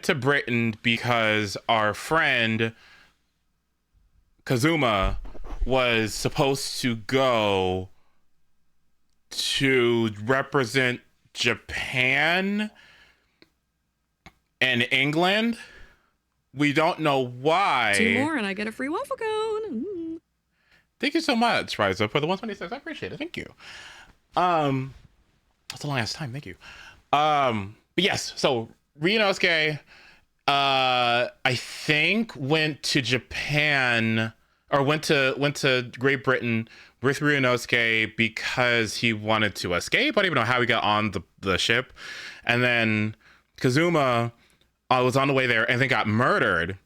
to Britain because our friend Kazuma was supposed to go to represent Japan and England. We don't know why. 2 more and I get a free waffle cone. Mm. Thank you so much, Riza, for the 126. I appreciate it. Thank you. That's a long ass time. Thank you. But yes, so Ryunosuke, I think went to Japan or went to Great Britain with Ryunosuke because he wanted to escape. I don't even know how he got on the ship, and then Kazuma was on the way there and then got murdered.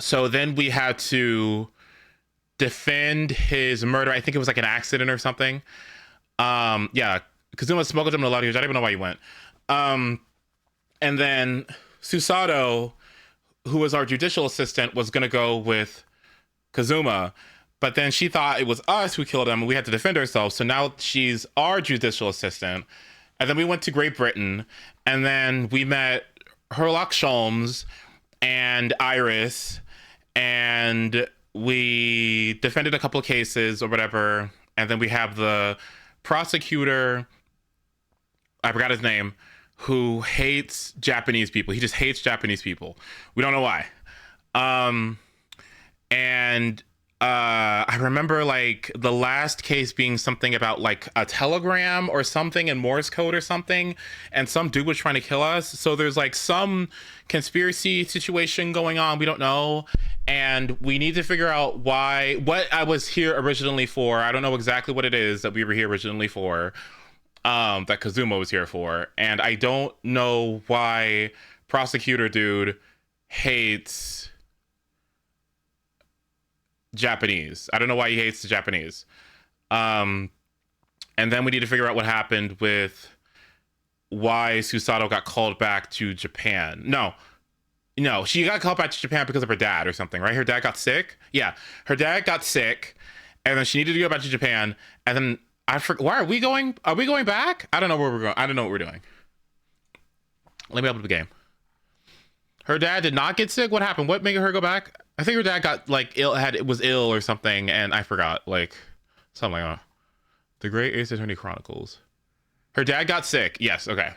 So then we had to defend his murder. I think it was like an accident or something. Yeah, Kazuma smuggled him to Lodge. I don't even know why he went. And then Susato, who was our judicial assistant, was going to go with Kazuma. But then she thought it was us who killed him and we had to defend ourselves. So now she's our judicial assistant. And then we went to Great Britain. And then we met Herlock Sholmes and Iris. And we defended a couple of cases or whatever. And then we have the prosecutor, I forgot his name, who hates Japanese people. He just hates Japanese people. We don't know why. And I remember like the last case being something about like a telegram or something in Morse code or something, and some dude was trying to kill us. So there's like some conspiracy situation going on. We don't know. And we need to figure out what I was here originally for. I don't know exactly what it is that we were here originally for, that Kazuma was here for. And I don't know why prosecutor dude hates Japanese. I don't know why he hates the Japanese. And then we need to figure out what happened with why Susato got called back to Japan. No, she got called back to Japan because of her dad or something, right? Her dad got sick. Yeah, her dad got sick, and then she needed to go back to Japan. And then I forgot. Why are we going? Are we going back? I don't know where we're going. I don't know what we're doing. Let me open the game. Her dad did not get sick. What happened? What made her go back? I think her dad got like was ill or something, and I forgot like something like that. The Great Ace Attorney Chronicles. Her dad got sick. Yes. Okay.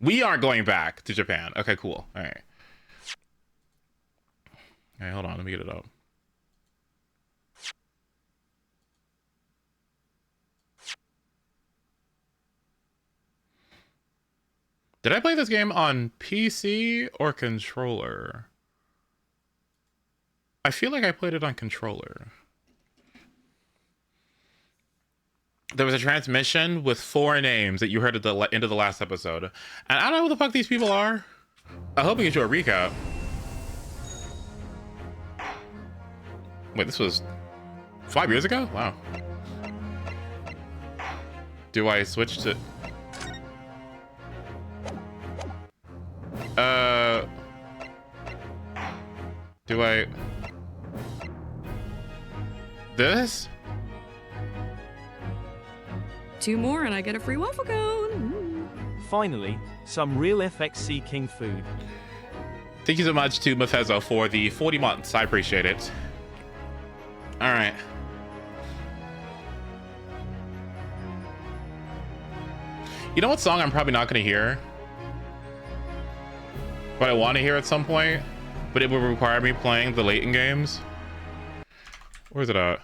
We aren't going back to Japan. Okay, cool. All right. All right, hold on. Let me get it up. Did I play this game on PC or controller? I feel like I played it on controller. There was a transmission with 4 names that you heard at the end of the last episode. And I don't know who the fuck these people are. I hope we get you a recap. Wait, this was 5 years ago? Wow. Do I switch to... Do I... This? 2 more and I get a free waffle cone. Mm. Finally, some real FXC King food. Thank you so much to Mefezo for the 40 months. I appreciate it. All right. You know what song I'm probably not going to hear? But I want to hear at some point, but it would require me playing the Layton games. Where's it at?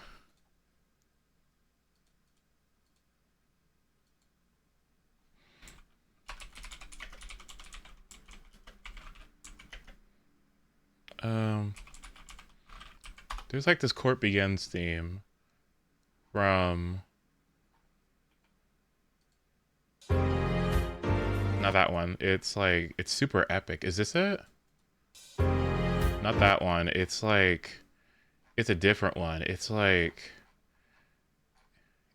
There's like this Court Begins theme from... Not that one. It's like, it's super epic. Is this it? Not that one. It's like, it's a different one. It's like,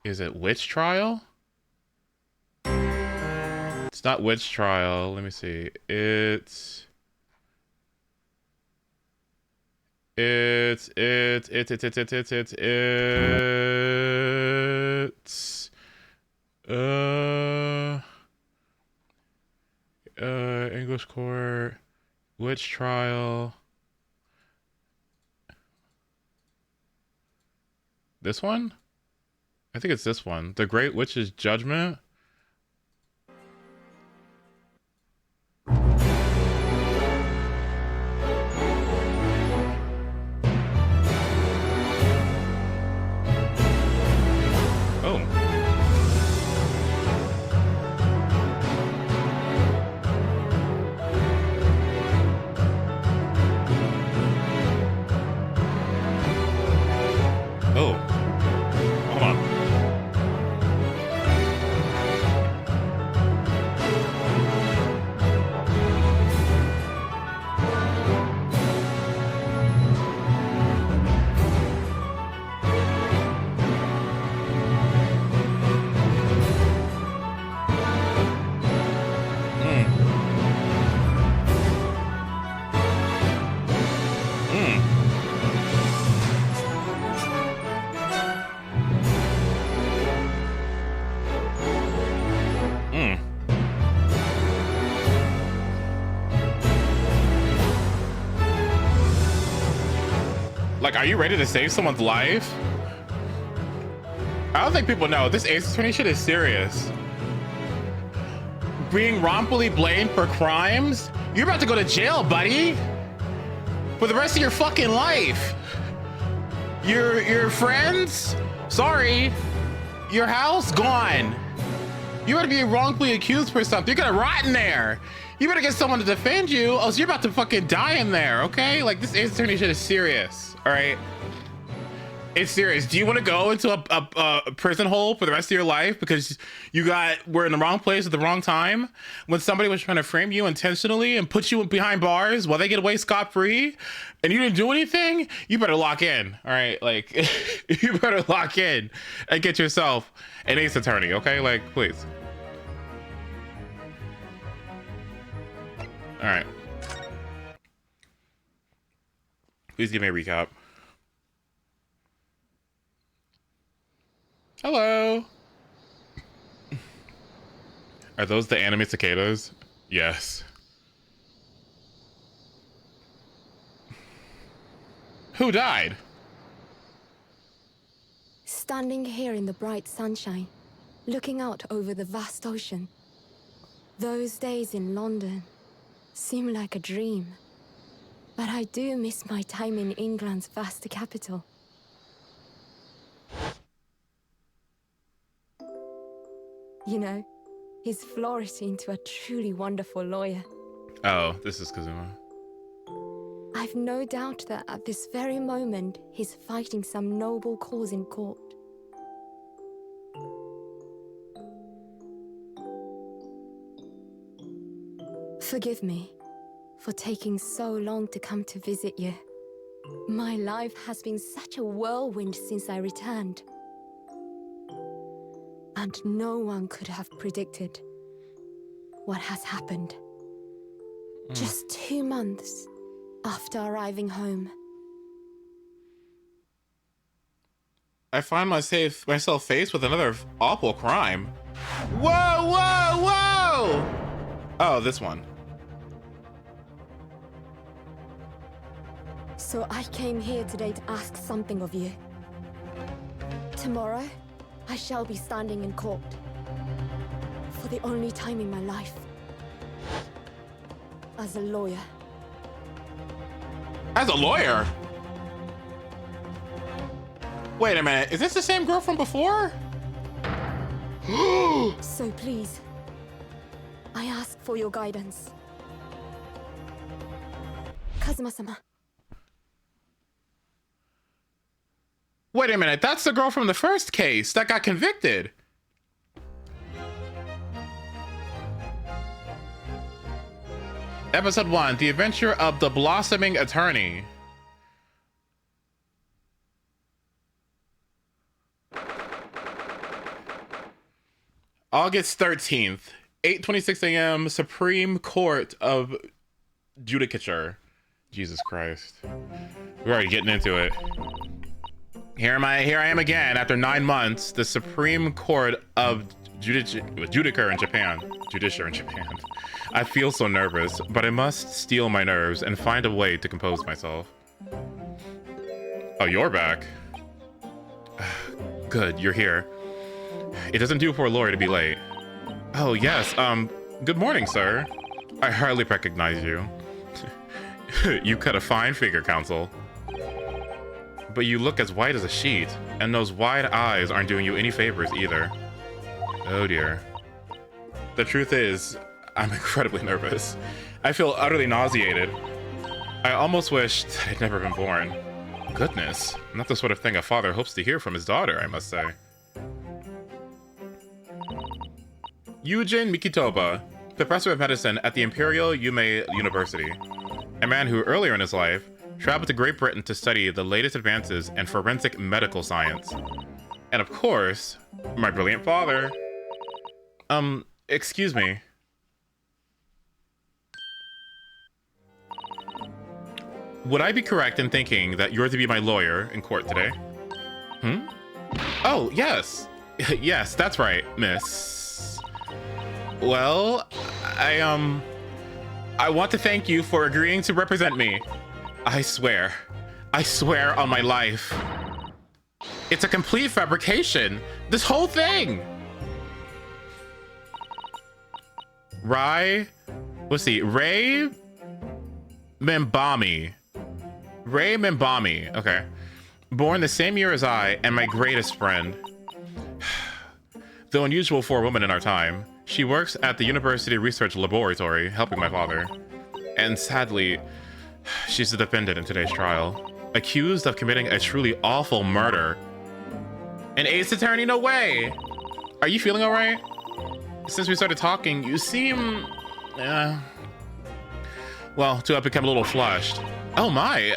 is it Witch Trial? It's not Witch Trial. Let me see. It's English court, witch trial. This one? I think it's this one. The Great Witch's Judgment. Oh. Oh. Hold on. Like, are you ready to save someone's life? I don't think people know this Ace Attorney shit is serious. Being wrongfully blamed for crimes? You're about to go to jail, buddy, for the rest of your fucking life. Your friends, sorry. Your house, gone. You're gonna be wrongfully accused for something. You're gonna rot in there. You better get someone to defend you, else you're about to fucking die in there, okay? Like, this Ace Attorney shit is serious, all right? It's serious. Do you want to go into a prison hole for the rest of your life because were in the wrong place at the wrong time when somebody was trying to frame you intentionally and put you behind bars while they get away scot-free and you didn't do anything? You better lock in, all right? Like, you better lock in and get yourself an Ace Attorney, okay? Like, please. All right. Please give me a recap. Hello. Are those the anime cicadas? Yes. Who died? Standing here in the bright sunshine, looking out over the vast ocean. Those days in London seem like a dream. But I do miss my time in England's vast capital. You know, he's flourished into a truly wonderful lawyer. Oh, this is Kazuma. I've no doubt that at this very moment, he's fighting some noble cause in court. Forgive me for taking so long to come to visit you. My life has been such a whirlwind since I returned. And no one could have predicted what has happened. Just 2 months after arriving I find myself faced with another awful crime. Whoa, whoa, whoa! Oh, this one. So I came here today to ask something of you. Tomorrow, I shall be standing in court. For the only time in my life. As a lawyer. As a lawyer? Wait a minute, is this the same girl from before? So please, I ask for your guidance. Kazuma-sama. Wait a minute, that's the girl from the first case that got convicted. Episode 1, The Adventure of the Blossoming Attorney. August 13th, 8:26 a.m., Supreme Court of Judicature. Jesus Christ. We're already getting into it. Here I am again after 9 months. The Supreme Court of Judicer in Japan. Judicer in Japan. I feel so nervous, but I must steel my nerves and find a way to compose myself. Oh, you're back. Good, you're here. It doesn't do for a lawyer to be late. Oh, yes, good morning, sir. I hardly recognize you. You cut a fine figure, Counsel. But you look as white as a sheet, and those wide eyes aren't doing you any favors either. Oh dear. The truth is, I'm incredibly nervous. I feel utterly nauseated. I almost wish that I'd never been born. Goodness, not the sort of thing a father hopes to hear from his daughter, I must say. Yujin Mikitoba, professor of medicine at the Imperial Yume University. A man who, earlier in his life, traveled to Great Britain to study the latest advances in forensic medical science. And of course, my brilliant father. Excuse me. Would I be correct in thinking that you're to be my lawyer in court today? Oh, yes. Yes, that's right, miss. Well, I want to thank you for agreeing to represent me. I swear on my life. It's a complete fabrication. This whole thing. Ray Membami. Ray Membami, okay. Born the same year as I and my greatest friend. Though unusual for a woman in our time, she works at the University Research Laboratory, helping my father. And sadly, she's the defendant in today's trial, accused of committing a truly awful murder. An ace attorney? No way! Are you feeling alright? Since we started talking, you seem... well, to have become a little flushed. Oh my.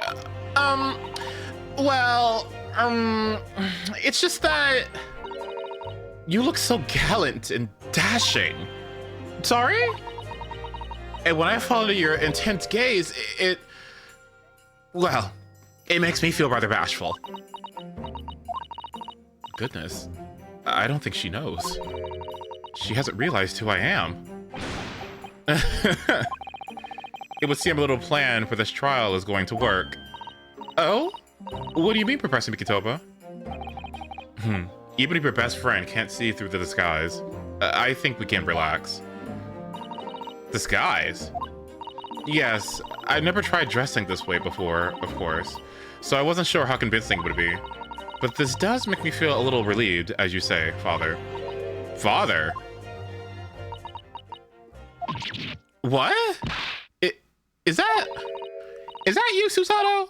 It's just that... you look so gallant and dashing. Sorry? And when I fall into your intense gaze, it makes me feel rather bashful. Goodness, I don't think she knows. She hasn't realized who I am. It would seem a little plan for this trial is going to work. Oh? What do you mean, Professor Mikitoba? Even if your best friend can't see through the disguise, I think we can relax. Disguise? Yes, I've never tried dressing this way before, of course, so I wasn't sure how convincing it would be. But this does make me feel a little relieved, as you say, Father. Father? What? Is that you, Susato?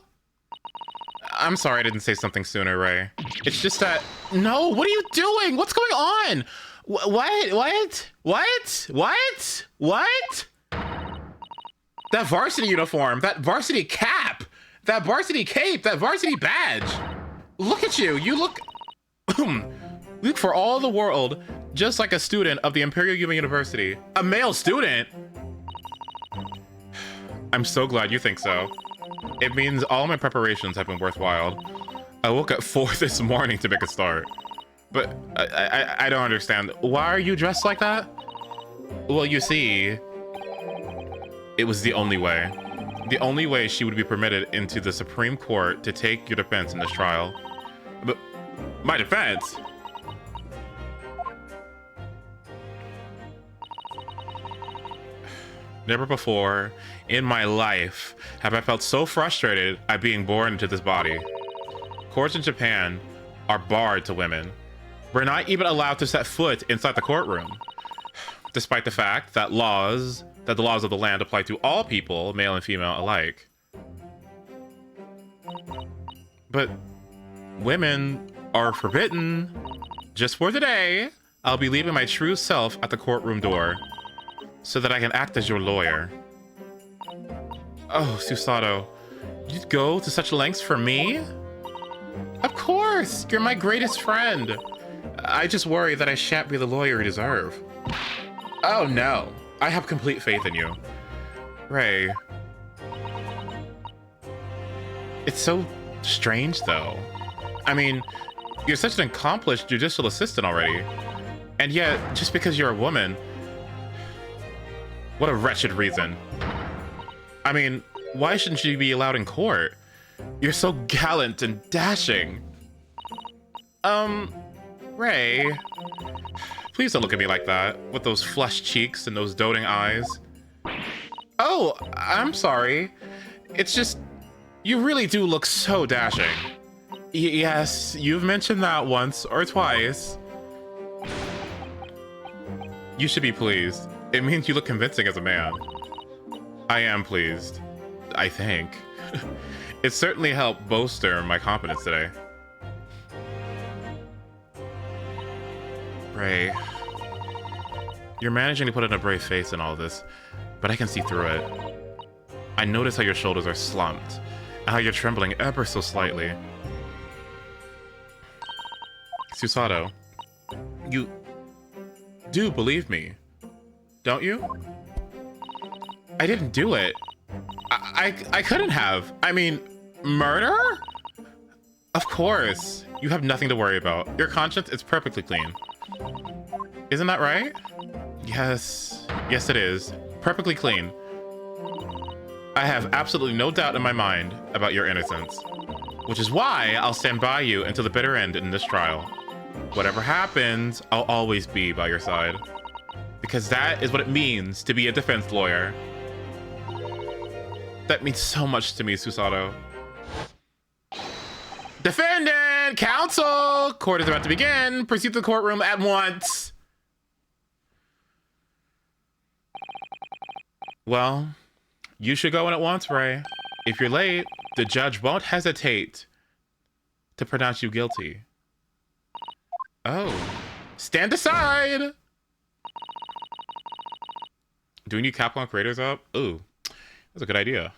I'm sorry I didn't say something sooner, Ray. It's just that... No, what are you doing? What's going on? What? That varsity uniform, that varsity cap, that varsity cape, that varsity badge. Look at you. You look... look for all the world just like a student of the Imperial Yume University. A male student? I'm so glad you think so. It means all my preparations have been worthwhile. I woke up 4 this morning to make a start. But I don't understand. Why are you dressed like that? Well, you see, it was the only way. The only way she would be permitted into the Supreme Court to take your defense in this trial. But my defense? Never before in my life have I felt so frustrated at being born into this body. Courts in Japan are barred to women. We're not even allowed to set foot inside the courtroom, despite the fact that the laws of the land apply to all people, male and female alike. But women are forbidden. Just for today, I'll be leaving my true self at the courtroom door, so that I can act as your lawyer. Oh, Susato, you'd go to such lengths for me? Of course, you're my greatest friend. I just worry that I shan't be the lawyer you deserve. Oh no, I have complete faith in you. Ray. It's so strange though. I mean, you're such an accomplished judicial assistant already. And yet, just because you're a woman, what a wretched reason. I mean, why shouldn't you be allowed in court? You're so gallant and dashing. Ray, please don't look at me like that, with those flushed cheeks and those doting eyes. Oh, I'm sorry. It's just, you really do look so dashing. Yes, you've mentioned that once or twice. You should be pleased. It means you look convincing as a man. I am pleased, I think. It certainly helped bolster my confidence today. Ray, you're managing to put on a brave face in all this, but I can see through it. I notice how your shoulders are slumped, and how you're trembling ever so slightly. Susato, you do believe me, don't you? I didn't do it. I couldn't have. I mean, murder? Of course. You have nothing to worry about. Your conscience is perfectly clean. Isn't that right? Yes. Yes, it is. Perfectly clean. I have absolutely no doubt in my mind about your innocence, which is why I'll stand by you until the bitter end in this trial. Whatever happens, I'll always be by your side. Because that is what it means to be a defense lawyer. That means so much to me, Susato. Defendant! Counsel! Court is about to begin. Proceed to the courtroom at once. Well, you should go in at once, Ray. If you're late, the judge won't hesitate to pronounce you guilty. Oh. Stand aside! Do we need Capcom creators up? Ooh. That's a good idea.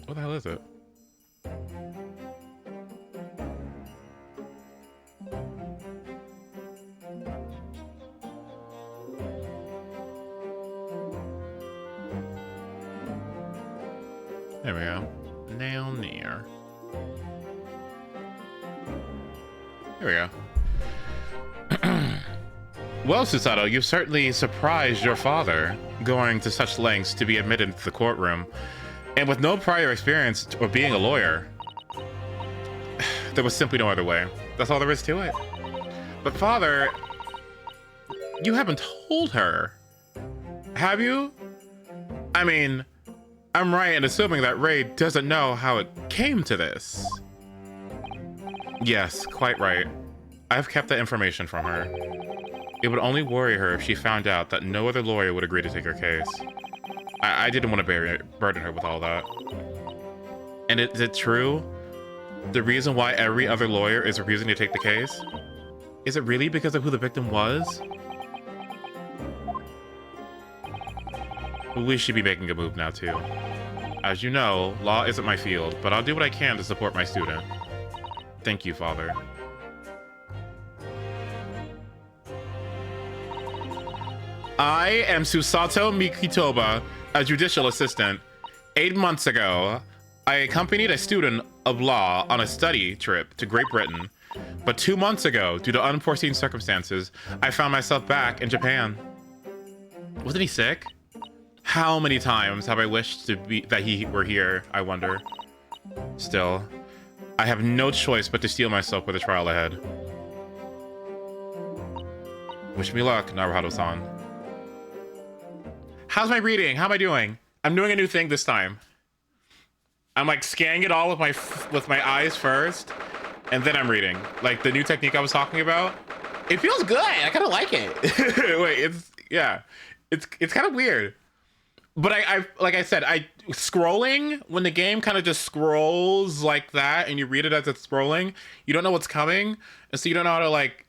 What the hell is it? There we go. Nail near. There we go. Well, Susato, you've certainly surprised your father, going to such lengths to be admitted into the courtroom, and with no prior experience or being a lawyer. There was simply no other way. That's all there is to it. But father, you haven't told her, have you? I mean, I'm right in assuming that Ray doesn't know how it came to this. Yes, quite right. I've kept that information from her. It would only worry her if she found out that no other lawyer would agree to take her case. I didn't want to burden her with all that. And is it true? The reason why every other lawyer is refusing to take the case? Is it really because of who the victim was? We should be making a move now too. As you know, law isn't my field, but I'll do what I can to support my student. Thank you, Father. I am Susato Mikitoba, a judicial assistant. 8 months ago, I accompanied a student of law on a study trip to Great Britain. But 2 months ago, due to unforeseen circumstances, I found myself back in Japan. Wasn't he sick? How many times have I wished that he were here, I wonder. Still, I have no choice but to steel myself for the trial ahead. Wish me luck, Naruhado-san. How's my reading? How am I doing? I'm doing a new thing this time. I'm like scanning it all with my eyes first, and then I'm reading. Like the new technique I was talking about. It feels good. I kind of like it. Wait, it's kind of weird. But I like I said, scrolling, when the game kind of just scrolls like that and you read it as it's scrolling, you don't know what's coming, and so you don't know how to like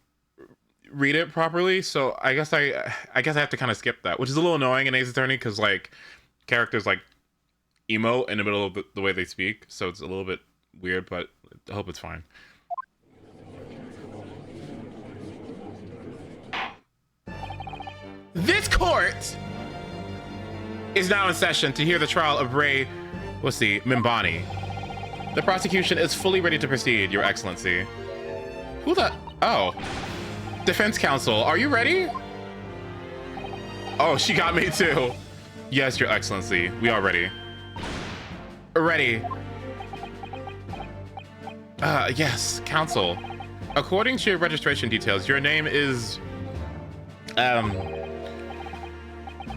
read it properly. So I guess I have to kind of skip that, which is a little annoying in Ace Attorney because like characters like emote in the middle of the way they speak, so it's a little bit weird, but I hope it's fine. This court is now in session to hear the trial of Ray, Mimbani. The prosecution is fully ready to proceed, Your Excellency. Who the... Oh. Defense counsel, are you ready? Oh, she got me too. Yes, Your Excellency, we are ready. Ready. Yes, counsel. According to your registration details, your name is...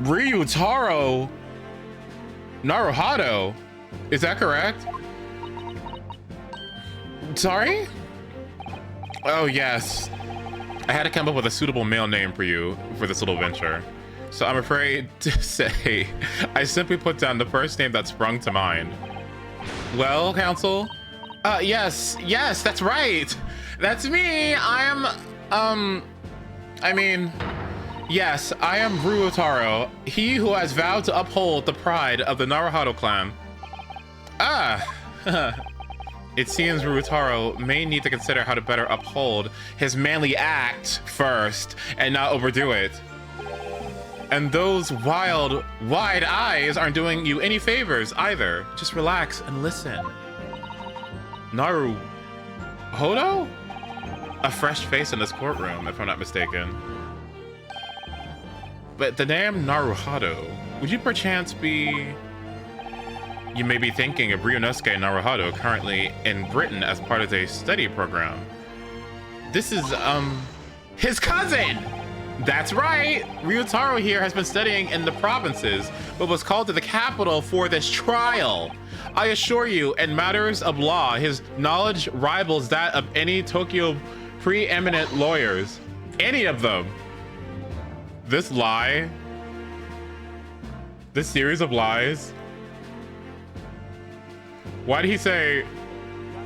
Ryutaro Naruhado. Is that correct? Sorry? Oh, yes. I had to come up with a suitable male name for you for this little venture. So I'm afraid to say, I simply put down the first name that sprung to mind. Well, counsel? Yes, that's right. That's me. Yes, I am Ryutaro, he who has vowed to uphold the pride of the Naruhado clan. It seems Ryutaro may need to consider how to better uphold his manly act first and not overdo it. And those wild, wide eyes aren't doing you any favors either. Just relax and listen. Naruhodo? A fresh face in this courtroom, if I'm not mistaken. But the name Naruhado, would you perchance be... You may be thinking of Ryunosuke Naruhado, currently in Britain as part of a study program. This is, his cousin! That's right! Ryutaro here has been studying in the provinces, but was called to the capital for this trial. I assure you, in matters of law, his knowledge rivals that of any Tokyo preeminent lawyers. Any of them. This lie, this series of lies. Why did he say?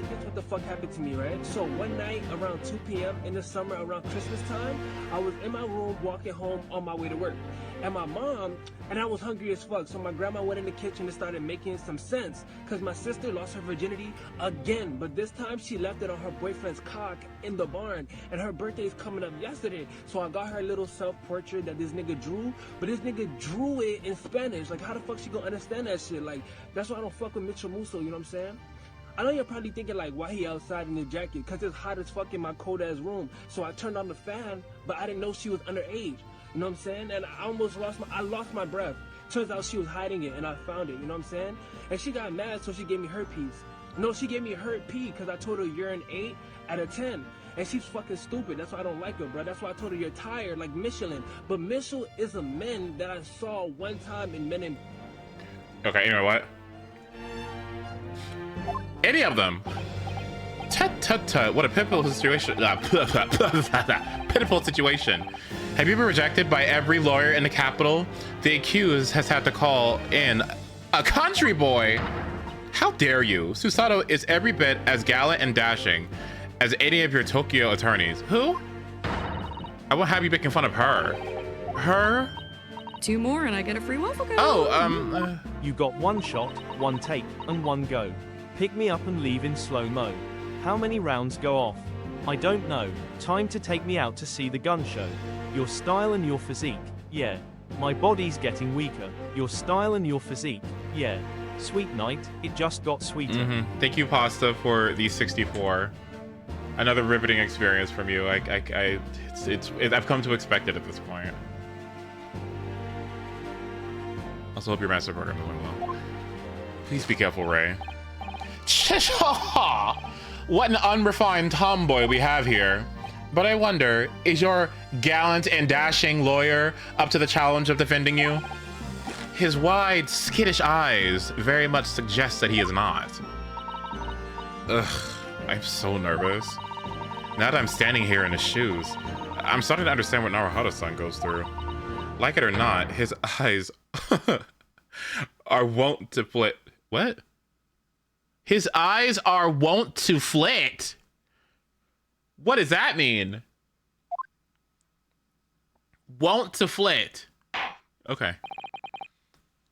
Guess what the fuck happened to me, right? So one night around 2 p.m. in the summer, around Christmas time, I was in my room walking home on my way to work, and my mom and I was hungry as fuck. So my grandma went in the kitchen and started making some sense, cause my sister lost her virginity again, but this time she left it on her boyfriend's cock in the barn, and her birthday's coming up yesterday. So I got her a little self-portrait that this nigga drew, but this nigga drew it in Spanish. Like, how the fuck she gonna understand that shit? Like, that's why I don't fuck with Mitchell Musso, you know what I'm saying? I know you're probably thinking like, why he outside in the jacket? Cause it's hot as fuck in my cold ass room. So I turned on the fan, but I didn't know she was underage. You know what I'm saying? And I almost lost my breath. Turns out she was hiding it, and I found it. You know what I'm saying? And she got mad, so she gave me her piece. No, she gave me her pee because I told her you're an 8 out of 10. And she's fucking stupid. That's why I don't like her, bro. That's why I told her you're tired, like Michelin. But Mitchell is a man that I saw one time in Men in... Okay, you know what? Any of them. Tut. What a pitiful situation. Pitiful situation. Have you been rejected by every lawyer in the capital? The accused has had to call in a country boy. How dare you? Susato is every bit as gallant and dashing as any of your Tokyo attorneys. Who? I will have you making fun of her. Her? 2 more and I get a free waffle cone. Oh, You got 1 shot, 1 take, and 1 go. Pick me up and leave in slow-mo. How many rounds go off? I don't know. Time to take me out to see the gun show. Your style and your physique, yeah. My body's getting weaker. Your style and your physique, yeah. Sweet night, it just got sweeter. Thank you, Pasta, for the 64. Another riveting experience from you. I've come to expect it at this point. Also hope your master program is going well. Please be careful, Ray. What an unrefined tomboy we have here. But I wonder, is your gallant and dashing lawyer up to the challenge of defending you? His wide, skittish eyes very much suggest that he is not. Ugh, I'm so nervous. Now that I'm standing here in his shoes, I'm starting to understand what Naruhado-san goes through. Like it or not, his eyes are wont to flit. What? His eyes are wont to flit. What does that mean? Wont to flit. Okay.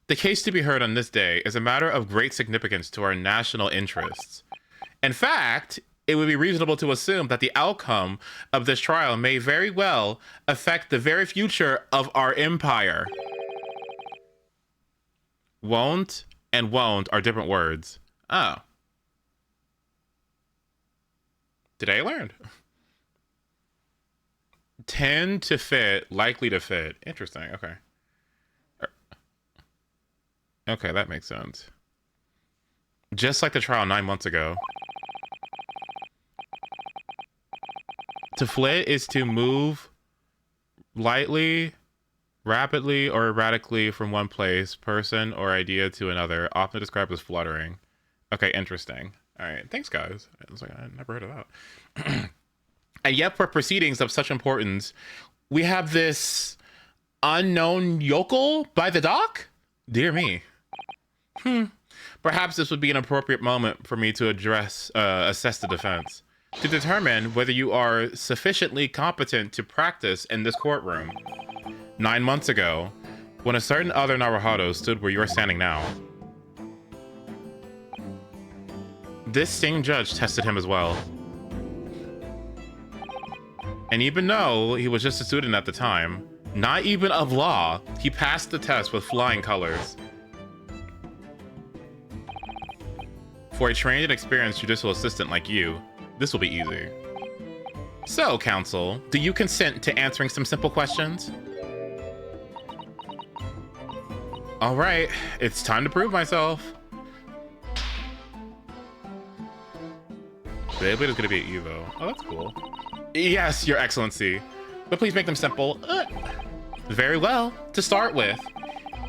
The case to be heard on this day is a matter of great significance to our national interests. In fact, it would be reasonable to assume that the outcome of this trial may very well affect the very future of our empire. Won't and won't are different words. Oh. Today I learned. Tend to fit, likely to fit. Interesting. Okay. Okay, that makes sense. Just like the trial 9 months ago. To flit is to move lightly, rapidly, or erratically from one place, person, or idea to another, often described as fluttering. Okay, interesting. All right, thanks, guys. I was like, I never heard of that. And yet, for proceedings of such importance, we have this unknown yokel by the dock? Dear me. Perhaps this would be an appropriate moment for me to assess the defense, to determine whether you are sufficiently competent to practice in this courtroom. 9 months ago, when a certain other Naruhodo stood where you are standing now, this same judge tested him as well. And even though he was just a student at the time, not even of law, he passed the test with flying colors. For a trained and experienced judicial assistant like you, this will be easy. So, counsel, do you consent to answering some simple questions? All right, it's time to prove myself. Beyblade is gonna be at Evo. Oh, that's cool. Yes, Your Excellency, but please make them simple. Very well. To start with,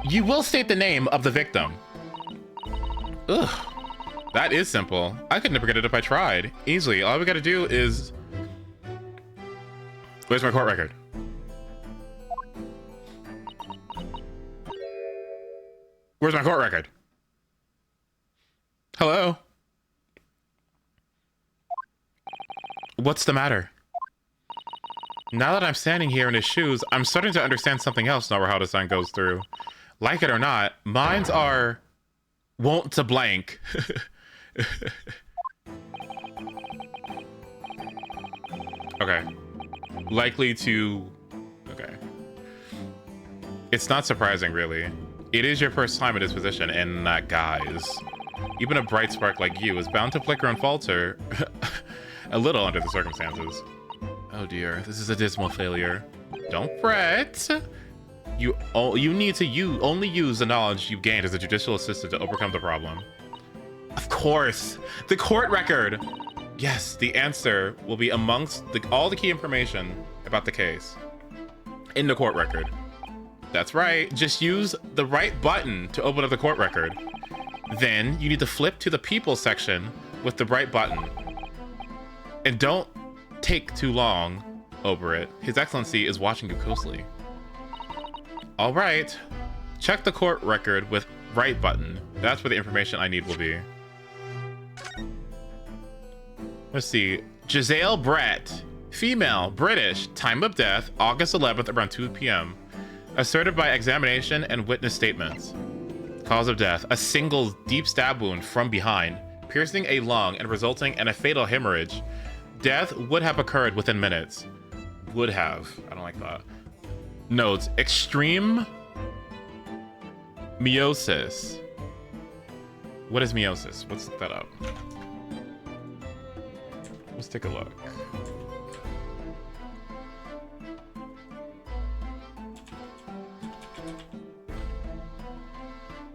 you will state the name of the victim. Ugh. That is simple. I could never get it if I tried. Easily. All we gotta do is... Where's my court record? Where's my court record? Hello? What's the matter? Now that I'm standing here in his shoes, I'm starting to understand something else Naruhodo-san goes through. Like it or not, mines are... wont to blank. Okay. Likely to... Okay. It's not surprising, really. It is your first time in this position, and that guise. Even a bright spark like you is bound to flicker and falter a little under the circumstances. Oh dear, this is a dismal failure. Don't fret. You need to only use the knowledge you gained as a judicial assistant to overcome the problem. Of course, the court record. Yes, the answer will be amongst all the key information about the case in the court record. That's right, just use the right button to open up the court record. Then you need to flip to the people section with the right button. And don't take too long over it. His Excellency is watching you closely. All right, check the court record with right button. That's where the information I need will be. Let's see. Giselle Brett, female, British, time of death, August 11th around 2 p.m. Asserted by examination and witness statements. Cause of death, a single deep stab wound from behind, piercing a lung and resulting in a fatal hemorrhage. Death would have occurred within minutes. Would have. I don't like that. Notes, extreme meiosis. What is meiosis? Let's look that up. Let's take a look.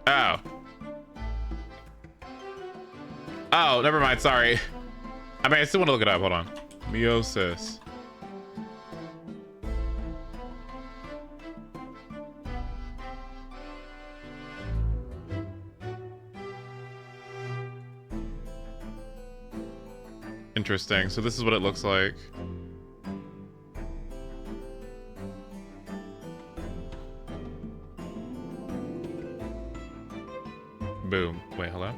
Oh. Oh, never mind. Sorry. I mean, I still want to look it up. Hold on. Meiosis. Interesting. So this is what it looks like. Boom. Wait, hello?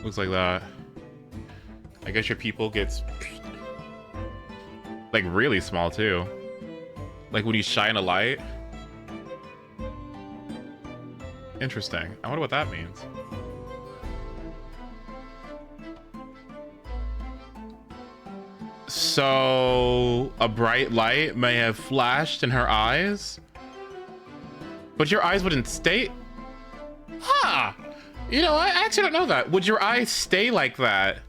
Looks like that. I guess your pupil gets like really small too. Like when you shine a light. Interesting. I wonder what that means. So a bright light may have flashed in her eyes, but your eyes wouldn't stay. Huh. You know, I actually don't know that. Would your eyes stay like that?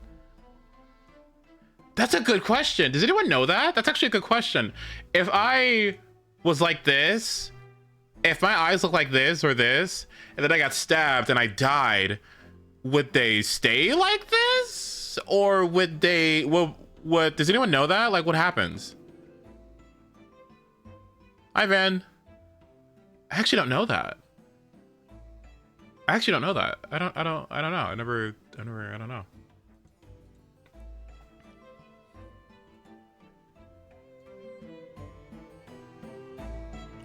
That's a good question. Does anyone know that? That's actually a good question. If I was like this, if my eyes look like this or this, and then I got stabbed and I died, would they stay like this? Or would they, what, does anyone know that? Like, what happens? Hi, Van. I actually don't know that. I actually don't know that. I don't know. I don't know.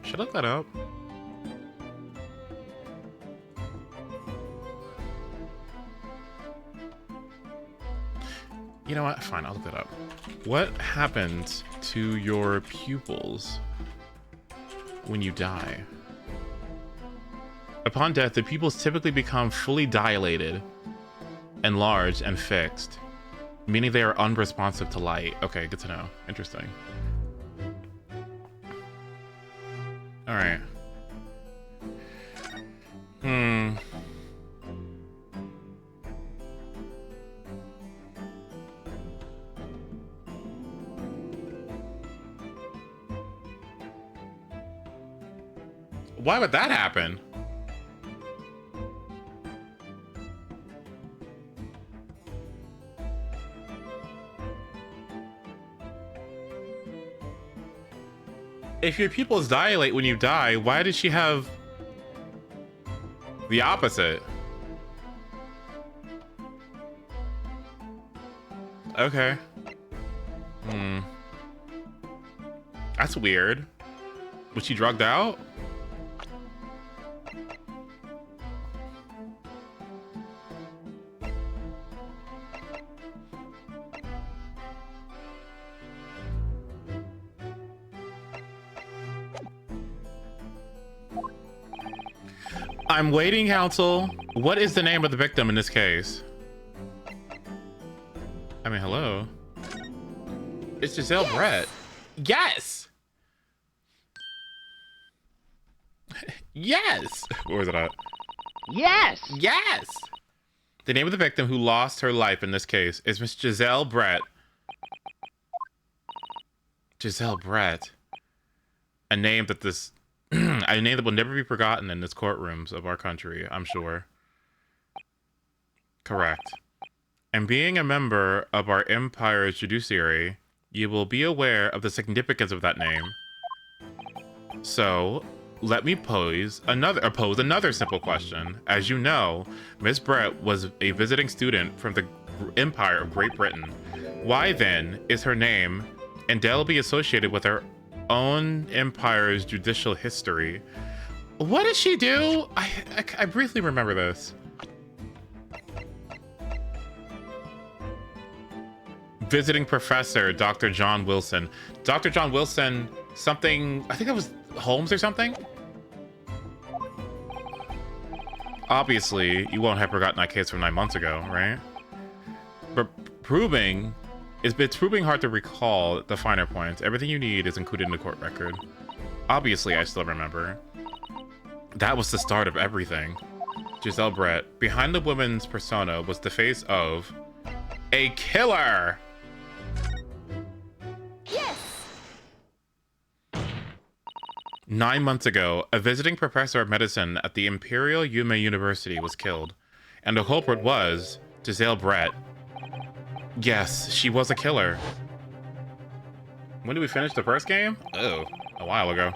Should I look that up? You know what? Fine, I'll look that up. What happens to your pupils when you die? Upon death, the pupils typically become fully dilated, enlarged, and fixed, meaning they are unresponsive to light. Okay, good to know. Interesting. All right. Why would that happen? If your pupils dilate when you die, why did she have the opposite? Okay. That's weird. Was she drugged out? I'm waiting, counsel. What is the name of the victim in this case? I mean, hello. It's Giselle Brett. Yes! Yes! Where is it at? Yes! Yes! The name of the victim who lost her life in this case is Miss Giselle Brett. Giselle Brett. A name that this... a name that will never be forgotten in the courtrooms of our country, I'm sure. Correct. And being a member of our empire's judiciary, you will be aware of the significance of that name. So, let me pose another simple question. As you know, Miss Brett was a visiting student from the Empire of Great Britain. Why then is her name indelibly associated with her own empire's judicial history? What did she do? I briefly remember this. Visiting professor, Dr. John Wilson. Dr. John Wilson, something, I think that was Holmes or something? Obviously, you won't have forgotten that case from 9 months ago, right? But it's proving hard to recall the finer points. Everything you need is included in the court record. Obviously, I still remember. That was the start of everything. Giselle Brett, behind the woman's persona, was the face of a killer. Yes! 9 months ago, a visiting professor of medicine at the Imperial Yume University was killed, and the culprit was Giselle Brett. Yes, she was a killer. When did we finish the first game? Oh, a while ago.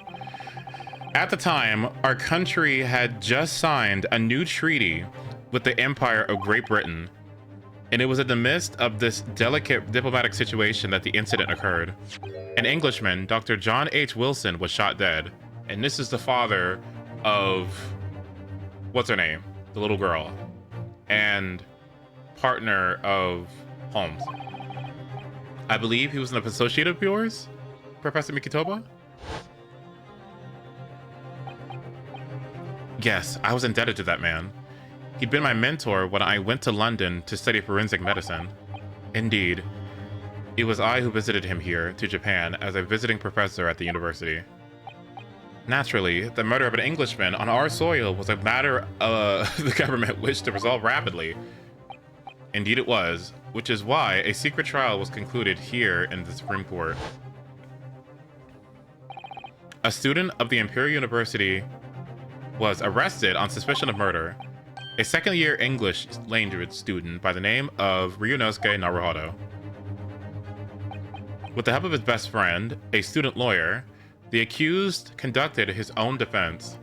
At the time, our country had just signed a new treaty with the Empire of Great Britain, and it was in the midst of this delicate diplomatic situation that the incident occurred. An Englishman, Dr. John H. Wilson, was shot dead, and this is the father of, what's her name? The little girl, and partner of Holmes. I believe he was an associate of yours, Professor Mikitoba? Yes, I was indebted to that man. He'd been my mentor when I went to London to study forensic medicine. Indeed. It was I who visited him here, to Japan, as a visiting professor at the university. Naturally, the murder of an Englishman on our soil was a matter the government wished to resolve rapidly. Indeed it was, which is why a secret trial was concluded here in the Supreme Court. A student of the Imperial University was arrested on suspicion of murder. A second-year English language student by the name of Ryunosuke Naruhodo. With the help of his best friend, a student lawyer, the accused conducted his own defense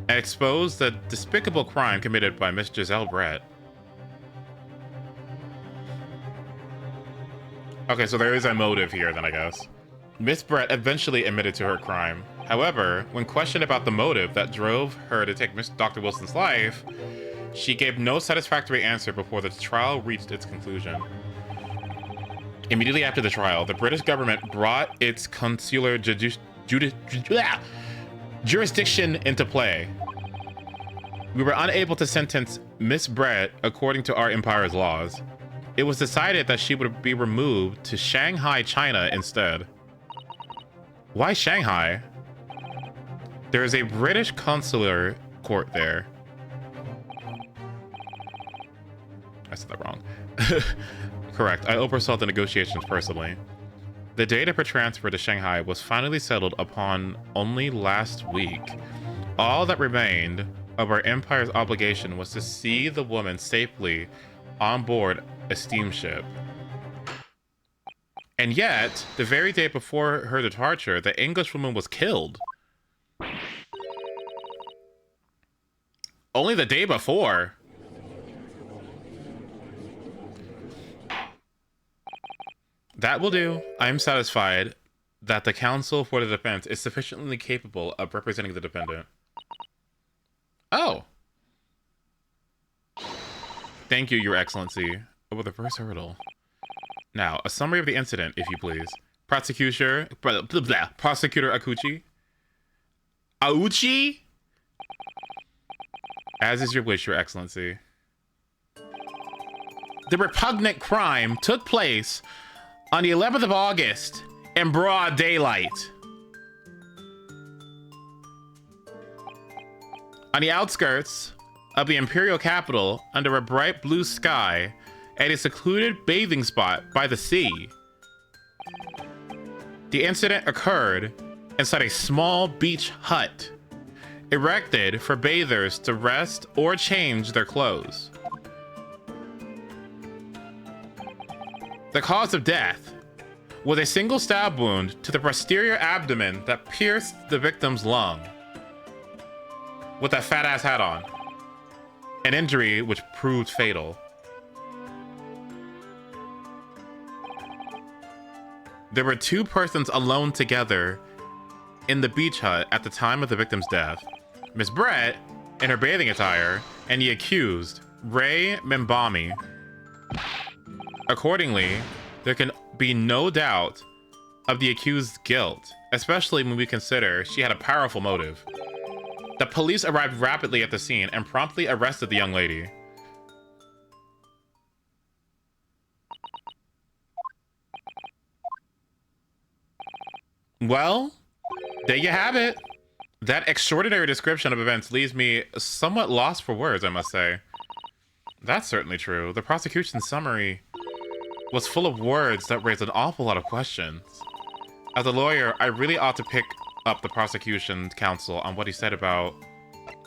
and exposed the despicable crime committed by Miss Giselle Brett. Okay, so there is a motive here then, I guess. Miss Brett eventually admitted to her crime. However, when questioned about the motive that drove her to take Dr. Wilson's life, she gave no satisfactory answer before the trial reached its conclusion. Immediately after the trial, the British government brought its consular jurisdiction into play. We were unable to sentence Miss Brett according to our empire's laws. It was decided that she would be removed to Shanghai, China instead. Why Shanghai? There is a British consular court there. I said that wrong. Correct. I oversaw the negotiations personally. The date of her transfer to Shanghai was finally settled upon only last week. All that remained of our empire's obligation was to see the woman safely on board a steamship. And yet, the very day before her departure, the Englishwoman was killed. Only the day before. That will do. I am satisfied that the counsel for the defense is sufficiently capable of representing the defendant. Oh. Thank you, Your Excellency. Over the first hurdle. Now, a summary of the incident, if you please. Prosecutor Akuchi. Auchi? As is your wish, Your Excellency. The repugnant crime took place on the 11th of August in broad daylight. On the outskirts of the imperial capital, under a bright blue sky, at a secluded bathing spot by the sea. The incident occurred inside a small beach hut, erected for bathers to rest or change their clothes. The cause of death was a single stab wound to the posterior abdomen that pierced the victim's lung with that fat ass hat on, an injury which proved fatal. There were two persons alone together in the beach hut at the time of the victim's death. Miss Brett in her bathing attire and the accused, Ray Membami. Accordingly, there can be no doubt of the accused's guilt, especially when we consider she had a powerful motive. The police arrived rapidly at the scene and promptly arrested the young lady. Well, there you have it. That extraordinary description of events leaves me somewhat lost for words, I must say. That's certainly true. The prosecution's summary was full of words that raised an awful lot of questions. As a lawyer, I really ought to pick up the prosecution counsel on what he said about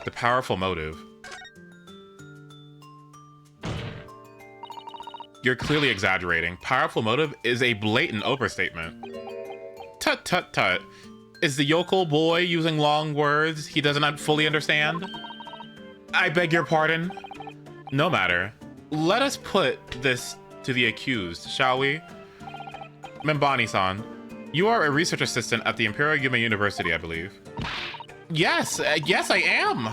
the powerful motive. You're clearly exaggerating. Powerful motive is a blatant overstatement. Tut tut tut. Is the yokel boy using long words he doesn't fully understand? I beg your pardon? No matter. Let us put this to the accused, shall we? Membani-san, you are a research assistant at the Imperial Yume University, I believe. Yes, yes I am.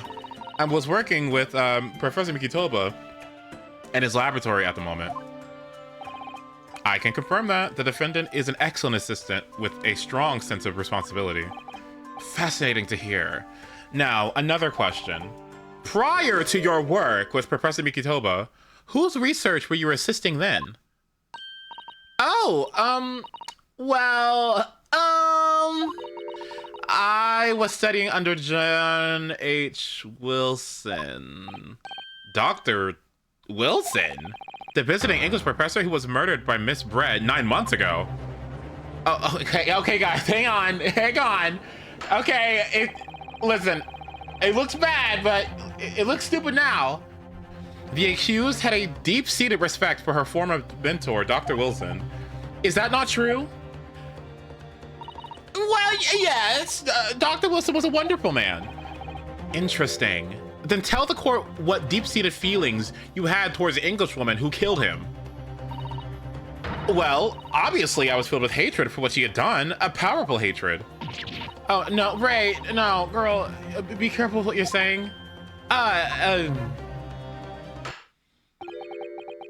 I was working with Professor Mikitoba in his laboratory at the moment. I can confirm that the defendant is an excellent assistant with a strong sense of responsibility. Fascinating to hear. Now, another question. Prior to your work with Professor Mikitoba, whose research were you assisting then? I was studying under John H. Wilson. Dr. Wilson? The visiting English professor who was murdered by Miss Brett 9 months ago. Oh, okay, guys, hang on. Okay, listen, it looks bad, but it looks stupid now. The accused had a deep-seated respect for her former mentor, Dr. Wilson. Is that not true? Well, yes, Dr. Wilson was a wonderful man. Interesting. Then tell the court what deep-seated feelings you had towards the Englishwoman who killed him. Well, obviously I was filled with hatred for what she had done, a powerful hatred. Oh, no, Ray, no, girl, be careful what you're saying.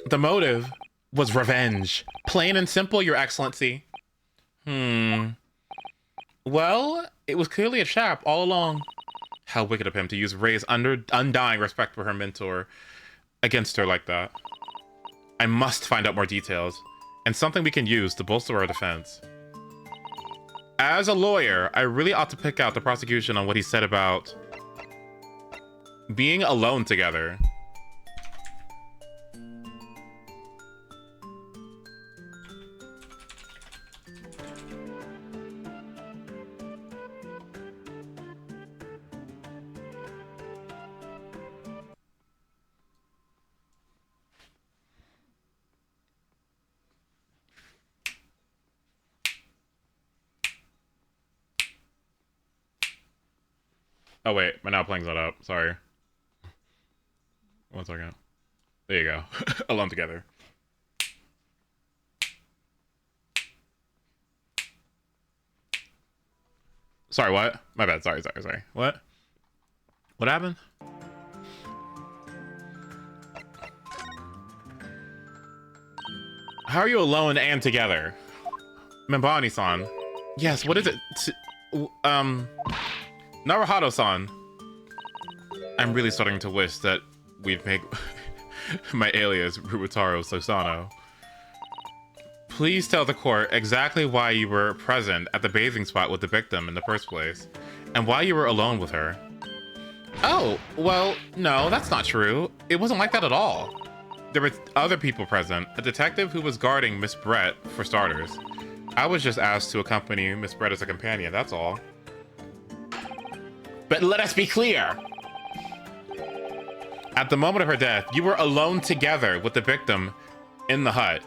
The motive was revenge. Plain and simple, Your Excellency. Well, it was clearly a trap all along. How wicked of him to use Ray's undying respect for her mentor against her like that. I must find out more details, and something we can use to bolster our defense. As a lawyer, I really ought to pick out the prosecution on what he said about being alone together. Oh wait, my now playing's not up. Sorry. 1 second. There you go. Alone together. Sorry, what? My bad. Sorry. What? What happened? How are you alone and together? Membani-san. Yes, what is it? Naruhado-san. I'm really starting to wish that we'd make my alias Rubataro Sosano. Please tell the court exactly why you were present at the bathing spot with the victim in the first place, and why you were alone with her. Oh, well, no, that's not true. It wasn't like that at all. There were other people present, a detective who was guarding Miss Brett, for starters. I was just asked to accompany Miss Brett as a companion, that's all. But let us be clear. At the moment of her death, you were alone together with the victim in the hut.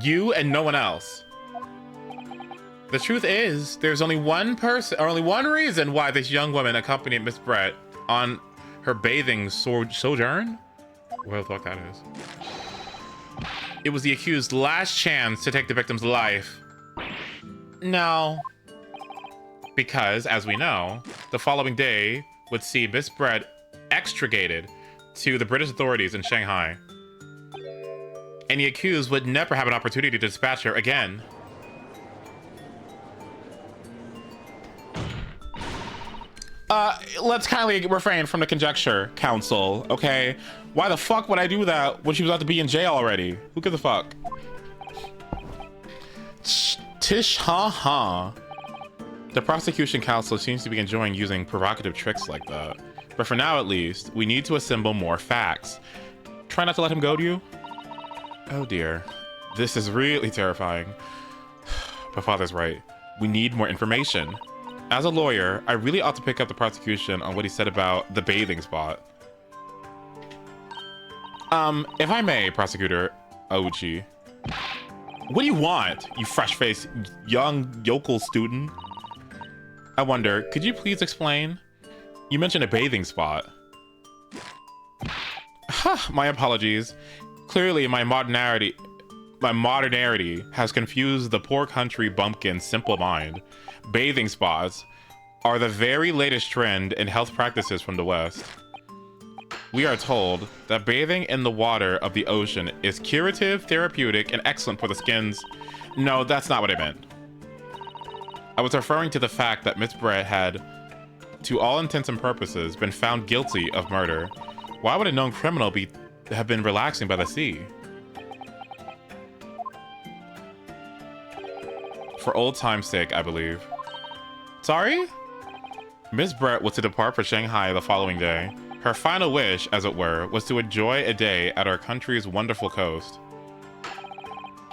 You and no one else. The truth is, there's only one person, or only one reason why this young woman accompanied Miss Brett on her bathing sojourn? Where the fuck that is. It was the accused's last chance to take the victim's life. No. Because, as we know, the following day would see Miss Brett extradited to the British authorities in Shanghai. And the accused would never have an opportunity to dispatch her again. Let's kindly refrain from the conjecture, counsel, okay? Why the fuck would I do that when she was about to be in jail already? Who gives a fuck? Tish ha. The prosecution counsel seems to be enjoying using provocative tricks like that. But for now, at least, we need to assemble more facts. Try not to let him go to you. Oh dear. This is really terrifying. But Father's right. We need more information. As a lawyer, I really ought to pick up the prosecution on what he said about the bathing spot. If I may, Prosecutor Ouchi. What do you want, you fresh-faced young yokel student? I wonder, could you please explain? You mentioned a bathing spot. My apologies. Clearly, my modernity has confused the poor country bumpkin's simple mind. Bathing spots are the very latest trend in health practices from the West. We are told that bathing in the water of the ocean is curative, therapeutic, and excellent for the skins. No, that's not what I meant. I was referring to the fact that Miss Brett had, to all intents and purposes, been found guilty of murder. Why would a known criminal have been relaxing by the sea? For old time's sake, I believe. Sorry? Miss Brett was to depart for Shanghai the following day. Her final wish, as it were, was to enjoy a day at our country's wonderful coast.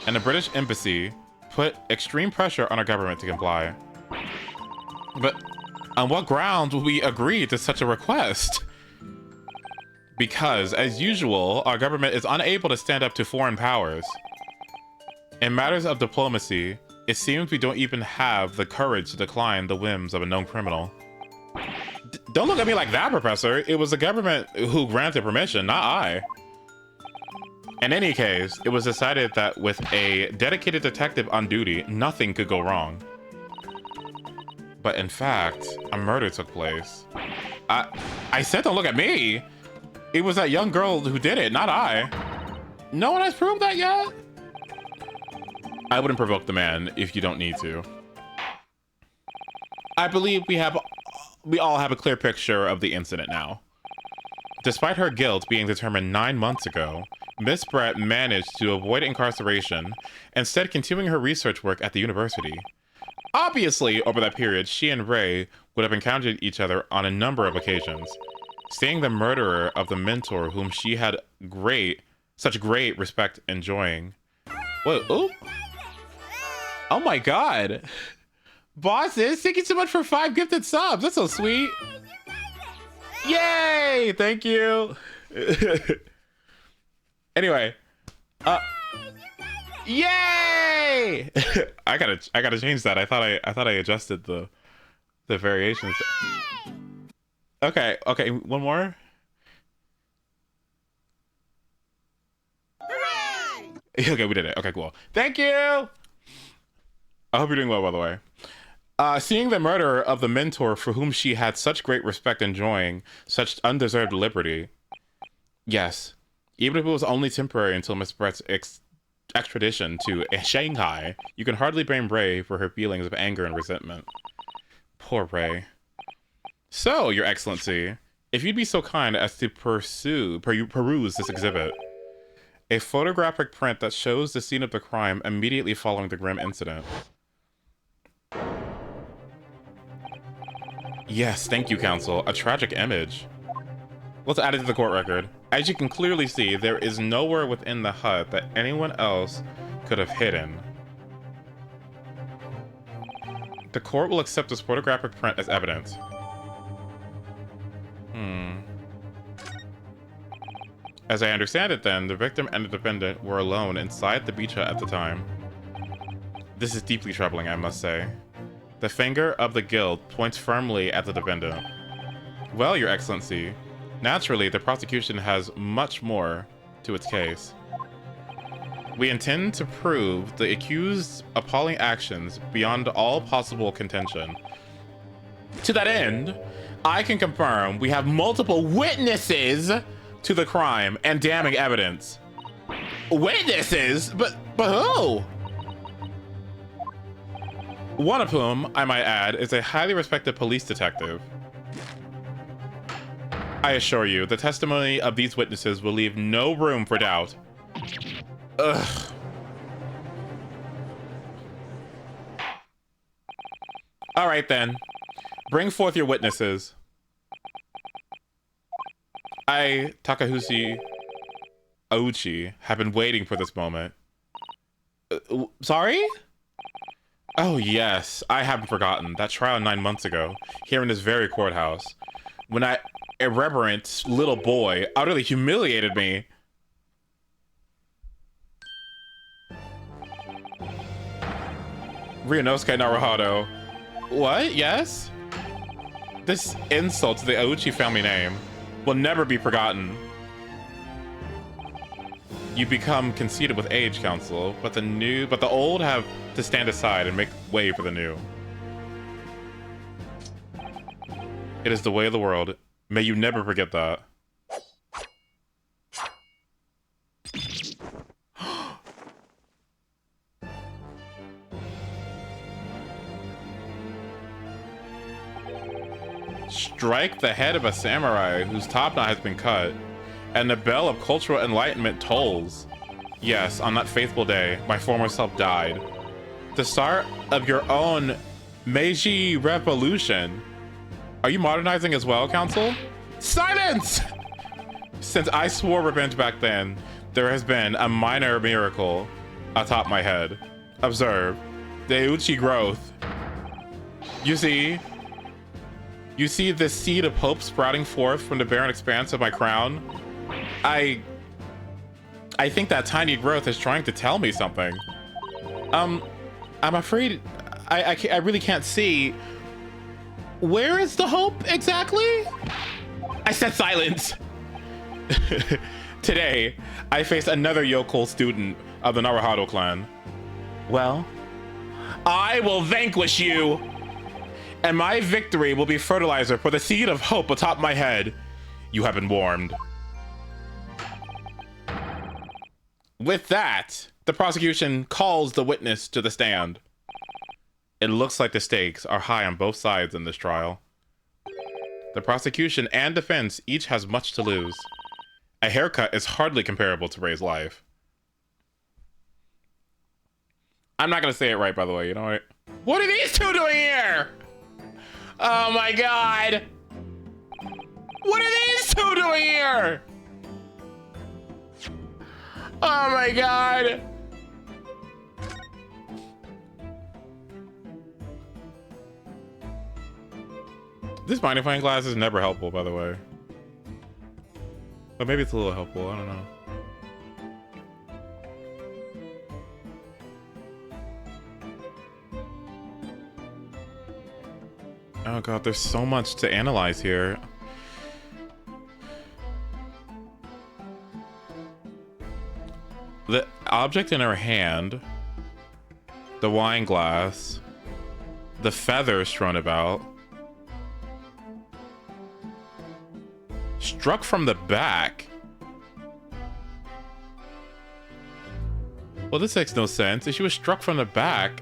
And the British embassy put extreme pressure on our government to comply. But on what grounds would we agree to such a request? Because, as usual, our government is unable to stand up to foreign powers. In matters of diplomacy, it seems we don't even have the courage to decline the whims of a known criminal. Don't look at me like that, Professor. It was the government who granted permission, not I. In any case, it was decided that with a dedicated detective on duty, nothing could go wrong. But in fact, a murder took place. I said don't look at me! It was that young girl who did it, not I. No one has proved that yet? I wouldn't provoke the man if you don't need to. I believe we all have a clear picture of the incident now. Despite her guilt being determined 9 months ago, Miss Brett managed to avoid incarceration, instead continuing her research work at the university. Obviously, over that period, she and Ray would have encountered each other on a number of occasions. Seeing the murderer of the mentor whom she had such great respect enjoying. Whoa, oh. Oh my god. Bosses, thank you so much for 5 gifted subs. That's so sweet. Yay! Thank you. Anyway. Yay! I gotta change that. I thought I adjusted the variations. Okay, one more. Hooray! Okay, we did it. Okay, cool. Thank you! I hope you're doing well, by the way. Seeing the murderer of the mentor for whom she had such great respect enjoying such undeserved liberty. Yes, even if it was only temporary until Miss Brett's extradition to Shanghai, you can hardly blame Ray for her feelings of anger and resentment. Poor Ray. So, Your Excellency, if you'd be so kind as to peruse this exhibit. A photographic print that shows the scene of the crime immediately following the grim incident. Yes, thank you, Counsel. A tragic image. Let's add it to the court record. As you can clearly see, there is nowhere within the hut that anyone else could have hidden. The court will accept this photographic print as evidence. As I understand it then, the victim and the defendant were alone inside the beach hut at the time. This is deeply troubling, I must say. The finger of the guilt points firmly at the defendant. Well, Your Excellency, naturally the prosecution has much more to its case. We intend to prove the accused's appalling actions beyond all possible contention. To that end, I can confirm we have multiple witnesses to the crime and damning evidence. Witnesses? But who? One of whom, I might add, is a highly respected police detective. I assure you, the testimony of these witnesses will leave no room for doubt. Ugh. All right then, bring forth your witnesses. I, Takahisa Ouchi, have been waiting for this moment. Sorry? Oh yes, I haven't forgotten that trial 9 months ago, here in this very courthouse, when that irreverent little boy utterly humiliated me. Ryunosuke Naruhodo. What? Yes? This insult to the Ouchi family name will never be forgotten. You become conceited with age, Counsel, but the old have to stand aside and make way for the new. It is the way of the world. May you never forget that. Strike the head of a samurai whose top knot has been cut, and the bell of cultural enlightenment tolls. Yes, on that faithful day, my former self died. The start of your own Meiji Revolution. Are you modernizing as well, Council? Silence! Since I swore revenge back then, there has been a minor miracle atop my head. Observe the Uchi growth. You see the seed of hope sprouting forth from the barren expanse of my crown? I think that tiny growth is trying to tell me something. I'm afraid I really can't see. Where is the hope exactly? I said silence. Today, I face another yokel student of the Naruhodo clan. Well, I will vanquish you, and my victory will be fertilizer for the seed of hope atop my head. You have been warned. With that, the prosecution calls the witness to the stand. It looks like the stakes are high on both sides in this trial. The prosecution and defense each has much to lose. A haircut is hardly comparable to Ray's life. I'm not gonna say it right, by the way, you know what? What are these two doing here? Oh my god! What are these two doing here? Oh my god! This magnifying glass is never helpful, by the way. But maybe it's a little helpful, I don't know. Oh god, there's so much to analyze here. The object in her hand, the wine glass, the feathers strewn about, struck from the back. Well, this makes no sense. If she was struck from the back,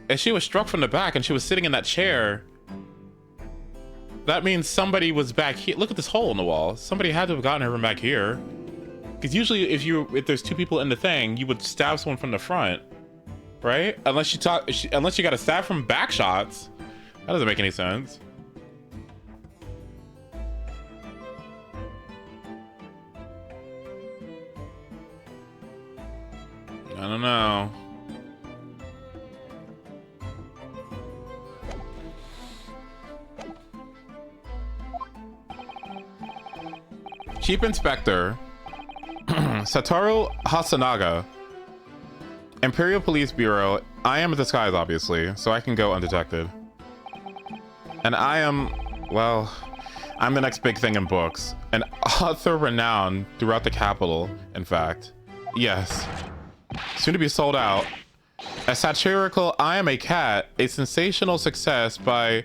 and she was sitting in that chair, that means somebody was back here. Look at this hole in the wall. Somebody had to have gotten her from back here. Because usually if there's two people in the thing, you would stab someone from the front, right? Unless you got a stab from back shots. That doesn't make any sense. I don't know. Chief Inspector Satoru Hasanaga, Imperial Police Bureau. I am a disguise, obviously, so I can go undetected. And I am, well, I'm the next big thing in books. An author renowned throughout the capital, in fact. Yes. Soon to be sold out. A satirical I Am a Cat, a sensational success by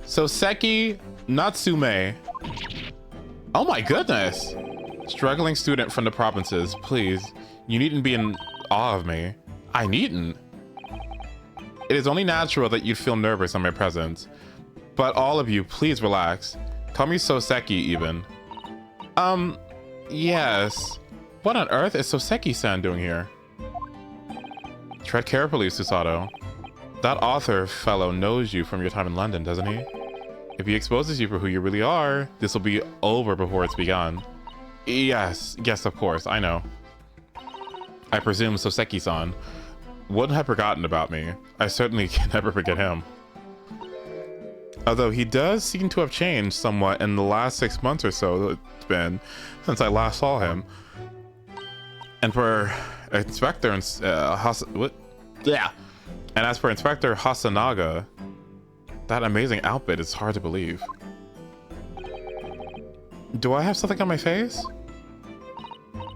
Soseki Natsume. Oh my goodness. Struggling student from the provinces, please. You needn't be in awe of me. I needn't. It is only natural that you'd feel nervous in my presence. But all of you, please relax. Call me Soseki even. Yes. What on earth is Soseki-san doing here? Tread carefully, Susato. That author fellow knows you from your time in London, doesn't he? If he exposes you for who you really are, this will be over before it's begun. Yes, of course, I know. I presume Soseki-san wouldn't have forgotten about me. I certainly can never forget him. Although he does seem to have changed somewhat in the last 6 months or so it's been since I last saw him. And for Inspector and And as for Inspector Hasanaga, that amazing outfit is hard to believe. Do I have something on my face?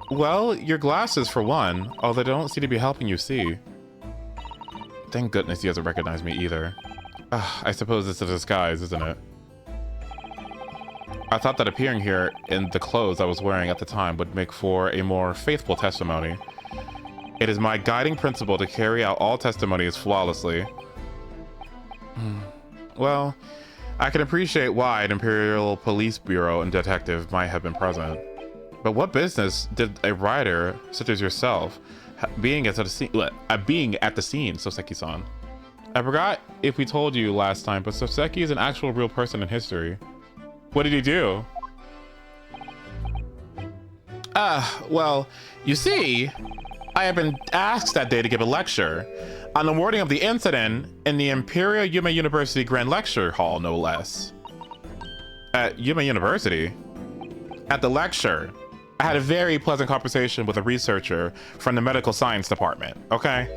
Well, your glasses for one, although they don't seem to be helping you see. Thank goodness he doesn't recognize me either. I suppose it's a disguise, isn't it? I thought that appearing here in the clothes I was wearing at the time would make for a more faithful testimony. It is my guiding principle to carry out all testimonies flawlessly. Well, I can appreciate why an Imperial Police Bureau and detective might have been present. But what business did a writer such as yourself being at the scene. Being at the scene, Soseki-san. I forgot if we told you last time, but Soseki is an actual real person in history. What did he do? Well, you see, I have been asked that day to give a lecture on the morning of the incident in the Imperial Yuma University Grand Lecture Hall, no less. At Yuma University? At the lecture, I had a very pleasant conversation with a researcher from the medical science department, okay?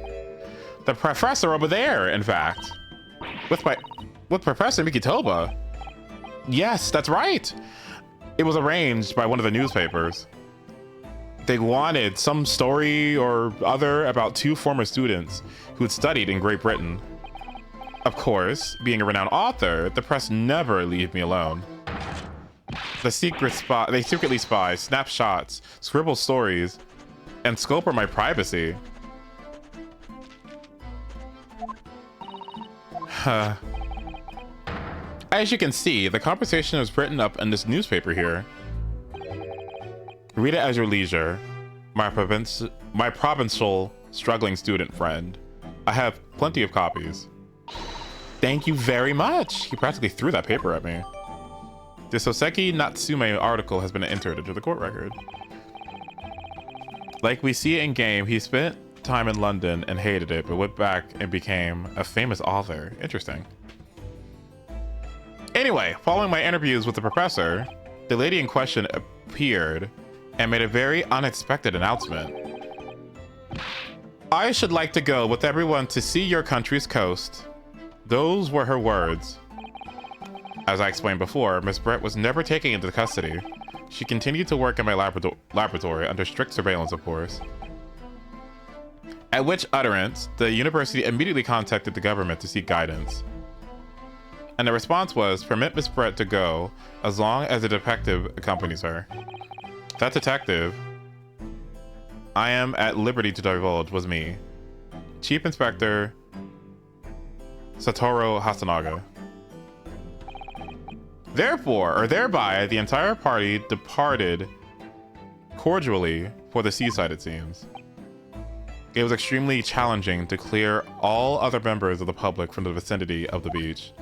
The professor over there, in fact. With Professor Mikitoba. Yes, that's right. It was arranged by one of the newspapers. They wanted some story or other about two former students who had studied in Great Britain. Of course, being a renowned author, the press never leave me alone. They secretly spy, snap shots, scribble stories, and scope my privacy. As you can see, the conversation was written up in this newspaper here. Read it at your leisure, my provincial struggling student friend. I have plenty of copies. Thank you very much. He practically threw that paper at me. The Soseki Natsume article has been entered into the court record. Like we see in game, he spent time in London and hated it, but went back and became a famous author. Interesting. Anyway, following my interviews with the professor, the lady in question appeared and made a very unexpected announcement. I should like to go with everyone to see your country's coast. Those were her words. As I explained before, Miss Brett was never taken into custody. She continued to work in my laboratory under strict surveillance, of course. At which utterance, the university immediately contacted the government to seek guidance. And the response was, permit Miss Brett to go as long as a detective accompanies her. That detective, I am at liberty to divulge, was me, Chief Inspector Satoru Hasanaga. Thereby, the entire party departed cordially for the seaside, it seems. It was extremely challenging to clear all other members of the public from the vicinity of the beach.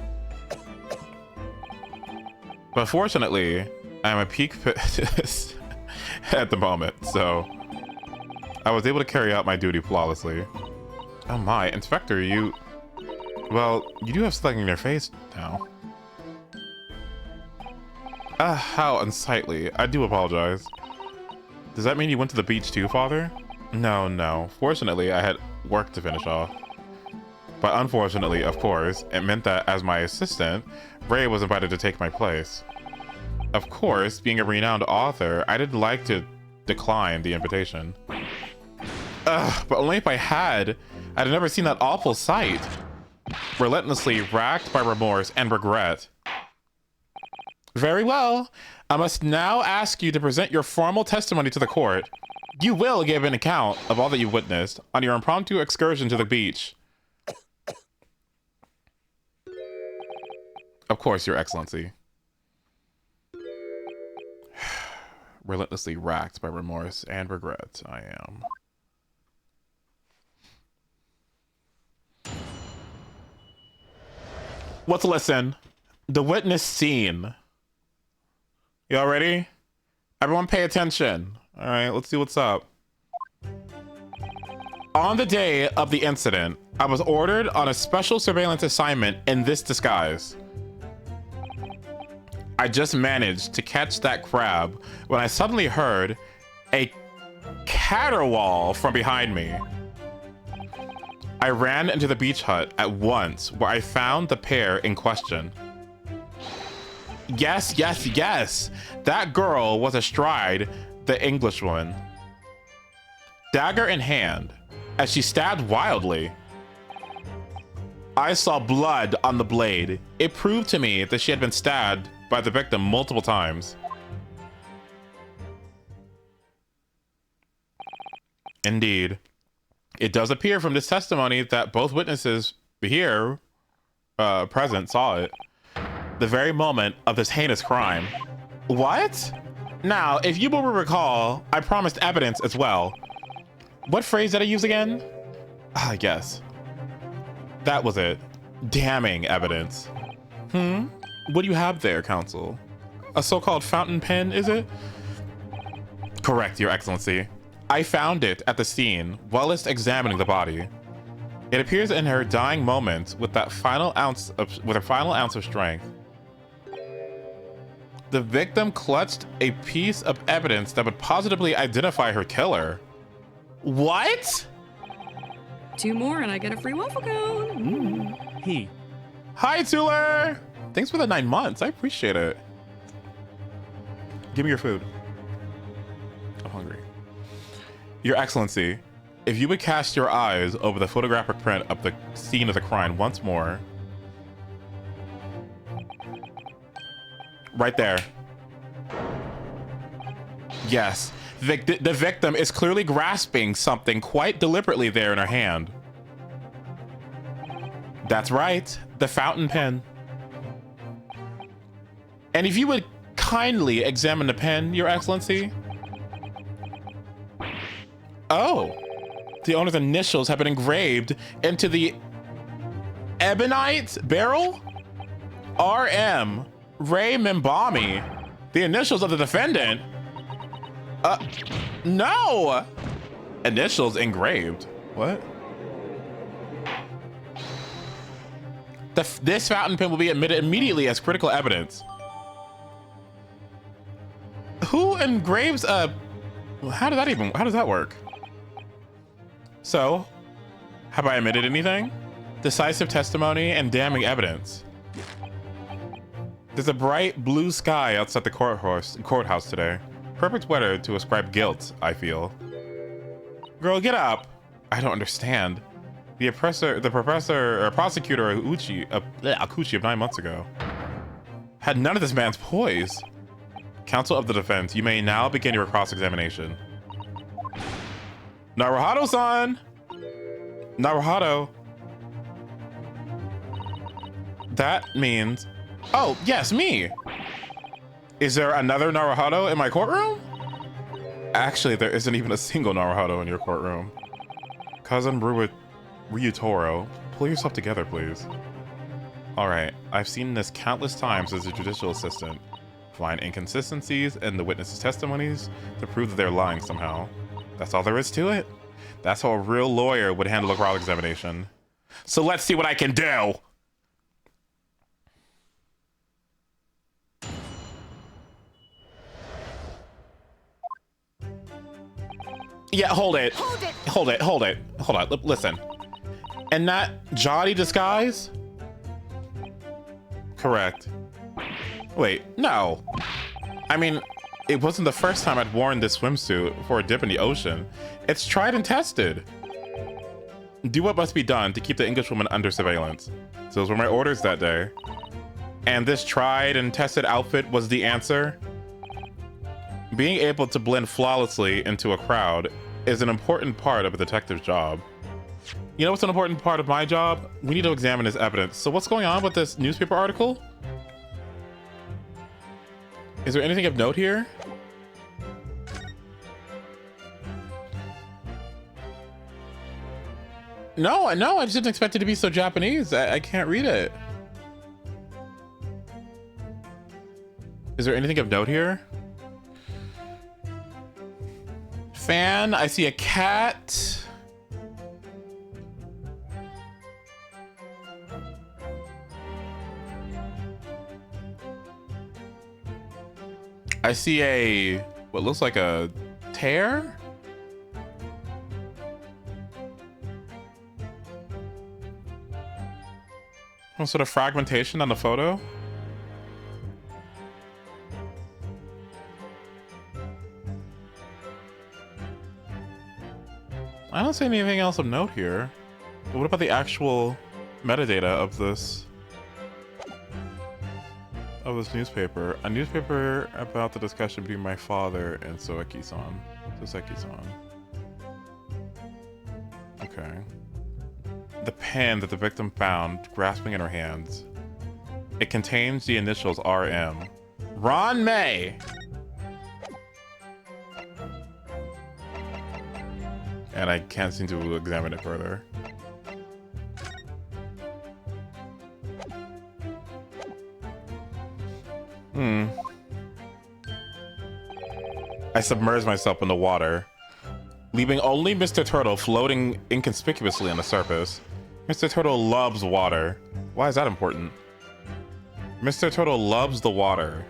But fortunately, I am a peak at the moment, so I was able to carry out my duty flawlessly. Oh my, Inspector, you do have something in your face now. How unsightly. I do apologize. Does that mean you went to the beach too, Father? No. Fortunately, I had work to finish off. But unfortunately, of course, it meant that as my assistant, Ray was invited to take my place. Of course, being a renowned author, I didn't like to decline the invitation. But only if I had never seen that awful sight. Relentlessly racked by remorse and regret. Very well. I must now ask you to present your formal testimony to the court. You will give an account of all that you witnessed on your impromptu excursion to the beach. Of course, Your Excellency. Relentlessly racked by remorse and regret, I am. Let's listen. The witness scene. Y'all ready? Everyone pay attention. All right, let's see what's up. On the day of the incident, I was ordered on a special surveillance assignment in this disguise. I just managed to catch that crab when I suddenly heard a caterwaul from behind me. I ran into the beach hut at once, where I found the pair in question. Yes. That girl was astride the Englishwoman, dagger in hand, as she stabbed wildly. I saw blood on the blade. It proved to me that she had been stabbed by the victim multiple times. Indeed. It does appear from this testimony that both witnesses here present saw it the very moment of this heinous crime. What? Now, if you will recall, I promised evidence as well. What phrase did I use again? Ah, yes. That was it. Damning evidence. What do you have there, Counsel? A so-called fountain pen, is it? Correct, Your Excellency. I found it at the scene whilst examining the body. It appears in her dying moments with her final ounce of strength. The victim clutched a piece of evidence that would positively identify her killer. What? 2 more and I get a free waffle cone. He. Hi, Tuller! Thanks for the 9 months. I appreciate it. Give me your food. I'm hungry. Your Excellency, if you would cast your eyes over the photographic print of the scene of the crime once more. Right there. Yes, the victim is clearly grasping something quite deliberately there in her hand. That's right, the fountain pen. And if you would kindly examine the pen, Your Excellency. Oh, the owner's initials have been engraved into the ebonite barrel? R.M. Ray Mimbami. The initials of the defendant? No! Initials engraved. What? This fountain pen will be admitted immediately as critical evidence. Who engraves a... How does that work? So, have I omitted anything? Decisive testimony and damning evidence. There's a bright blue sky outside the courthouse today. Perfect weather to ascribe guilt, I feel. Girl, get up. I don't understand. The prosecutor Akuchi of 9 months ago had none of this man's poise. Counsel of the defense, you may now begin your cross-examination. Naruhado-san! Naruhado. That means... Oh, yes, me! Is there another Naruhado in my courtroom? Actually, there isn't even a single Naruhado in your courtroom. Cousin Ryutaro, pull yourself together, please. Alright, I've seen this countless times as a judicial assistant. Find inconsistencies in the witnesses' testimonies to prove that they're lying somehow. That's all there is to it. That's how a real lawyer would handle a cross-examination. So let's see what I can do! Yeah, hold it. Hold on, listen. And that Jody disguise? Correct. Wait, no. I mean, it wasn't the first time I'd worn this swimsuit for a dip in the ocean. It's tried and tested. Do what must be done to keep the Englishwoman under surveillance. So those were my orders that day. And this tried and tested outfit was the answer. Being able to blend flawlessly into a crowd is an important part of a detective's job. You know what's an important part of my job? We need to examine this evidence. So what's going on with this newspaper article? Is there anything of note here? No, I just didn't expect it to be so Japanese. I can't read it. Is there anything of note here? Fan, I see a cat. I see a, what looks like a tear? Some sort of fragmentation on the photo? I don't see anything else of note here. What about the actual metadata of this newspaper? A newspaper about the discussion between my father and Soseki-san. Okay. The pen that the victim found grasping in her hands. It contains the initials RM. Ron May! and I can't seem to examine it further. I submerged myself in the water, leaving only Mr. Turtle floating inconspicuously on the surface. Mr. Turtle loves water. Why is that important? Mr. Turtle loves the water.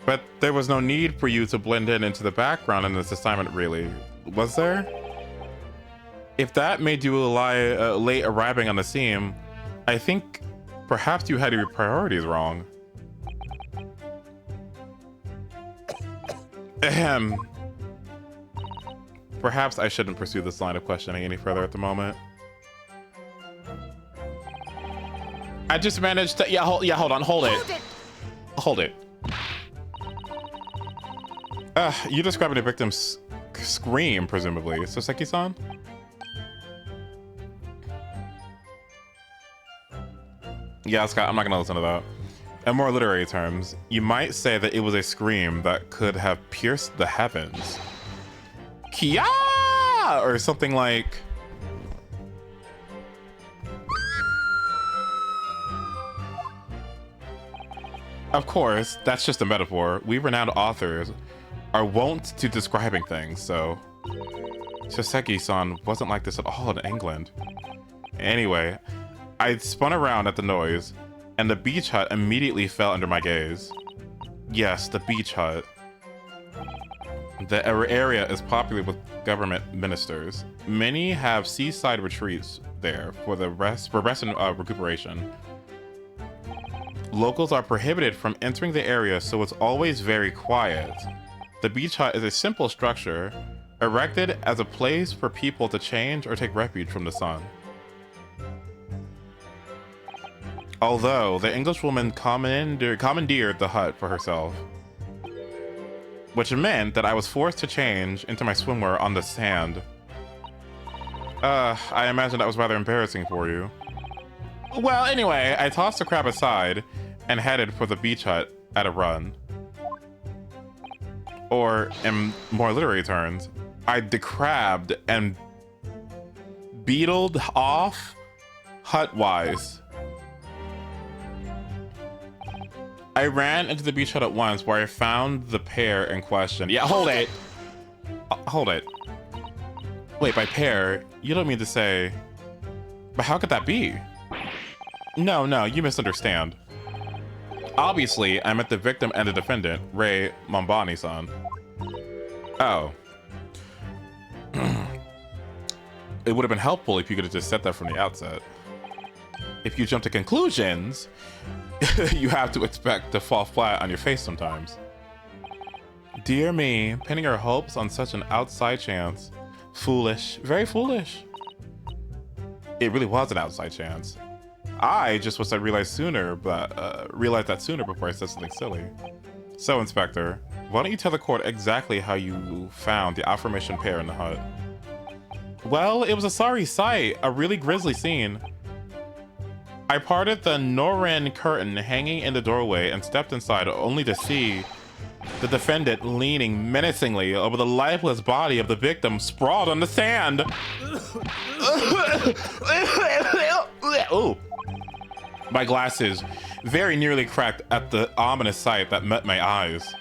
But there was no need for you to blend in into the background in this assignment, really. Was there? If that made you late arriving on the scene, I think perhaps you had your priorities wrong. Ahem. Perhaps I shouldn't pursue this line of questioning any further at the moment. I just managed to... Yeah, hold on. Hold it. You describing the victim's scream, presumably. Soseki-san? Yeah, Scott, I'm not gonna listen to that. In more literary terms, you might say that it was a scream that could have pierced the heavens. Kia! Or something like... Of course, that's just a metaphor. We renowned authors are wont to describing things, so... Soseki-san wasn't like this at all in England. Anyway, I spun around at the noise, and the beach hut immediately fell under my gaze. Yes, the beach hut. The area is popular with government ministers. Many have seaside retreats there for rest and recuperation. Locals are prohibited from entering the area, so it's always very quiet. The beach hut is a simple structure, erected as a place for people to change or take refuge from the sun. Although the Englishwoman commandeered the hut for herself, which meant that I was forced to change into my swimwear on the sand. I imagine that was rather embarrassing for you. Well, anyway, I tossed the crab aside and headed for the beach hut at a run. Or, in more literary terms, I decrabbed and beetled off hut-wise. I ran into the beach hut at once, where I found the pair in question. Yeah, hold it. Hold it. Wait, by pair, you don't mean to say... But how could that be? No, you misunderstand. Obviously, I meant the victim and the defendant, Rei Mombani-san. Oh. It would have been helpful if you could have just said that from the outset. If you jump to conclusions, you have to expect to fall flat on your face sometimes. Dear me, pinning our hopes on such an outside chance. Foolish, very foolish. It really was an outside chance. I just wish I realized that sooner before I said something silly. So, Inspector, why don't you tell the court exactly how you found the aforementioned pair in the hut? Well, it was a sorry sight, a really grisly scene. I parted the Norin curtain hanging in the doorway and stepped inside only to see the defendant leaning menacingly over the lifeless body of the victim sprawled on the sand. Ooh. My glasses very nearly cracked at the ominous sight that met my eyes.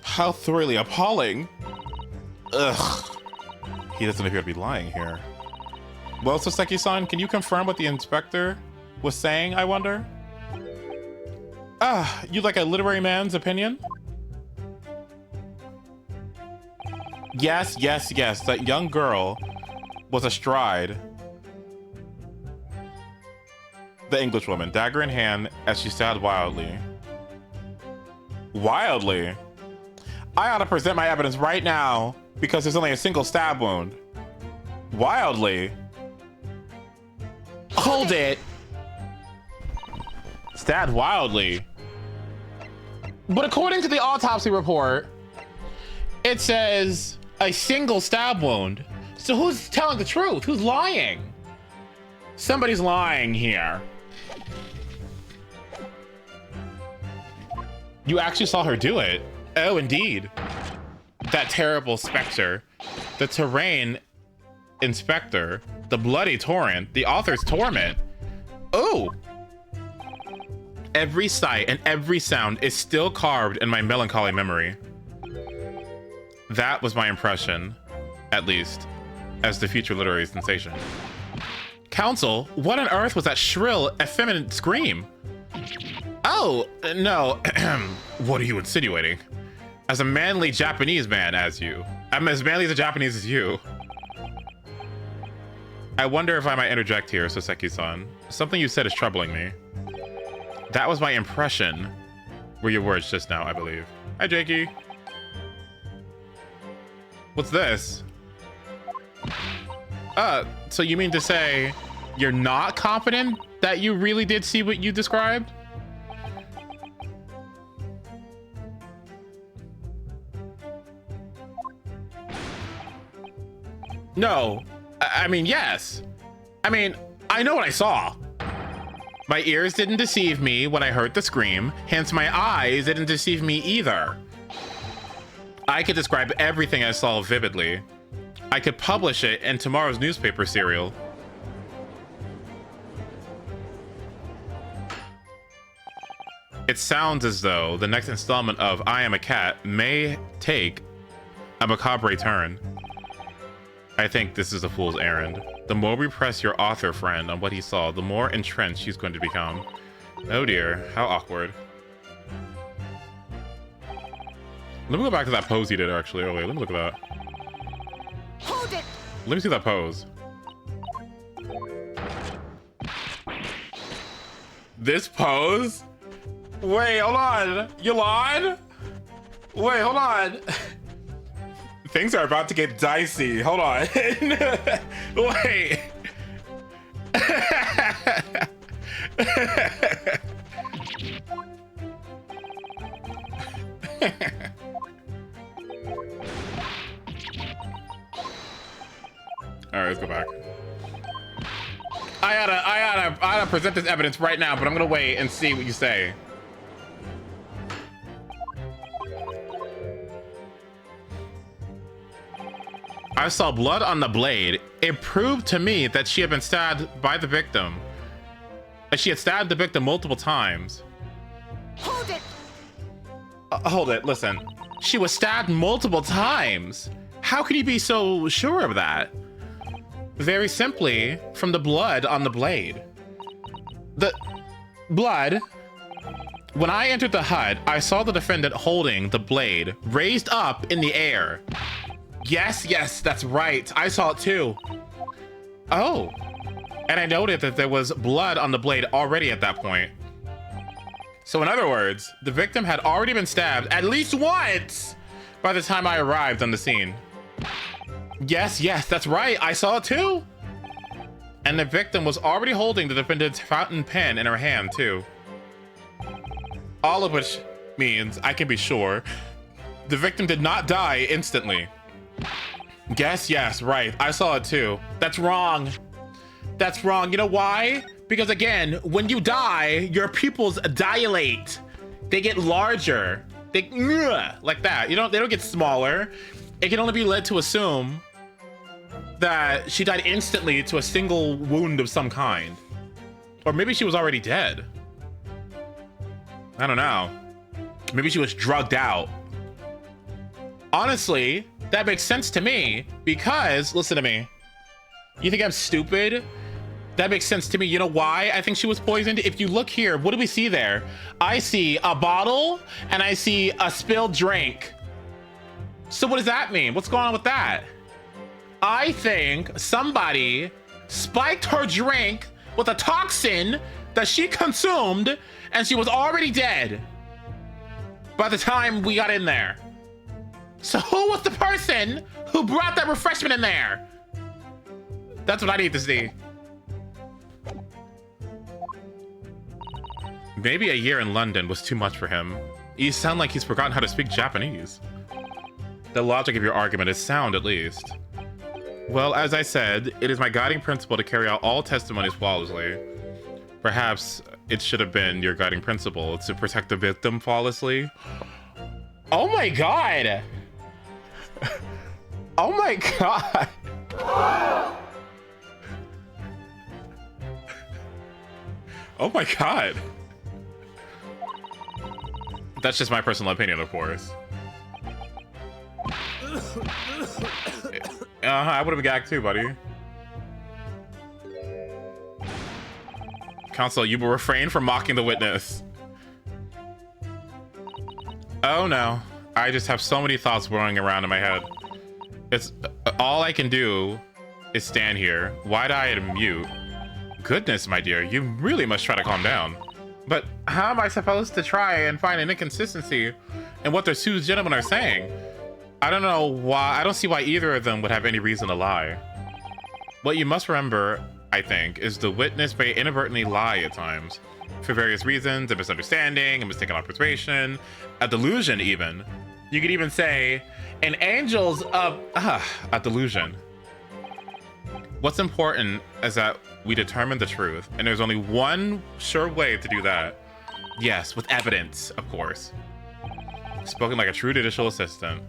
How thoroughly appalling. Ugh. He doesn't appear to be lying here. Well, Soseki-san, can you confirm what the inspector was saying, I wonder? You'd like a literary man's opinion? Yes, that young girl was astride the Englishwoman, dagger in hand, as she stabbed wildly. Wildly? I ought to present my evidence right now, because there's only a single stab wound. Wildly? Hold it! Stabbed wildly. But according to the autopsy report, it says a single stab wound. So who's telling the truth? Who's lying? Somebody's lying here. You actually saw her do it. Oh, indeed. that terrible specter, the terrain inspector, the bloody torrent, the author's torment. Oh! Every sight and every sound is still carved in my melancholy memory. That was my impression, at least, as the future literary sensation. Counsel, what on earth was that shrill, effeminate scream? Oh, no. What are you insinuating? As a manly Japanese man as you. I'm as manly as a Japanese as you. I wonder if I might interject here, Soseki-san. Something you said is troubling me. That was my impression. Were your words just now, I believe. Hi, Jakey. What's this? So you mean to say you're not confident that you really did see what you described? No. I mean, yes. I mean, I know what I saw. My ears didn't deceive me when I heard the scream, hence my eyes didn't deceive me either. I could describe everything I saw vividly. I could publish it in tomorrow's newspaper serial. It sounds as though the next installment of I Am a Cat may take a macabre turn. I think this is a fool's errand. The more we press your author friend on what he saw, the more entrenched she's going to become. Oh dear, how awkward. Let me go back to that pose he did actually earlier. Let me look at that. Hold it! Let me see that pose. This pose? Wait, hold on. Yolande? Wait, hold on. Things are about to get dicey. Hold on. Wait. All right, let's go back. I gotta present this evidence right now, but I'm gonna wait and see what you say. I saw blood on the blade. It proved to me that she had been stabbed by the victim. That she had stabbed the victim multiple times. Hold it! Hold it, listen. She was stabbed multiple times. How could you be so sure of that? Very simply, from the blood on the blade. The blood. When I entered the hut, I saw the defendant holding the blade raised up in the air. Yes, that's right. I saw it too. Oh. And I noted that there was blood on the blade already at that point. So in other words, the victim had already been stabbed at least once by the time I arrived on the scene. Yes, that's right. I saw it too. And the victim was already holding the defendant's fountain pen in her hand too. All of which means I can be sure the victim did not die instantly. Yes, right. I saw it too. That's wrong. That's wrong. You know why? Because again, when you die, your pupils dilate. They get larger. They like that. They don't get smaller. It can only be led to assume that she died instantly to a single wound of some kind. Or maybe she was already dead. I don't know. Maybe she was drugged out. Honestly, that makes sense to me because, listen to me. You think I'm stupid? That makes sense to me. You know why I think she was poisoned? If you look here, what do we see there? I see a bottle and I see a spilled drink. So what does that mean? What's going on with that? I think somebody spiked her drink with a toxin that she consumed and she was already dead by the time we got in there. So who was the person who brought that refreshment in there? That's what I need to see. Maybe a year in London was too much for him. You sound like he's forgotten how to speak Japanese. The logic of your argument is sound, at least. Well, as I said, it is my guiding principle to carry out all testimonies flawlessly. Perhaps it should have been your guiding principle to protect the victim flawlessly. Oh my god! Oh my god. Oh my god. That's just my personal opinion, of course. I would have been gagged too, buddy. Counsel, you will refrain from mocking the witness. Oh no. I just have so many thoughts whirling around in my head. It's all I can do is stand here, wide-eyed and mute. Goodness, my dear, you really must try to calm down. But how am I supposed to try and find an inconsistency in what the two gentlemen are saying? I don't know why. I don't see why either of them would have any reason to lie. What you must remember, I think, is the witness may inadvertently lie at times. For various reasons, a misunderstanding, a mistaken observation, a delusion even. You could even say, an angel's a delusion. What's important is that we determine the truth, and there's only one sure way to do that. Yes, with evidence, of course. Spoken like a true judicial assistant.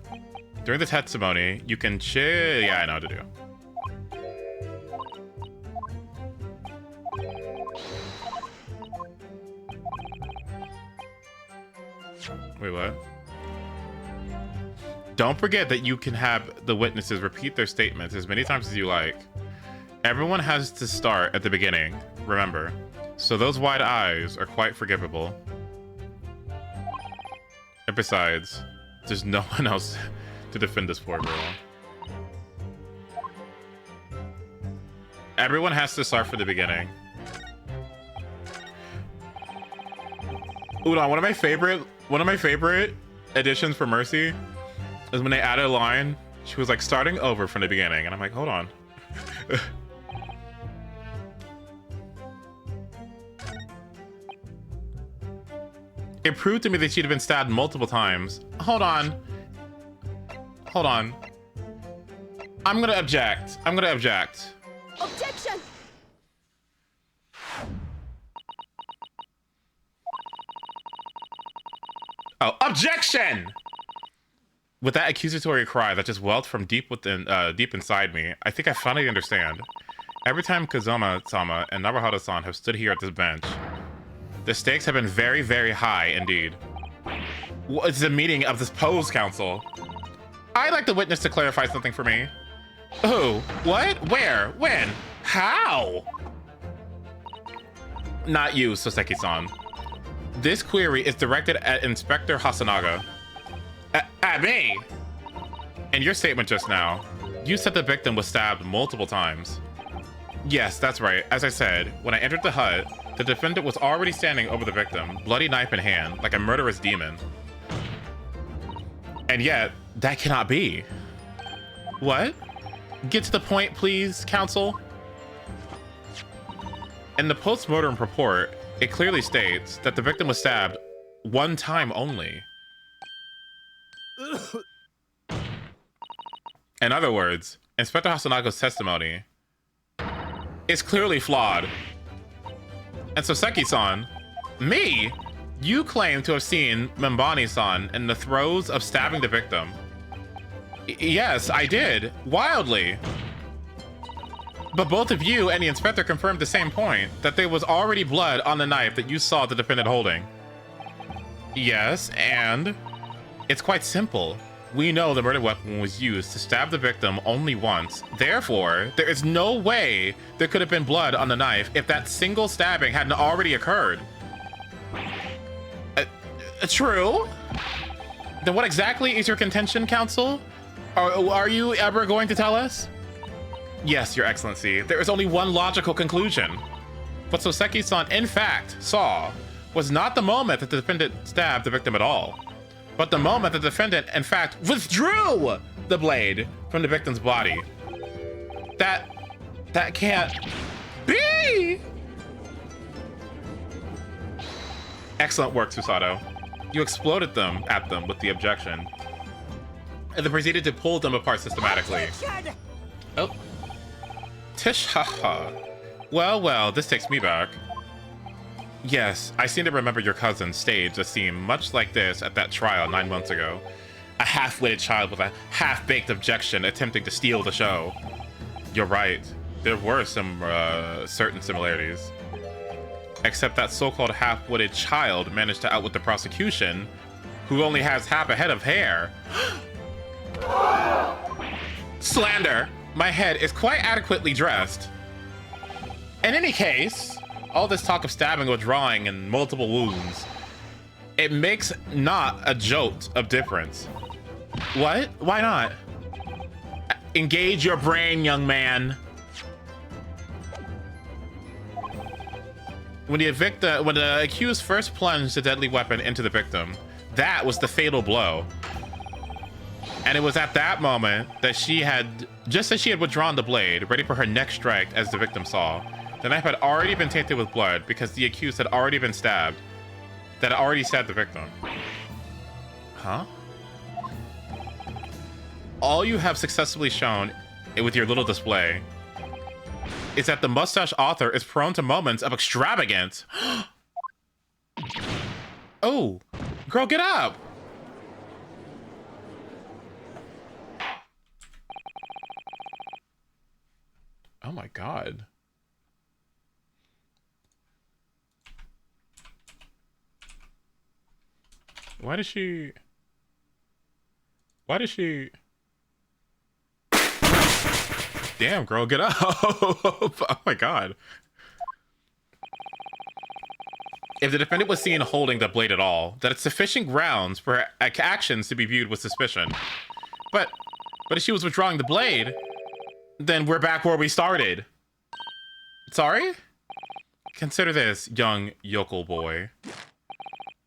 During the testimony, you can chill. Yeah, I know what to do. Wait, what? Don't forget that you can have the witnesses repeat their statements as many times as you like. Everyone has to start at the beginning, remember. So those wide eyes are quite forgivable. And besides, there's no one else to defend this poor girl. Everyone has to start from the beginning. Udon, one of my favorite additions for Mercy is when they added a line. She was like starting over from the beginning, and I'm like, hold on. It proved to me that she'd been stabbed multiple times. Hold on. Hold on. I'm gonna object. Objection! Oh, objection! With that accusatory cry that just welled from deep inside me, I think I finally understand. Every time Kazuma-sama and Naruhito-san have stood here at this bench, the stakes have been very, very high indeed. It's the meeting of this pose council. I'd like the witness to clarify something for me. Who? What? Where? When? How? Not you, Soseki-san. This query is directed at Inspector Hasanaga. At me! In your statement just now, you said the victim was stabbed multiple times. Yes, that's right. As I said, when I entered the hut, the defendant was already standing over the victim, bloody knife in hand, like a murderous demon. And yet, that cannot be. What? Get to the point, please, counsel. In the post-mortem report, it clearly states that the victim was stabbed one time only. In other words, Inspector Hasanaga's testimony is clearly flawed. And Soseki-san, me? You claim to have seen Membani-san in the throes of stabbing the victim. Yes, I did. Wildly. But both of you and the inspector confirmed the same point, that there was already blood on the knife that you saw the defendant holding. Yes, and it's quite simple. We know the murder weapon was used to stab the victim only once. Therefore, there is no way there could have been blood on the knife if that single stabbing hadn't already occurred. True? Then what exactly is your contention, counsel? Are you ever going to tell us? Yes, Your Excellency. There is only one logical conclusion. What Soseki-san in fact saw was not the moment that the defendant stabbed the victim at all, but the moment the defendant in fact withdrew the blade from the victim's body. That can't be! Excellent work, Susato. You exploded at them with the objection, and then proceeded to pull them apart systematically. Objection! Oh. Tish, haha. Well, this takes me back. Yes, I seem to remember your cousin staged a scene much like this at that trial 9 months ago. a half-witted child with a half-baked objection attempting to steal the show. You're right. There were some certain similarities. Except that so-called half-witted child managed to outwit the prosecution, who only has half a head of hair. Slander! My head is quite adequately dressed. In any case, all this talk of stabbing or drawing and multiple wounds, it makes not a jolt of difference. What? Why not? Engage your brain, young man. When the accused first plunged the deadly weapon into the victim, that was the fatal blow. And it was at that moment that just as she had withdrawn the blade, ready for her next strike, as the victim saw, the knife had already been tainted with blood because the accused had already been stabbed. That had already stabbed the victim. Huh? All you have successfully shown with your little display is that the mustache author is prone to moments of extravagance. Oh, girl, get up. Oh my God. Why does she... Damn, girl, get up. Oh my God. If the defendant was seen holding the blade at all, that it's sufficient grounds for actions to be viewed with suspicion. But if she was withdrawing the blade, then we're back where we started. Sorry? Consider this, young yokel boy.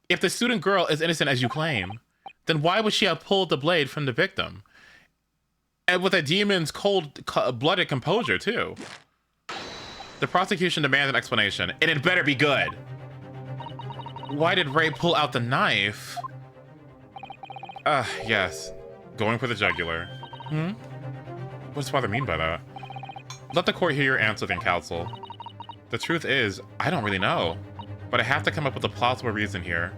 If the student girl is innocent as you claim, then why would she have pulled the blade from the victim? And with a demon's cold-blooded composure, too. The prosecution demands an explanation, and it better be good. Why did Ray pull out the knife? Yes. Going for the jugular. What does Father mean by that? Let the court hear your answer, then counsel. The truth is, I don't really know. But I have to come up with a plausible reason here,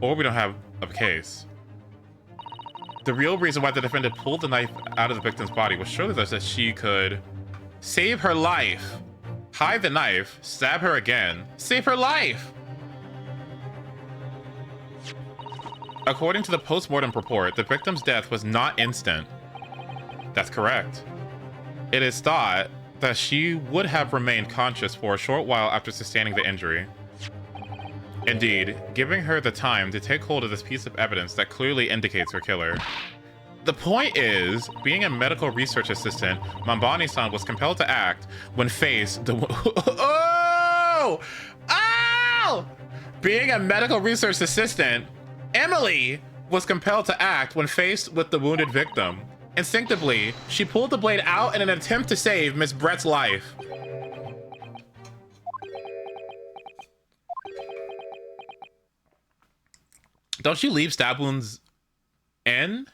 or we don't have a case. The real reason why the defendant pulled the knife out of the victim's body was surely that she could save her life, hide the knife, stab her again, save her life! According to the post-mortem report, the victim's death was not instant. That's correct. It is thought that she would have remained conscious for a short while after sustaining the injury. Indeed, giving her the time to take hold of this piece of evidence that clearly indicates her killer. The point is, being a medical research assistant, Mambani-san was compelled to act when faced the... Oh! Oh! Being a medical research assistant, Emily was compelled to act when faced with the wounded victim. Instinctively, she pulled the blade out in an attempt to save Miss Brett's life. Don't you leave stab wounds in?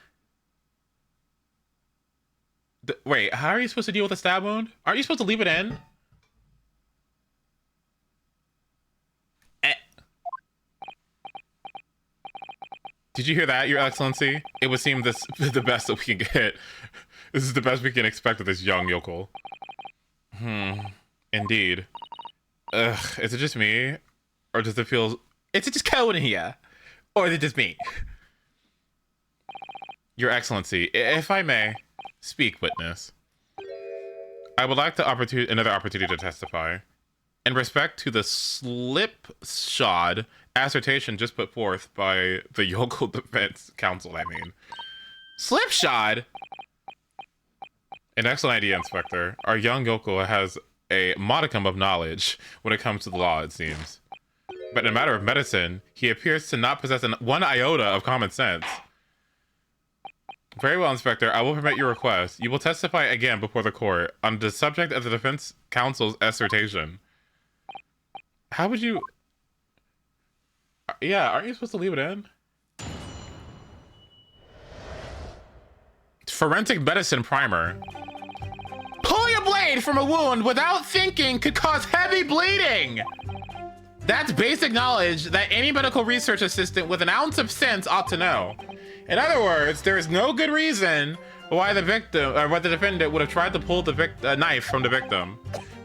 Wait, how are you supposed to deal with a stab wound? Aren't you supposed to leave it in? Did you hear that, Your Excellency? It would seem this is the best that we can get. This is the best we can expect of this young yokel. Indeed. Ugh, is it just me? Or does it feel... Is it just cold in here? Or is it just me? Your Excellency, if I may, speak, witness. I would like another opportunity to testify. In respect to the slipshod assertion just put forth by the yokel defense counsel, I mean. Slipshod? An excellent idea, Inspector. Our young yokel has a modicum of knowledge when it comes to the law, it seems. But in a matter of medicine, he appears to not possess one iota of common sense. Very well, Inspector. I will permit your request. You will testify again before the court on the subject of the defense counsel's assertion. How would you... Yeah, aren't you supposed to leave it in? Forensic medicine primer. Pulling a blade from a wound without thinking could cause heavy bleeding! That's basic knowledge that any medical research assistant with an ounce of sense ought to know. In other words, there is no good reason why the victim or why the defendant would have tried to pull the knife from the victim.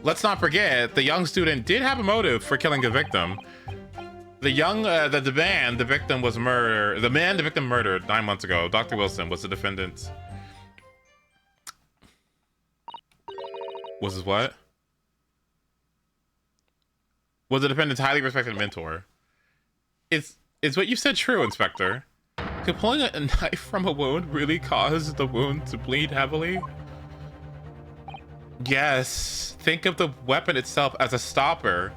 Let's not forget, the young student did have a motive for killing the victim. The man the victim murdered 9 months ago, Dr. Wilson, was the defendant's. Was his what? Was the defendant's highly respected mentor. Is what you said true, Inspector? Could pulling a knife from a wound really cause the wound to bleed heavily? Yes. Think of the weapon itself as a stopper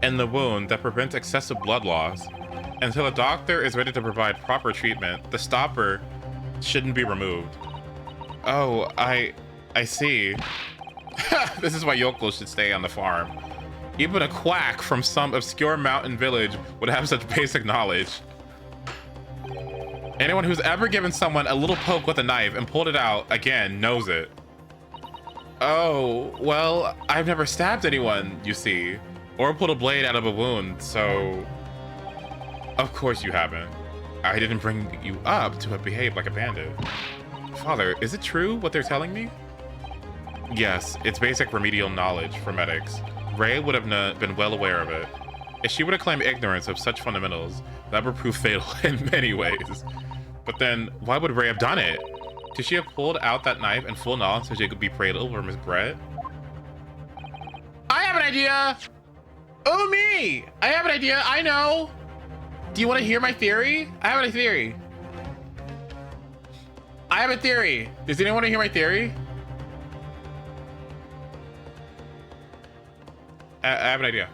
in the wound that prevents excessive blood loss. Until a doctor is ready to provide proper treatment, the stopper shouldn't be removed. Oh, I see. This is why yokels should stay on the farm. Even a quack from some obscure mountain village would have such basic knowledge. Anyone who's ever given someone a little poke with a knife and pulled it out again knows it. Oh, well, I've never stabbed anyone, you see, or pulled a blade out of a wound, so... Of course you haven't. I didn't bring you up to behave like a bandit. Father, is it true what they're telling me? Yes, it's basic remedial knowledge for medics. Ray would have been well aware of it. If she were to claim ignorance of such fundamentals, that would prove fatal in many ways. But then, why would Ray have done it? Could she have pulled out that knife in full knowledge so she could be prayed over Miss Brett? I have an idea! Oh, me! I have an idea, I know! Do you want to hear my theory? I have a theory. I have a theory. Does anyone want to hear my theory? I have an idea.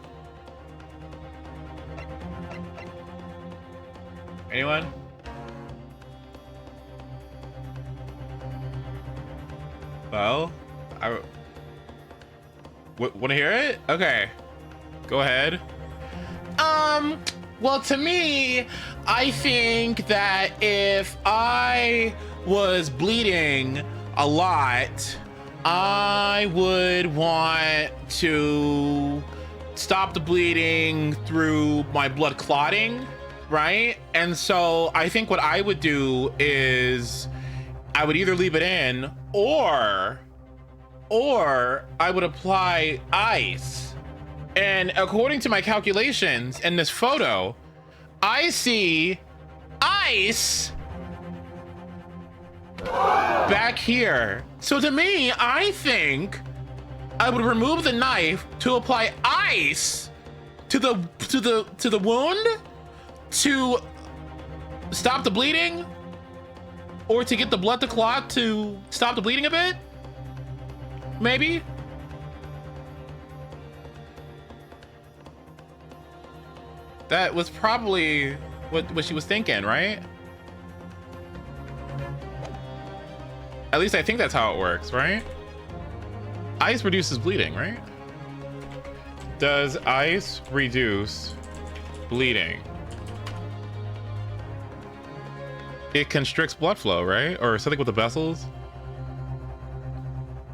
Anyone? Well, want to hear it? Okay, go ahead. Well, to me, I think that if I was bleeding a lot, I would want to stop the bleeding through my blood clotting, right? And so I think what I would do is I would either leave it in or I would apply ice. And according to my calculations in this photo, I see ice back here. So to me, I think I would remove the knife to apply ice to the wound to stop the bleeding, or to get the blood to clot to stop the bleeding a bit. Maybe. That was probably what she was thinking, right? At least I think that's how it works, right? Ice reduces bleeding, right? Does ice reduce bleeding? It constricts blood flow, right? Or something with the vessels.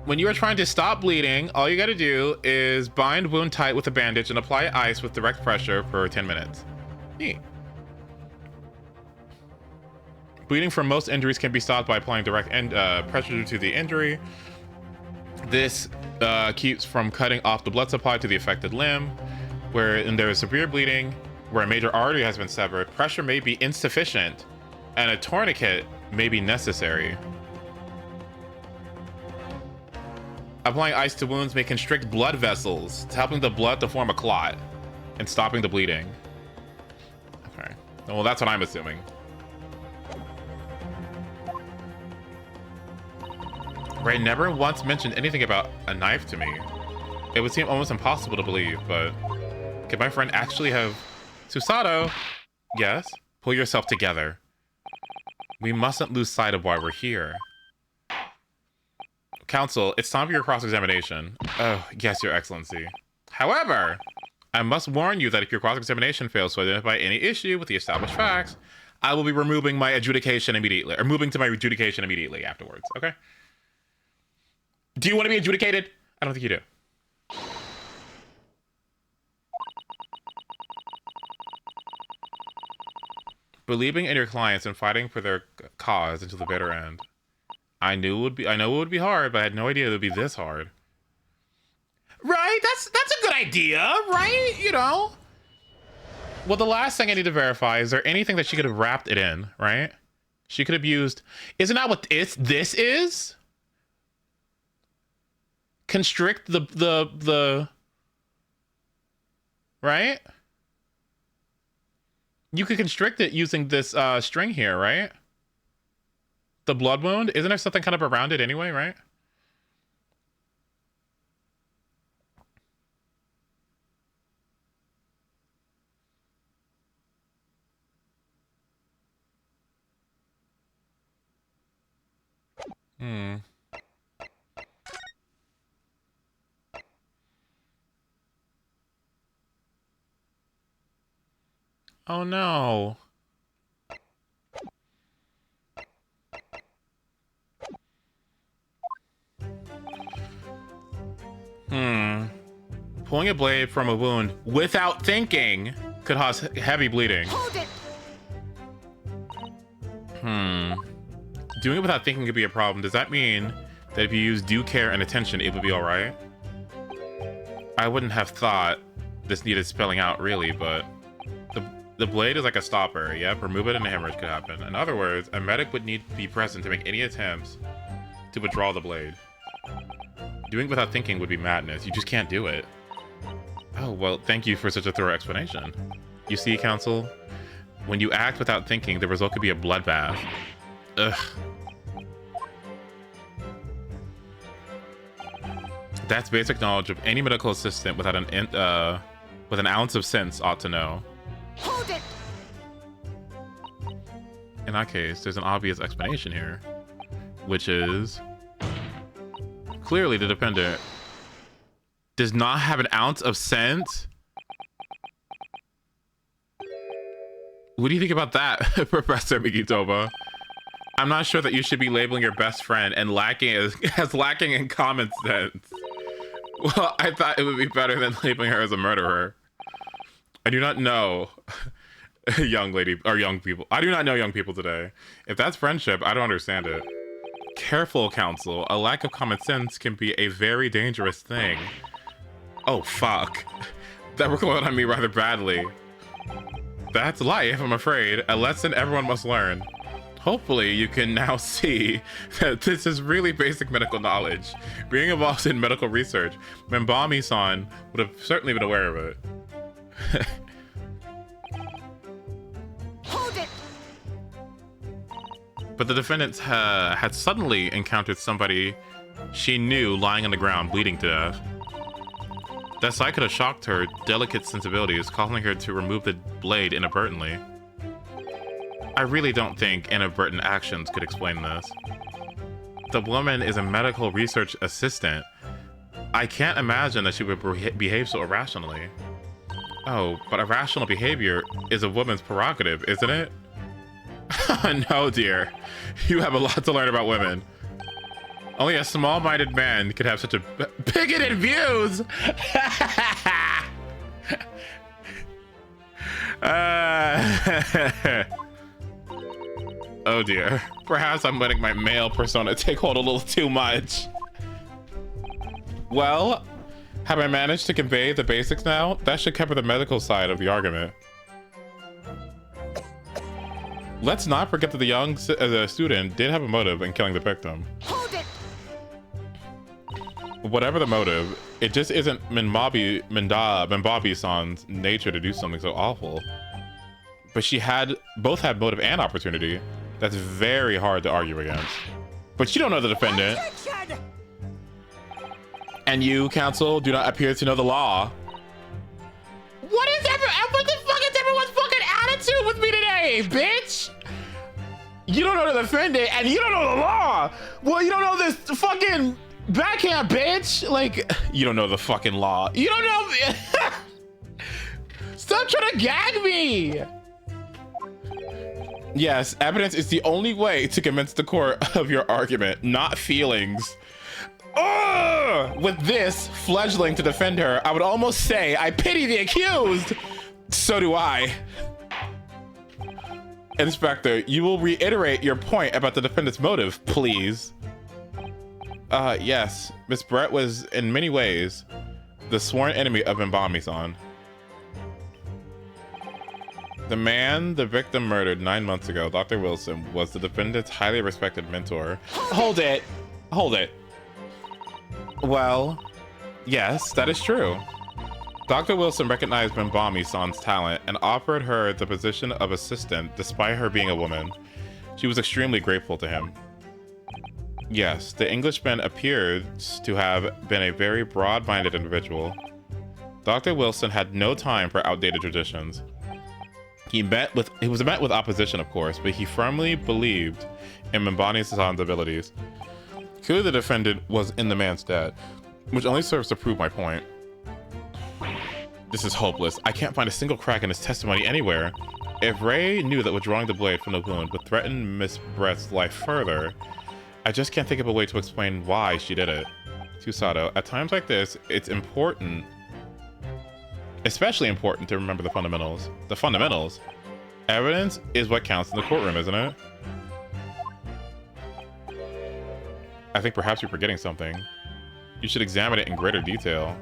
When you are trying to stop bleeding, all you gotta do is bind wound tight with a bandage and apply ice with direct pressure for 10 minutes. Neat. Bleeding from most injuries can be stopped by applying direct pressure to the injury. This keeps from cutting off the blood supply to the affected limb. Where there is severe bleeding, where a major artery has been severed, pressure may be insufficient and a tourniquet may be necessary. Applying ice to wounds may constrict blood vessels, helping the blood to form a clot and stopping the bleeding. Okay, well, that's what I'm assuming. Ray never once mentioned anything about a knife to me. It would seem almost impossible to believe, but could my friend actually have... Susato? Yes? Pull yourself together. We mustn't lose sight of why we're here. Counsel, it's time for your cross-examination. Oh, yes, Your Excellency. However, I must warn you that if your cross-examination fails to identify any issue with the established facts, I will be removing my adjudication immediately, or moving to my adjudication immediately afterwards, okay? Do you want to be adjudicated? I don't think you do. Believing in your clients and fighting for their cause until the bitter end. I know it would be hard, but I had no idea it would be this hard. Right? That's a good idea, right? You know. Well, the last thing I need to verify, is there anything that she could have wrapped it in, right? She could have used, isn't that what this is? Constrict the right? You could constrict it using this string here, right? The blood wound, isn't there something kind of around it anyway, right? Oh no. Pulling a blade from a wound without thinking could cause heavy bleeding. Hold it. Doing it without thinking could be a problem. Does that mean that if you use due care and attention, it would be all right? I wouldn't have thought this needed spelling out really, but the blade is like a stopper. Yep, remove it and a hemorrhage could happen. In other words, a medic would need to be present to make any attempts to withdraw the blade. Doing it without thinking would be madness. You just can't do it. Oh, well, thank you for such a thorough explanation. You see, Council? When you act without thinking, the result could be a bloodbath. Ugh. That's basic knowledge of any medical assistant without with an ounce of sense ought to know. Hold it. In that case, there's an obvious explanation here, which is clearly the defendant does not have an ounce of sense. What do you think about that, Professor Mikitoba? I'm not sure that you should be labeling your best friend and lacking in common sense. Well, I thought it would be better than labeling her as a murderer. I do not know young people. I do not know young people today. If that's friendship, I don't understand it. Careful, Council. A lack of common sense can be a very dangerous thing. Oh, fuck. That recoiled on me rather badly. That's life, I'm afraid. A lesson everyone must learn. Hopefully, you can now see that this is really basic medical knowledge. Being involved in medical research, Membami-san would have certainly been aware of it. Hold it. But the defendants had suddenly encountered somebody she knew lying on the ground, bleeding to death. That sight could have shocked her delicate sensibilities, causing her to remove the blade inadvertently. I really don't think inadvertent actions could explain this. The woman is a medical research assistant. I can't imagine that she would behave so irrationally. Oh, but irrational behavior is a woman's prerogative, isn't it? No, dear. You have a lot to learn about women. Only a small-minded man could have such a bigoted views. Oh dear. Perhaps I'm letting my male persona take hold a little too much. Well, have I managed to convey the basics now? That should cover the medical side of the argument. Let's not forget that the young student did have a motive in killing the victim. Hold it. Whatever the motive, it just isn't Membabi-san's nature to do something so awful. But both had motive and opportunity. That's very hard to argue against. But you don't know the defendant. Attention! And you, Counsel, do not appear to know the law. What the fuck is everyone's fucking attitude with me today, bitch? You don't know the defendant, and you don't know the law. Well, you don't know this fucking backhand, bitch. Like, you don't know the fucking law. You don't know. Stop trying to gag me. Yes, evidence is the only way to convince the court of your argument, not feelings. With this fledgling to defend her, I would almost say I pity the accused. So do I. Inspector, you will reiterate your point about the defendant's motive, please. Yes. Miss Brett was, in many ways, the sworn enemy of Mbami-san. The man the victim murdered 9 months ago, Dr. Wilson, was the defendant's highly respected mentor. Hold it! Hold it. Well, yes, that is true. Dr. Wilson recognized Mbami-san's talent and offered her the position of assistant despite her being a woman. She was extremely grateful to him. Yes, the Englishman appears to have been a very broad-minded individual. Dr. Wilson had no time for outdated traditions. He was met with opposition, of course, but he firmly believed in Mbami-san's abilities. Clearly, the defendant was in the man's debt, which only serves to prove my point. This is hopeless. I can't find a single crack in his testimony anywhere. If Ray knew that withdrawing the blade from the wound would threaten Miss Brett's life further, I just can't think of a way to explain why she did it. Susato, at times like this, it's important, especially important, to remember the fundamentals. The fundamentals. Evidence is what counts in the courtroom, isn't it? I think perhaps you're forgetting something. You should examine it in greater detail.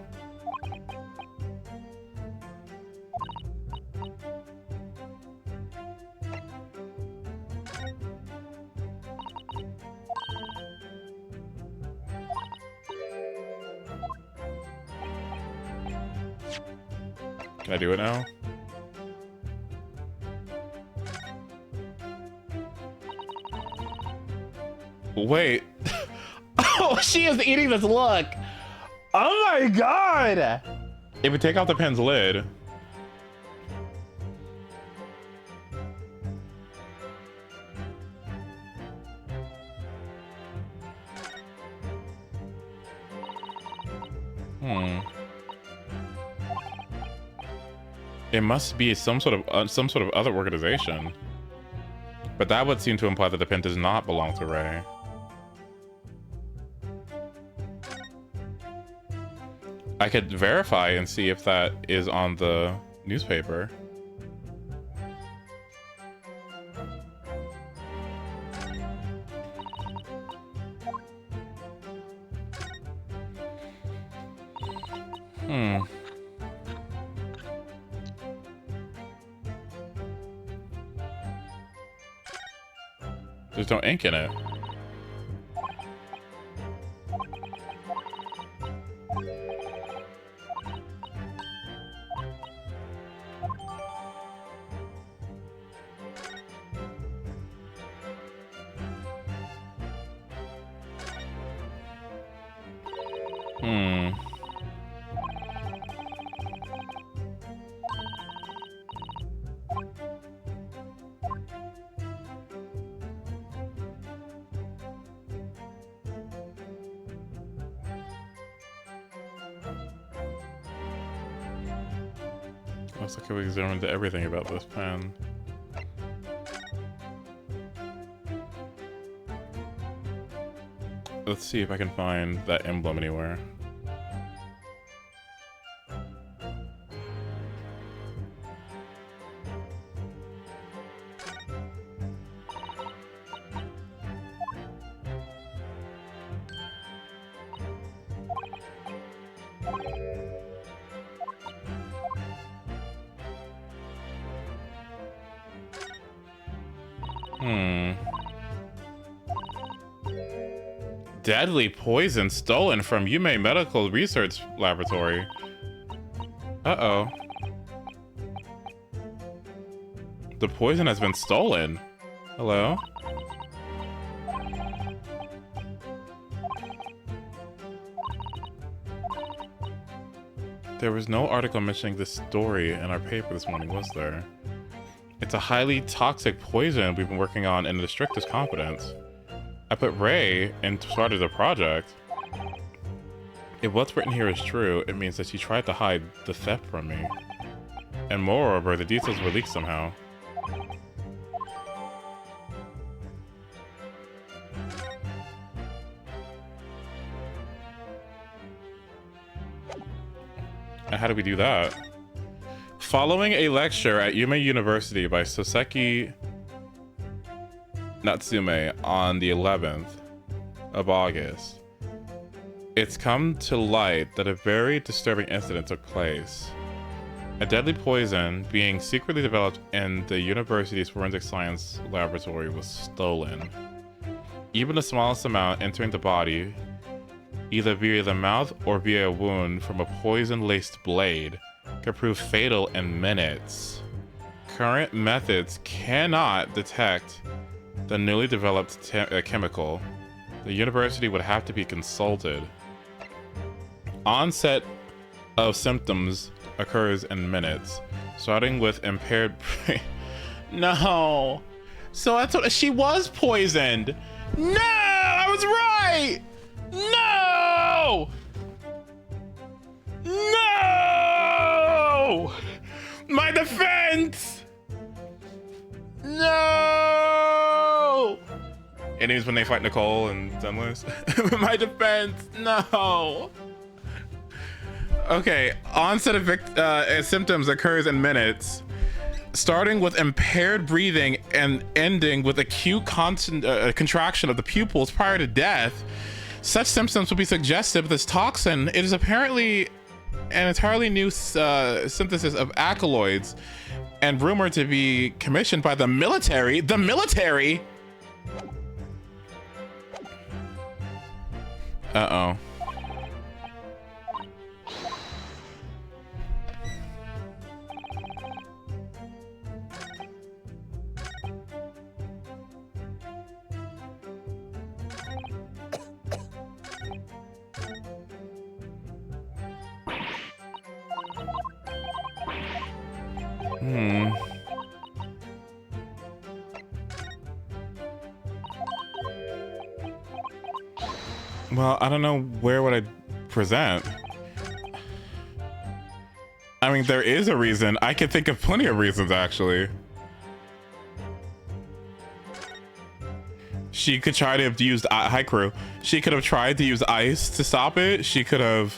Can I do it now? Wait. Oh, she is eating this look. Oh my god. If we take off the pen's lid. It must be some sort of other organization, but that would seem to imply that the pen does not belong to Ray. I could verify and see if that is on the newspaper. There's no ink in it. Looks like we examined everything about this pen. Let's see if I can find that emblem anywhere. Deadly poison stolen from Yume Medical Research Laboratory. Uh-oh. The poison has been stolen. Hello? There was no article mentioning this story in our paper this morning, was there? It's a highly toxic poison we've been working on in the strictest confidence. I put Ray in charge of the project. If what's written here is true, it means that she tried to hide the theft from me. And moreover, the details were leaked somehow. And how do we do that? Following a lecture at Yume University by Soseki Natsume on the 11th of August, it's come to light that a very disturbing incident took place. A deadly poison being secretly developed in the university's forensic science laboratory was stolen. Even the smallest amount entering the body, either via the mouth or via a wound from a poison-laced blade, could prove fatal in minutes. Current methods cannot detect the newly developed chemical. The university would have to be consulted. Onset of symptoms occurs in minutes, starting with impaired No. So that's what she was poisoned. No, I was right. No. No. My defense. No. Enemies when they fight Nicole and Zenless. My defense. No. Okay, onset of symptoms occurs in minutes, starting with impaired breathing and ending with acute contraction of the pupils prior to death. Such symptoms would be suggestive of this toxin. It is apparently an entirely new synthesis of alkaloids and rumored to be commissioned by the military. The military? Uh-oh. Well, I don't know where would I present. I mean, there is a reason. I can think of plenty of reasons, actually. She could try to have used hi crew. She could have tried to use ice to stop it. She could have.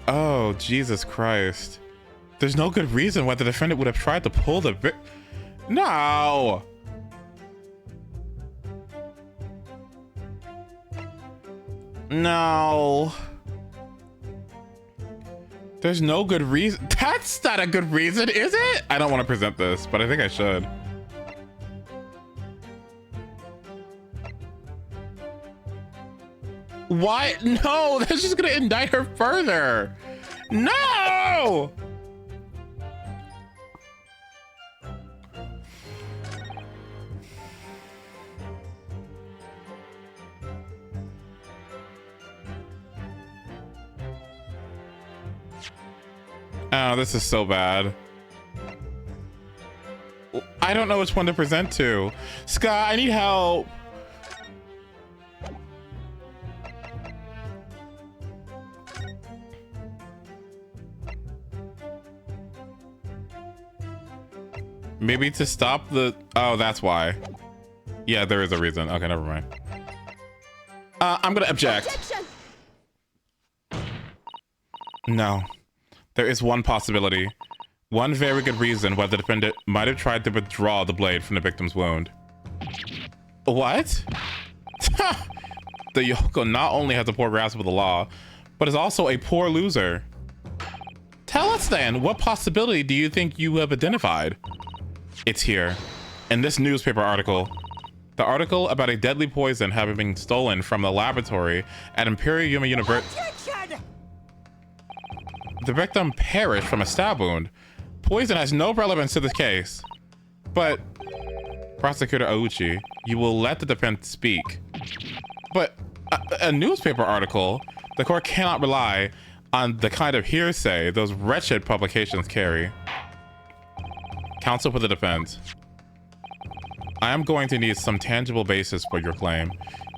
Oh, Jesus Christ. There's no good reason why the defendant would have tried to pull the No. No. There's no good reason. That's not a good reason, is it? I don't want to present this, but I think I should. Why? No, that's just gonna indict her further. No! Oh, this is so bad. I don't know which one to present to. Scott, I need help. Maybe to stop the... Oh, that's why. Yeah, there is a reason. Okay, never mind. I'm gonna object. Objection! No. There is one possibility. One very good reason why the defendant might have tried to withdraw the blade from the victim's wound. What? The Yoko not only has a poor grasp of the law, but is also a poor loser. Tell us then, what possibility do you think you have identified? It's here, in this newspaper article. The article about a deadly poison having been stolen from the laboratory at Imperial Yuma University. The victim perished from a stab wound. Poison has no relevance to this case. But, Prosecutor Auchi, you will let the defense speak. But a newspaper article, the court cannot rely on the kind of hearsay those wretched publications carry. Counsel for the defense. I am going to need some tangible basis for your claim.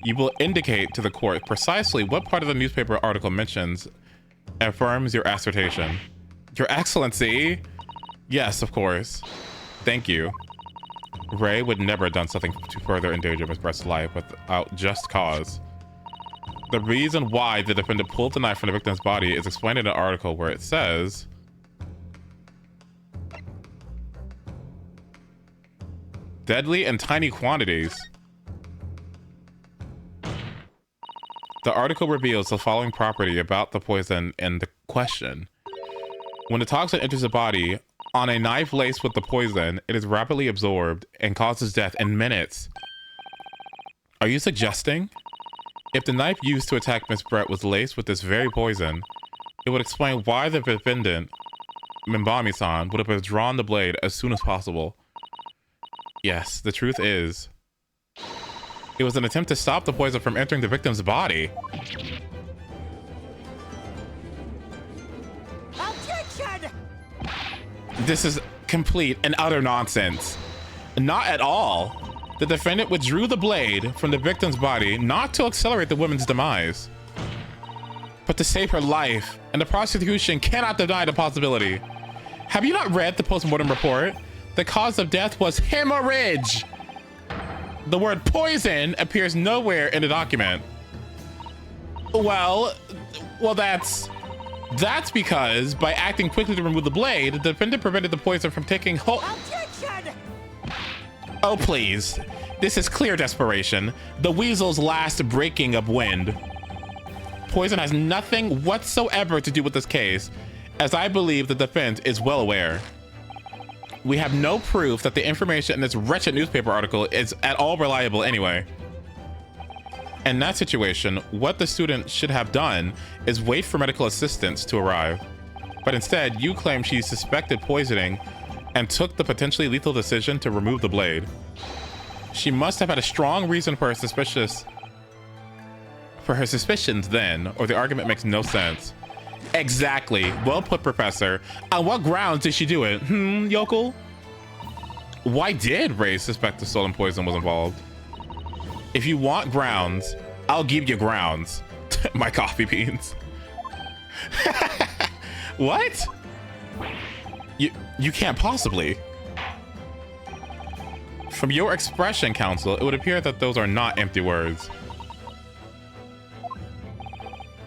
You will indicate to the court precisely what part of the newspaper article mentions affirms your assertion. Your Excellency? Yes, of course. Thank you. Ray would never have done something to further endanger Miss Brett's life without just cause. The reason why the defendant pulled the knife from the victim's body is explained in an article where it says, Deadly in tiny quantities. The article reveals the following property about the poison in the question. When the toxin enters the body, on a knife laced with the poison, it is rapidly absorbed and causes death in minutes. Are you suggesting? If the knife used to attack Miss Brett was laced with this very poison, it would explain why the defendant, Mimbami-san, would have withdrawn the blade as soon as possible. Yes, the truth is, it was an attempt to stop the poison from entering the victim's body. Objection! This is complete and utter nonsense. Not at all. The defendant withdrew the blade from the victim's body not to accelerate the woman's demise, but to save her life, and the prosecution cannot deny the possibility. Have you not read the post-mortem report? The cause of death was hemorrhage. The word poison appears nowhere in the document. Well, that's because by acting quickly to remove the blade, the defendant prevented the poison from taking hold. Objection! Oh, please. This is clear desperation. The weasel's last breaking of wind. Poison has nothing whatsoever to do with this case, as I believe the defense is well aware. We have no proof that the information in this wretched newspaper article is at all reliable anyway. In that situation, what the student should have done is wait for medical assistance to arrive. But instead, you claim she suspected poisoning and took the potentially lethal decision to remove the blade. She must have had a strong reason for her suspicions then, or the argument makes no sense. Exactly. Well put, Professor. On what grounds did she do it? Yokel? Why did Ray suspect the stolen poison was involved? If you want grounds, I'll give you grounds. My coffee beans. What? You can't possibly. From your expression, counsel, it would appear that those are not empty words.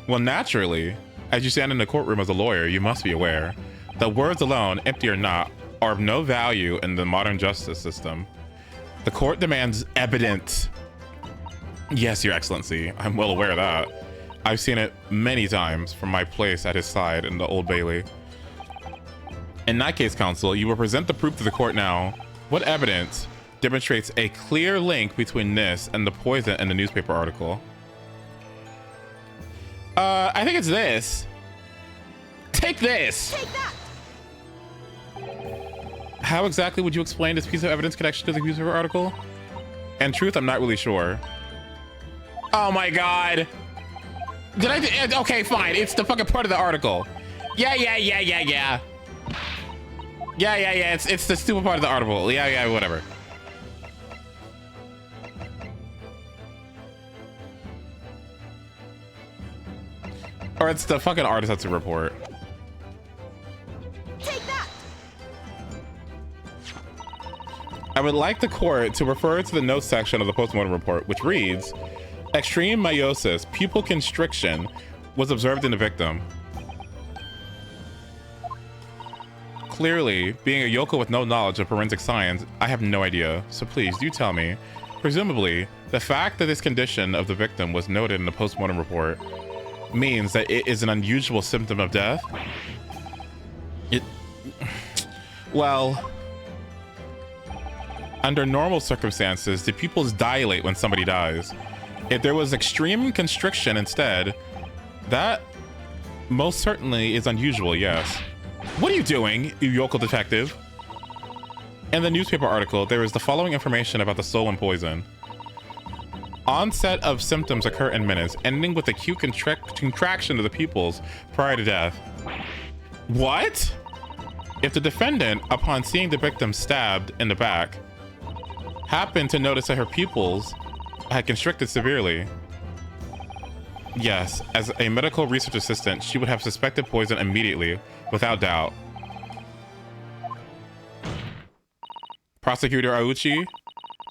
Well, naturally, as you stand in the courtroom as a lawyer, you must be aware that words alone, empty or not, are of no value in the modern justice system. The court demands evidence. Yes, Your Excellency, I'm well aware of that. I've seen it many times from my place at his side in the Old Bailey. In that case, counsel, you will present the proof to the court now. What evidence demonstrates a clear link between this and the poison in the newspaper article? I think it's this. Take this. Take that! How exactly would you explain this piece of evidence connection to the newspaper article? In truth, I'm not really sure. Oh my god. Did I? Okay, fine. It's the fucking part of the article. Yeah. Yeah. It's the stupid part of the article. Yeah, whatever. Or it's the fucking artist's report. Take that! I would like the court to refer to the notes section of the postmortem report, which reads, extreme meiosis, pupil constriction, was observed in the victim. Clearly, being a yokel with no knowledge of forensic science, I have no idea. So please, do tell me. Presumably, the fact that this condition of the victim was noted in the postmortem report means that it is an unusual symptom of death. Well, under normal circumstances, the pupils dilate when somebody dies. If there was extreme constriction instead, that most certainly is unusual, yes. What are you doing, you yokel detective? In the newspaper article, there is the following information about the stolen poison. Onset of symptoms occur in minutes, ending with acute contraction of the pupils prior to death. What? If the defendant, upon seeing the victim stabbed in the back, happened to notice that her pupils had constricted severely, yes, as a medical research assistant, she would have suspected poison immediately, without doubt. Prosecutor Auchi,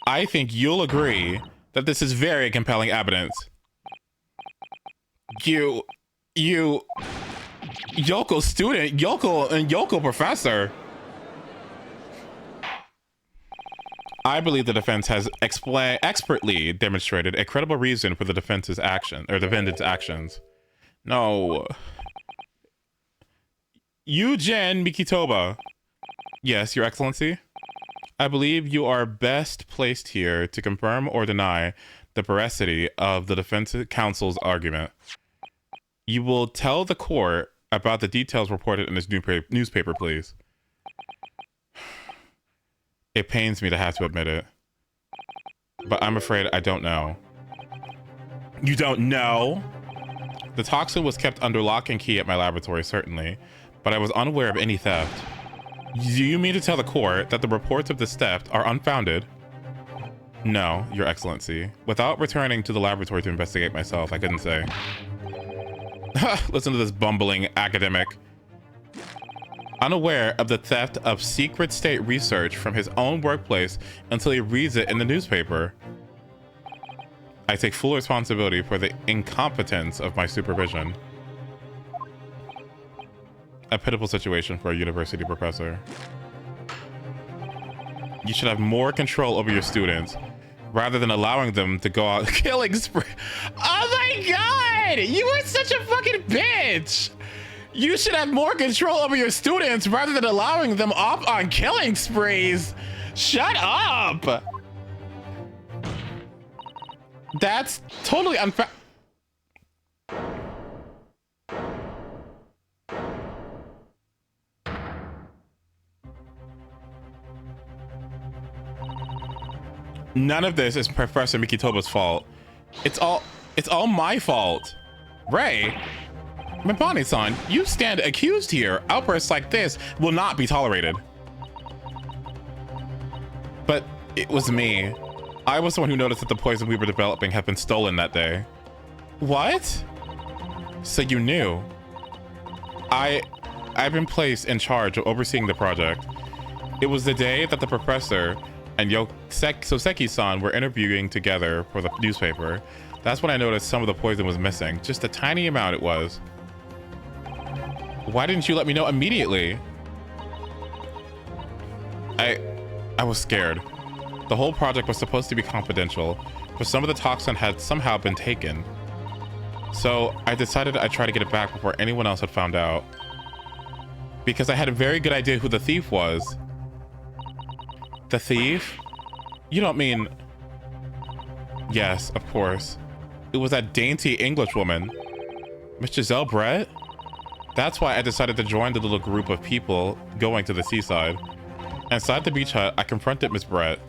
I think you'll agree that this is very compelling evidence. You yokel student, yokel professor. I believe the defense has expertly demonstrated a credible reason for the defendant's actions. No. Eugen Mikitoba. Yes, Your Excellency. I believe you are best placed here to confirm or deny the veracity of the defense counsel's argument. You will tell the court about the details reported in this newspaper, please. It pains me to have to admit it, but I'm afraid I don't know. You don't know? The toxin was kept under lock and key at my laboratory, certainly, but I was unaware of any theft. Do you mean to tell the court that the reports of this theft are unfounded? No, Your Excellency. Without returning to the laboratory to investigate myself, I couldn't say. Listen to this bumbling academic. Unaware of the theft of secret state research from his own workplace until he reads it in the newspaper. I take full responsibility for the incompetence of my supervision. A pitiful situation for a university professor. You should have more control over your students rather than allowing them to go out killing spree. Oh my god! You are such a fucking bitch! You should have more control over your students rather than allowing them off on killing sprees. Shut up! That's totally unfair. None of this is Professor Mikitoba's fault. It's all my fault. Ray, Mabani-san, you stand accused here. Outbursts like this will not be tolerated. But it was me. I was the one who noticed that the poison we were developing had been stolen that day. What? So you knew. I've been placed in charge of overseeing the project. It was the day that the professor and Soseki-san were interviewing together for the newspaper. That's when I noticed some of the poison was missing. Just a tiny amount it was. Why didn't you let me know immediately? I was scared. The whole project was supposed to be confidential, but some of the toxin had somehow been taken. So I decided I'd try to get it back before anyone else had found out. Because I had a very good idea who the thief was. The thief? You don't mean... Yes, of course. It was that dainty English woman. Miss Giselle Brett? That's why I decided to join the little group of people going to the seaside. Inside the beach hut, I confronted Miss Brett.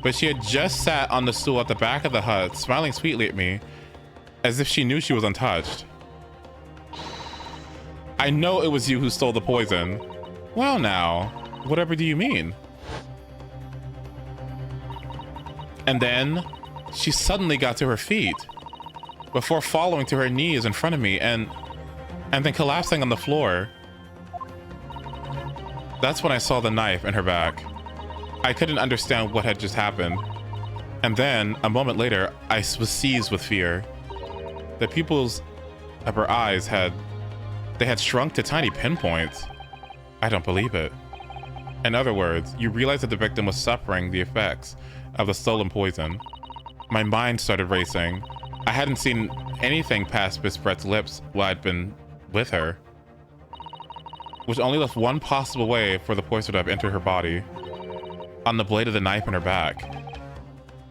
But she had just sat on the stool at the back of the hut, smiling sweetly at me, as if she knew she was untouched. I know it was you who stole the poison. Well now, whatever do you mean? And then, she suddenly got to her feet, before falling to her knees in front of me and then collapsing on the floor. That's when I saw the knife in her back. I couldn't understand what had just happened. And then, a moment later, I was seized with fear. The pupils of her eyes had shrunk to tiny pinpoints. I don't believe it. In other words, you realize that the victim was suffering the effects of the stolen poison. My mind started racing. I hadn't seen anything past Miss Brett's lips while I'd been with her, which only left one possible way for the poison to have entered her body, on the blade of the knife in her back.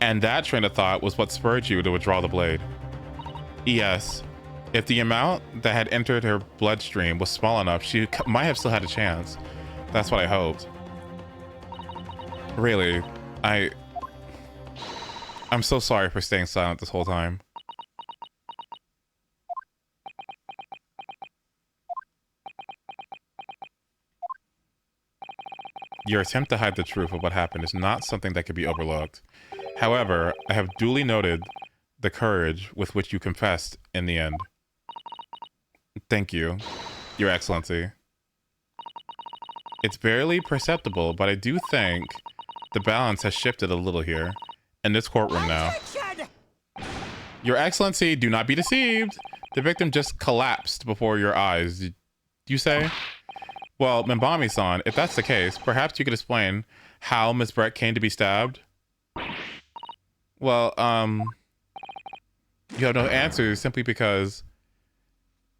And that train of thought was what spurred you to withdraw the blade. Yes, if the amount that had entered her bloodstream was small enough, she might have still had a chance. That's what I hoped. Really, I'm so sorry for staying silent this whole time. Your attempt to hide the truth of what happened is not something that could be overlooked. However, I have duly noted the courage with which you confessed in the end. Thank you, Your Excellency. It's barely perceptible, but I do think the balance has shifted a little here in this courtroom now. Your Excellency, do not be deceived. The victim just collapsed before your eyes. Did you say? Well, Mbami-san, if that's the case, perhaps you could explain how Miss Brett came to be stabbed? Well, you have no answers simply because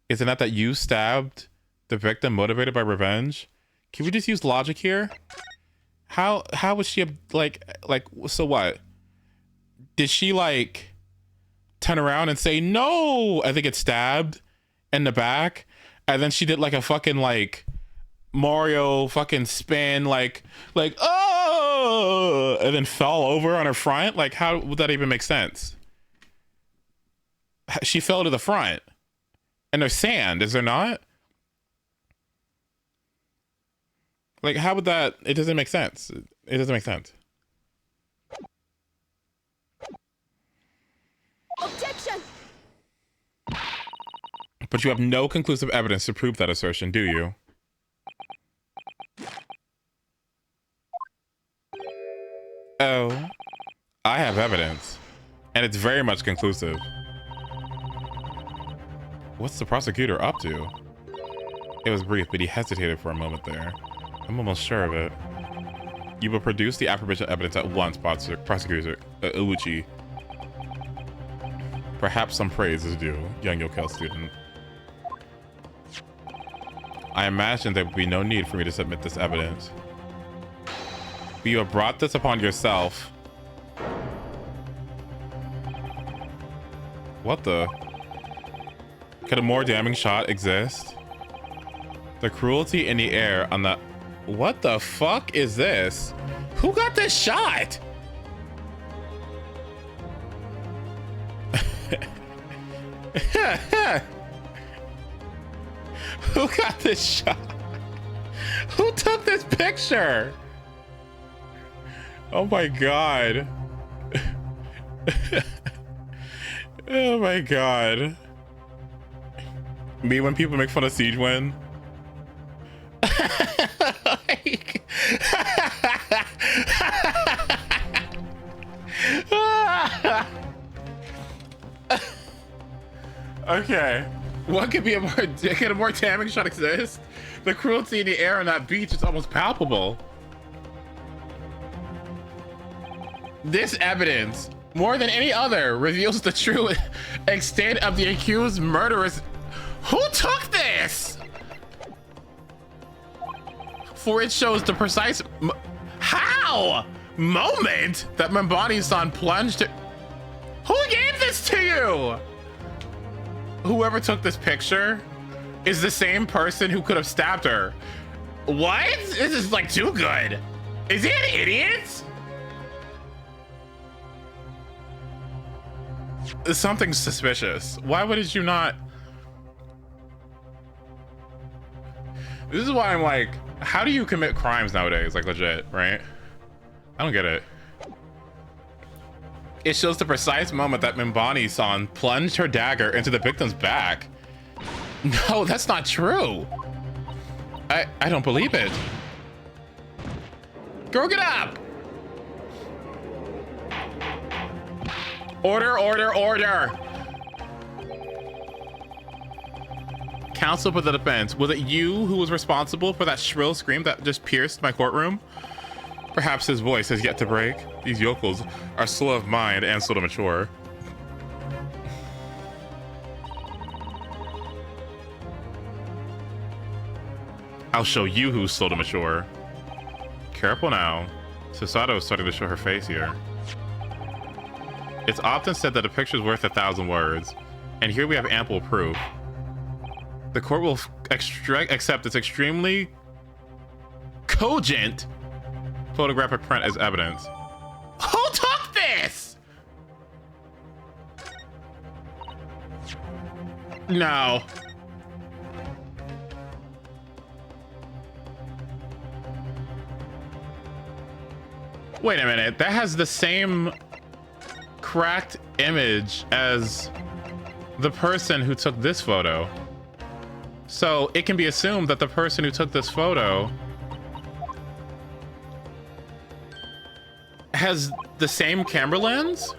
is it not that you stabbed the victim motivated by revenge? Can we just use logic here? How was she like so what? Did she like turn around and say no? I think it's stabbed in the back, and then she did like a fucking like Mario fucking spin like oh, and then fell over on her front. Like how would that even make sense? She fell to the front, and there's sand, is there not? Like how would that? It doesn't make sense. It doesn't make sense. Objection! But you have no conclusive evidence to prove that assertion, do you? Oh, I have evidence, and it's very much conclusive. What's the prosecutor up to? It was brief, but he hesitated for a moment there. I'm almost sure of it. You will produce the aforementioned evidence at once, Prosecutor Uchi. Perhaps some praise is due, young Yokel student. I imagine there would be no need for me to submit this evidence. But you have brought this upon yourself. What the? Could a more damning shot exist? The cruelty in the air on the... What the fuck is this? Who got this shot? Who got this shot? Who took this picture? Oh my god. Oh my god. Me when people make fun of Siege Win. Okay. What could be a more damning shot exist? The cruelty in the air on that beach is almost palpable. This evidence, more than any other, reveals the true extent of the accused murderers. Who took this? For it shows the precise moment that Membani-san plunged to... Who gave this to you? Whoever took this picture is the same person who could have stabbed her. What? This is like too good. Is he an idiot? Something's suspicious. Why would you not? This is why I'm like, how do you commit crimes nowadays? Like legit, right? I don't get it. It shows the precise moment that Membani-san plunged her dagger into the victim's back. No, that's not true. I don't believe it. Girl, get up! Order, order, order! Counsel for the defense, was it you who was responsible for that shrill scream that just pierced my courtroom? Perhaps his voice has yet to break. These yokels are slow of mind and slow to mature. I'll show you who's slow to mature. Careful now. Susato is starting to show her face here. It's often said that a picture's worth 1,000 words, and here we have ample proof. The court will accept this extremely cogent photographic print as evidence. Who took this? No. Wait a minute, that has the same cracked image as the person who took this photo. So it can be assumed that the person who took this photo has the same camera lens?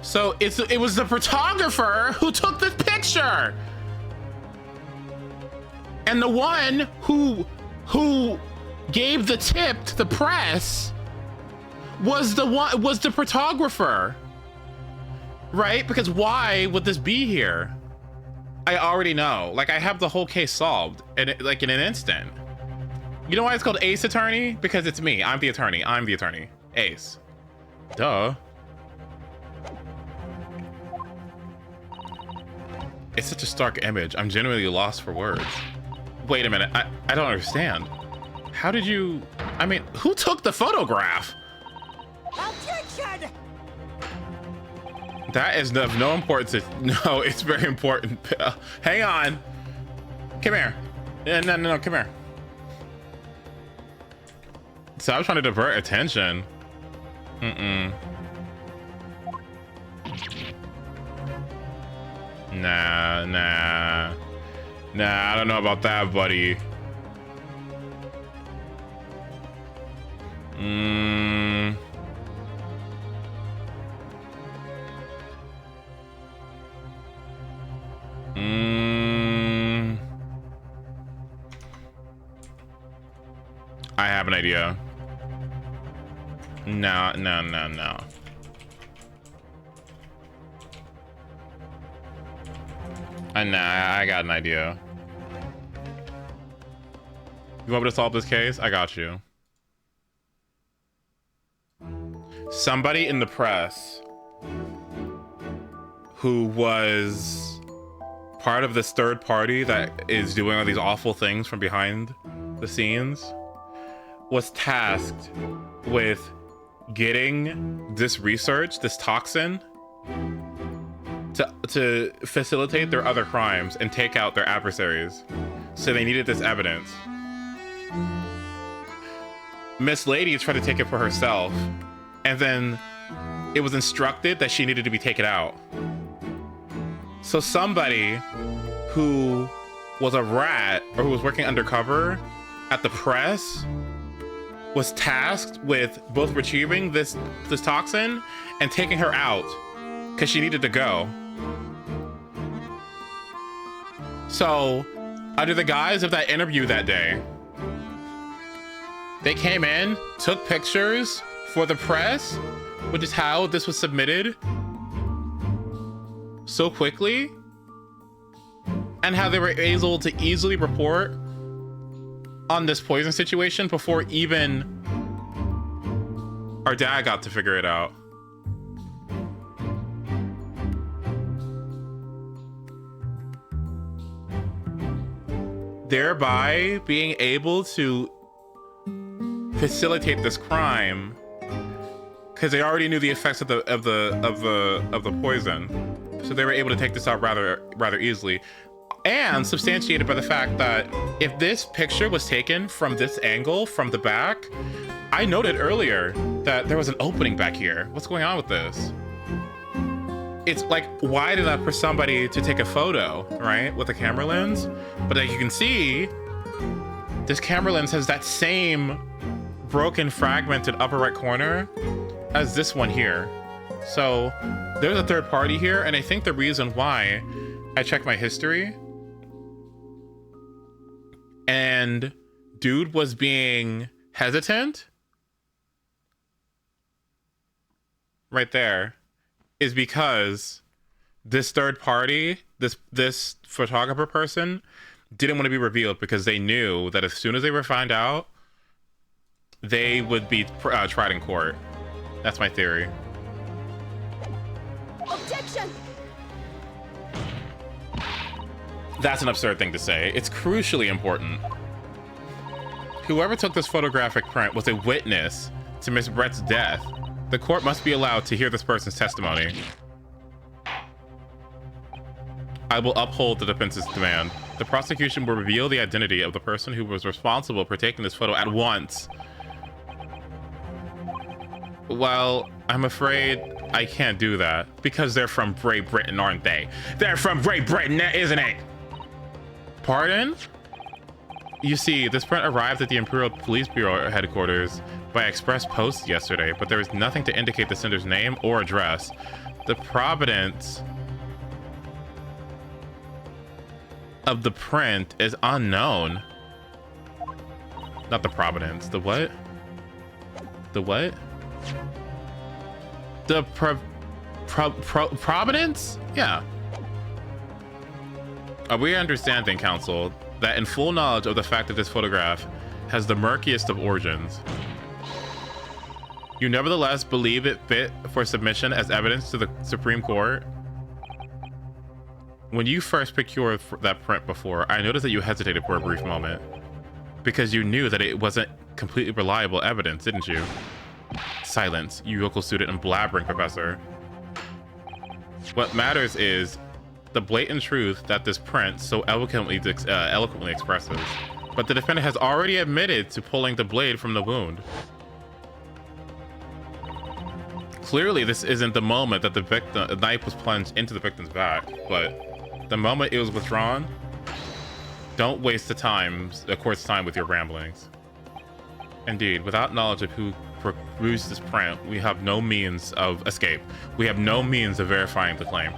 So it was the photographer who took this picture. And the one who gave the tip to the press was the photographer, right? Because why would this be here? I already know. Like, I have the whole case solved in an instant. You know why it's called Ace Attorney? Because it's me. I'm the attorney. Ace. Duh. It's such a stark image. I'm genuinely lost for words. Wait a minute. I don't understand. How did you... I mean, who took the photograph? Objection! That is of no importance. No, it's very important. Hang on. Come here. No, come here. So I was trying to divert attention. Nah, I don't know about that, buddy. I have an idea. No. Nah, I got an idea. You want me to solve this case? I got you. Somebody in the press who was part of this third party that is doing all these awful things from behind the scenes was tasked with getting this research, this toxin, to facilitate their other crimes and take out their adversaries. So they needed this evidence. Miss Lady tried to take it for herself, and then it was instructed that she needed to be taken out. So somebody who was a rat or who was working undercover at the press was tasked with both retrieving this toxin and taking her out because she needed to go. So, under the guise of that interview that day, they came in, took pictures for the press, which is how this was submitted so quickly, and how they were able to easily report on this poison situation before even our dad got to figure it out. Thereby being able to facilitate this crime because they already knew the effects of the poison, so they were able to take this out rather easily, and substantiated by the fact that if this picture was taken from this angle from the back, I noted earlier that there was an opening back here. What's going on with this? It's like wide enough for somebody to take a photo, right, with a camera lens, but like you can see, this camera lens has that same broken, fragmented upper right corner as this one here. So there's a third party here, and I think the reason why I checked my history and dude was being hesitant right there is because this third party, this photographer person, didn't want to be revealed because they knew that as soon as they were found out, they would be tried in court. That's my theory. Objection! That's an absurd thing to say. It's crucially important. Whoever took this photographic print was a witness to Miss Brett's death. The court must be allowed to hear this person's testimony. I will uphold the defense's demand. The prosecution will reveal the identity of the person who was responsible for taking this photo at once. Well, I'm afraid I can't do that because they're from Great Britain, aren't they? They're from Great Britain, isn't it? Pardon? You see, this print arrived at the Imperial Police Bureau headquarters by express post yesterday, but there is nothing to indicate the sender's name or address. The Providence of the print is unknown. Not the provenance. The what? The what? The provenance? Yeah. We understand, then, Council, that in full knowledge of the fact that this photograph has the murkiest of origins, you nevertheless believe it fit for submission as evidence to the Supreme Court? When you first procured that print before, I noticed that you hesitated for a brief moment, because you knew that it wasn't completely reliable evidence, didn't you? Silence, you local student and blabbering professor. What matters is the blatant truth that this print so eloquently expresses. But the defendant has already admitted to pulling the blade from the wound. Clearly, this isn't the moment that the knife was plunged into the victim's back, but the moment it was withdrawn. Don't waste the court's time with your ramblings. Indeed, without knowledge of who produced this print, we have no means of escape. We have no means of verifying the claim.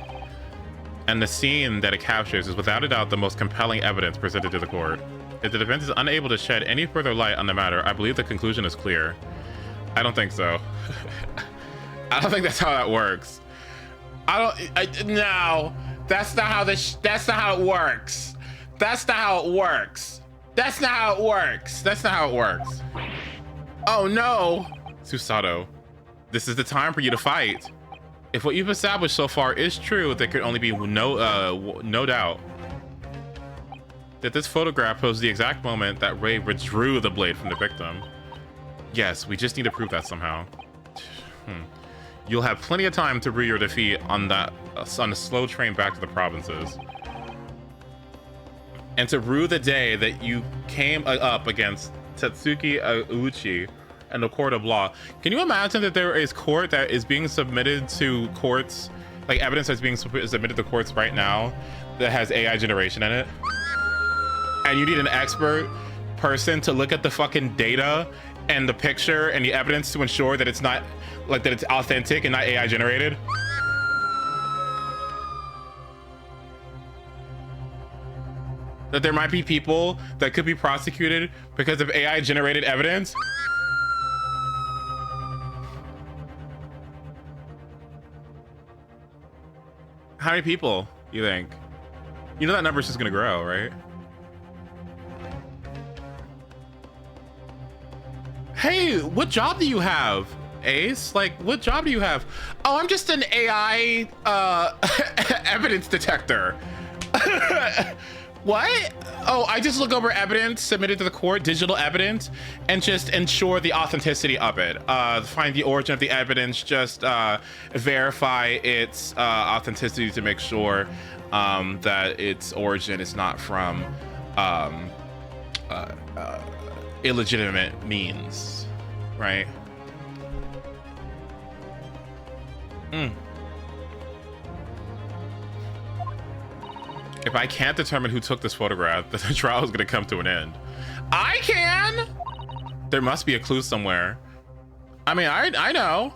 And the scene that it captures is without a doubt the most compelling evidence presented to the court. If the defense is unable to shed any further light on the matter, I believe the conclusion is clear. I don't think so. I don't think that's how that works. No, that's not how that's not how it works. That's not how it works. That's not how it works. That's not how it works. Oh no, Susato, this is the time for you to fight. If what you've established so far is true, there could only be no doubt that this photograph posed the exact moment that Ray withdrew the blade from the victim. Yes, we just need to prove that somehow. You'll have plenty of time to rue your defeat on the slow train back to the provinces, and to rue the day that you came up against Tatsuki Uchi and the court of law. Can you imagine that there is court that is being submitted to courts, like evidence that's being submitted to courts right now that has AI generation in it, and you need an expert person to look at the fucking data and the picture and the evidence to ensure that it's not like that it's authentic and not AI generated? That there might be people that could be prosecuted because of AI generated evidence? How many people, you think? You know that number's just gonna grow, right? Hey, what job do you have, Ace? Like, what job do you have? Oh, I'm just an AI evidence detector. What? Oh, I just look over evidence submitted to the court, digital evidence, and just ensure the authenticity of it. Find the origin of the evidence, just verify its authenticity to make sure that its origin is not from illegitimate means, right? If I can't determine who took this photograph, then the trial is going to come to an end. I can! There must be a clue somewhere. I mean, I know.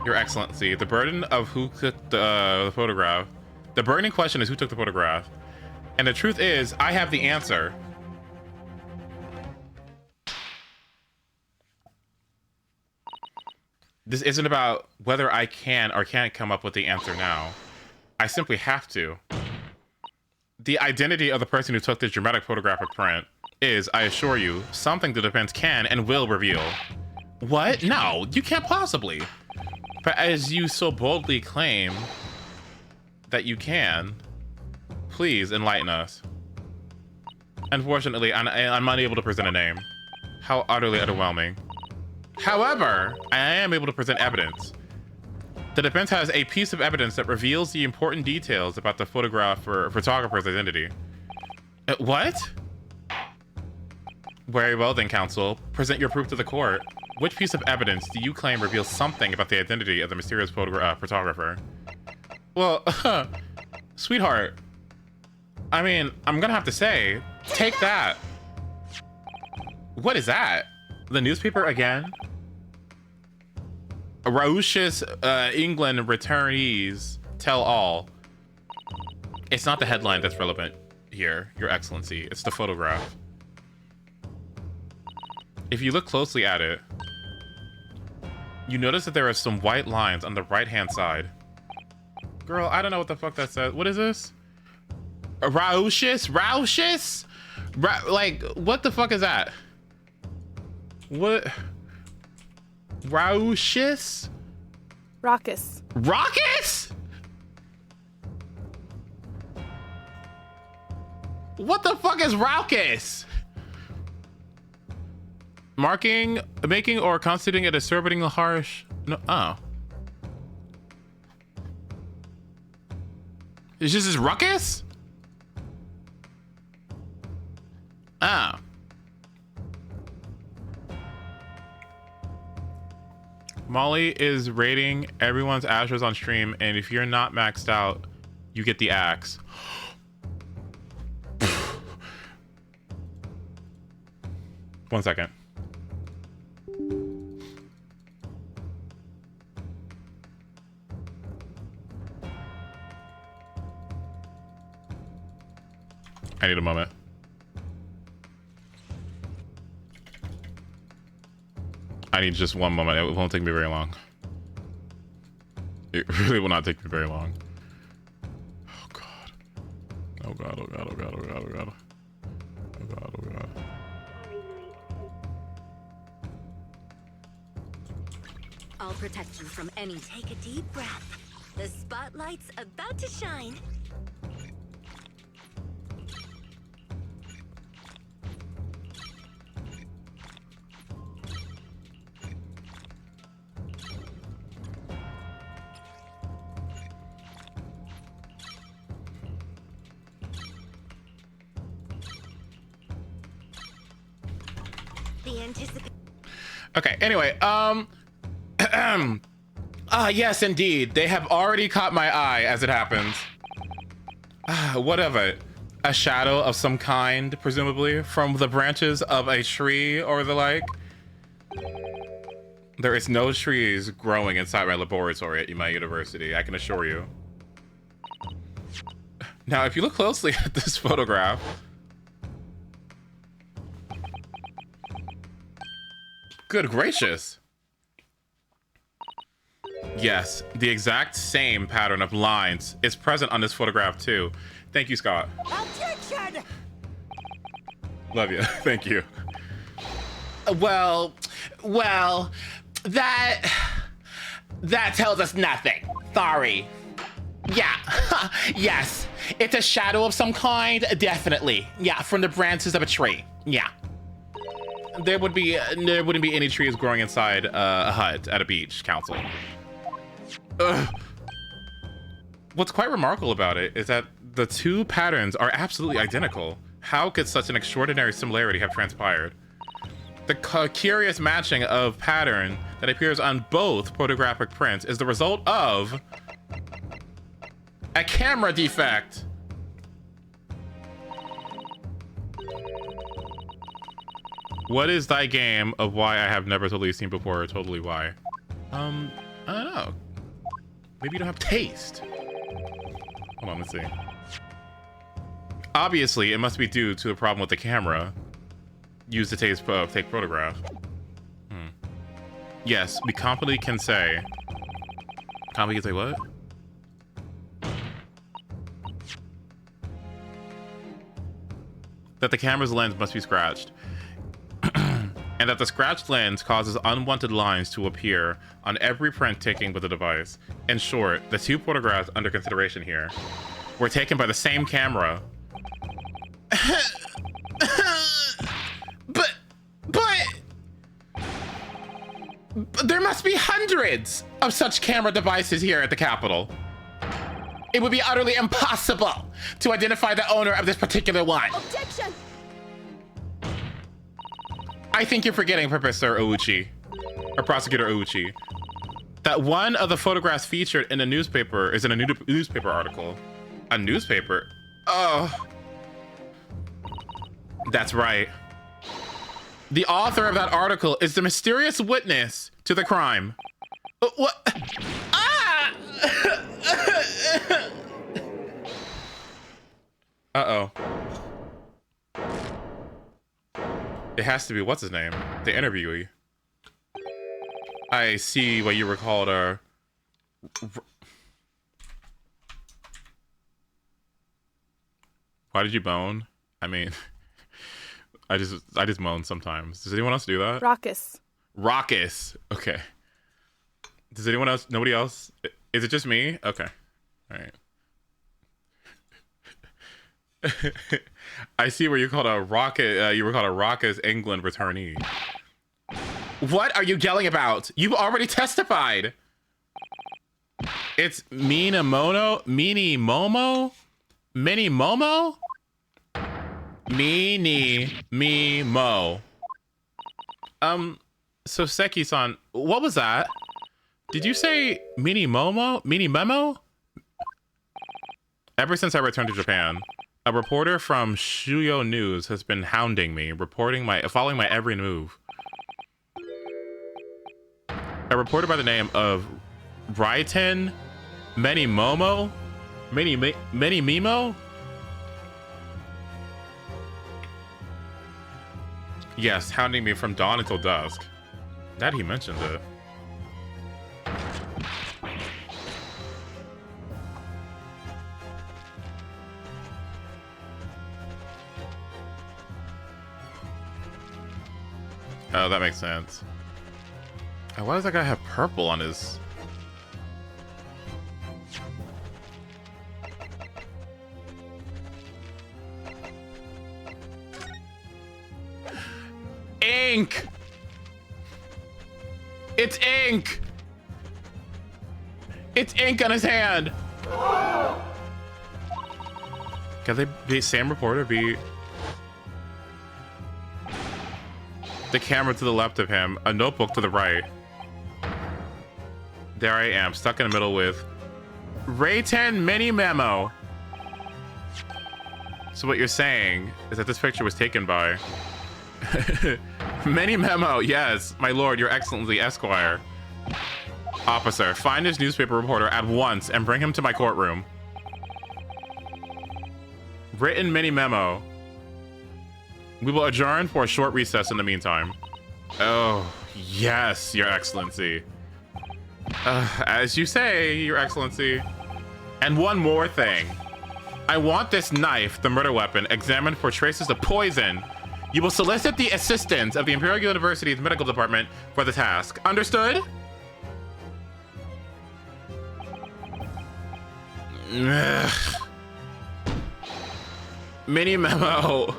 Your Excellency, the burden of who took the photograph, the burden in question is who took the photograph. And the truth is, I have the answer. This isn't about whether I can or can't come up with the answer now. I simply have to. The identity of the person who took this dramatic photographic print is, I assure you, something the defense can and will reveal. What? No, you can't possibly. But as you so boldly claim that you can, please enlighten us. Unfortunately, I'm unable to present a name. How utterly underwhelming. However, I am able to present evidence. The defense has a piece of evidence that reveals the important details about the photographer's identity. What? Very well then, counsel. Present your proof to the court. Which piece of evidence do you claim reveals something about the identity of the mysterious photographer? Well, sweetheart, I mean, I'm gonna have to say, take that. What is that? The newspaper again? Rausch's England returnees tell all. It's not the headline that's relevant here, Your Excellency. It's the photograph. If you look closely at it, you notice that there are some white lines on the right-hand side. Girl, I don't know what the fuck that says. What is this? Rauschis? Rauschis? Like, what the fuck is that? What? Rauschis? Raucous. Rockets? What the fuck is raucous? Marking, making, or constituting a disturbing harsh. No. Oh. Is this ruckus? Oh. Molly is rating everyone's Astros on stream, and if you're not maxed out, you get the axe. One second. I need a moment. I need just one moment. It won't take me very long. It really will not take me very long. Oh god. Oh god, oh god, oh god, oh god, oh god. Oh god, oh god. I'll protect you from any. Take a deep breath. The spotlight's about to shine. Okay, anyway, yes, indeed. They have already caught my eye as it happens. What of it? A shadow of some kind, presumably, from the branches of a tree or the like. There is no trees growing inside my laboratory at my university, I can assure you. Now, if you look closely at this photograph, good gracious. Yes, the exact same pattern of lines is present on this photograph too. Thank you, Scott. Objection! Love you. Thank you. Well, that tells us nothing. Sorry. Yeah, yes. It's a shadow of some kind, definitely. Yeah, from the branches of a tree. Yeah. There wouldn't be any trees growing inside a hut at a beach, Council. Ugh. What's quite remarkable about it is that the two patterns are absolutely identical. How could such an extraordinary similarity have transpired? The curious matching of pattern that appears on both photographic prints is the result of a camera defect. What is thy game of why I have never totally seen before, or totally why? I don't know. Maybe you don't have taste. Hold on, let's see. Obviously, it must be due to a problem with the camera used to take photograph. Yes, we confidently can say. Confidently can say what? That the camera's lens must be scratched. And that the scratched lens causes unwanted lines to appear on every print taken with the device. In short, the two photographs under consideration here were taken by the same camera. But there must be hundreds of such camera devices here at the Capitol. It would be utterly impossible to identify the owner of this particular one. Objection! I think you're forgetting, Professor Ouchi, or Prosecutor Ouchi, that one of the photographs featured in the newspaper is in a newspaper article. A newspaper? Oh. That's right. The author of that article is the mysterious witness to the crime. What? Ah! It has to be, what's his name? The interviewee. I see what you were called a... Why did you moan? I mean, I just moan sometimes. Does anyone else do that? Raucous. Raucous. Okay. Does anyone else? Nobody else? Is it just me? Okay. All right. I see where you called a rocket. You were called a raucous England returnee. What are you yelling about? You've already testified. It's Mina Mono, Mini Momo, Mini Momo, Mini Me Mo. So Seki-san, what was that? Did you say Mini Momo, Mini Memo? Ever since I returned to Japan, a reporter from Shuyo News has been hounding me, following my every move. A reporter by the name of Raiten Many Momo? Many Mimo? Yes, hounding me from dawn until dusk. That he mentioned it. Oh, that makes sense. Why does that guy have purple on his... Ink! It's ink! It's ink on his hand! Can the Sam reporter be... The camera to the left of him, a notebook to the right. There I am, stuck in the middle with Raiten Mini Memo. So what you're saying is that this picture was taken by Mini Memo, yes, my lord, your excellency, Esquire. Officer, find this newspaper reporter at once and bring him to my courtroom. Written Mini Memo. We will adjourn for a short recess in the meantime. Oh, yes, your excellency. As you say, your excellency. And one more thing. I want this knife, the murder weapon, examined for traces of poison. You will solicit the assistance of the Imperial University's medical department for the task. Understood? Ugh. Mini Memo.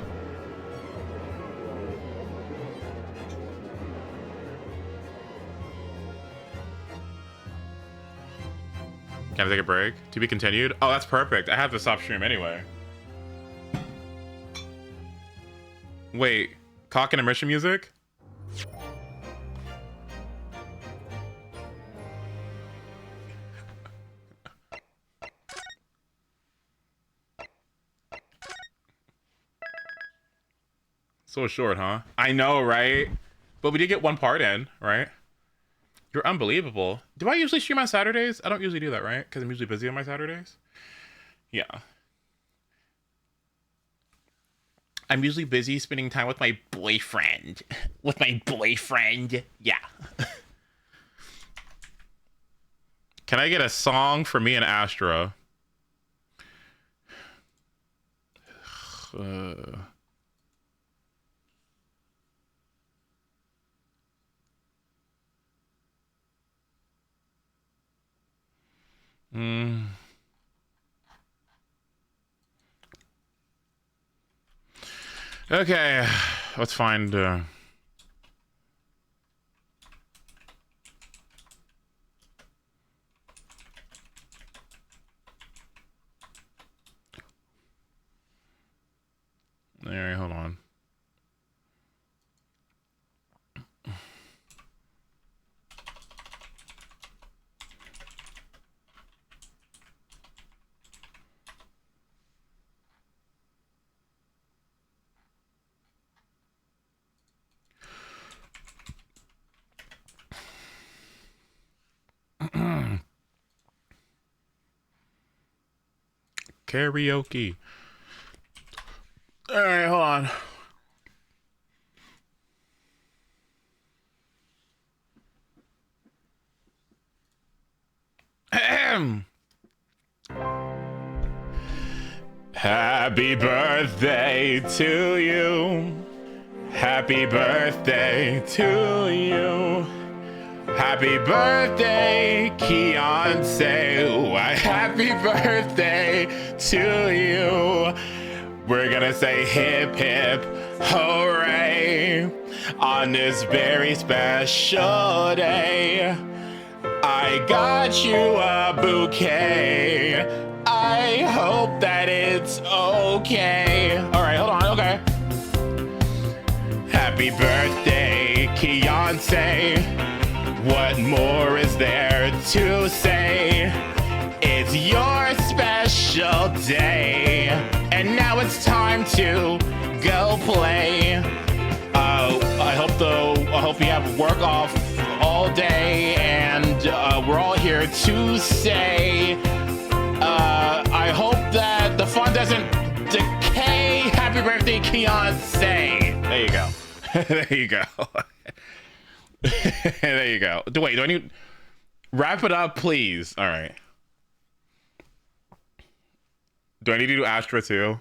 Can I take a break? To be continued? Oh, that's perfect. I have to stop stream anyway. Wait, cock and immersion music? So short, huh? I know, right? But we did get one part in, right? You're unbelievable. Do I usually stream on Saturdays? I don't usually do that, right? Because I'm usually busy on my Saturdays. Yeah. I'm usually busy spending time with my boyfriend. Yeah. Can I get a song for me and Astra? Okay, let's find all right, hold on. Karaoke. All right, hold on. Happy birthday to you. Happy birthday to you. Happy birthday, Keontae. Happy birthday to you. We're gonna say hip hip hooray on this very special day. I got you a bouquet. I hope that it's okay. All right, hold on, okay. Happy birthday, Keontae. What more is there to say? It's your special day. And now it's time to go play. I hope you have work off all day, and we're all here to say I hope that the fun doesn't decay. Happy birthday, Keontae. There you go. There you go. There you go. Wait, do I need wrap it up, please? All right. Do I need to do Astra too?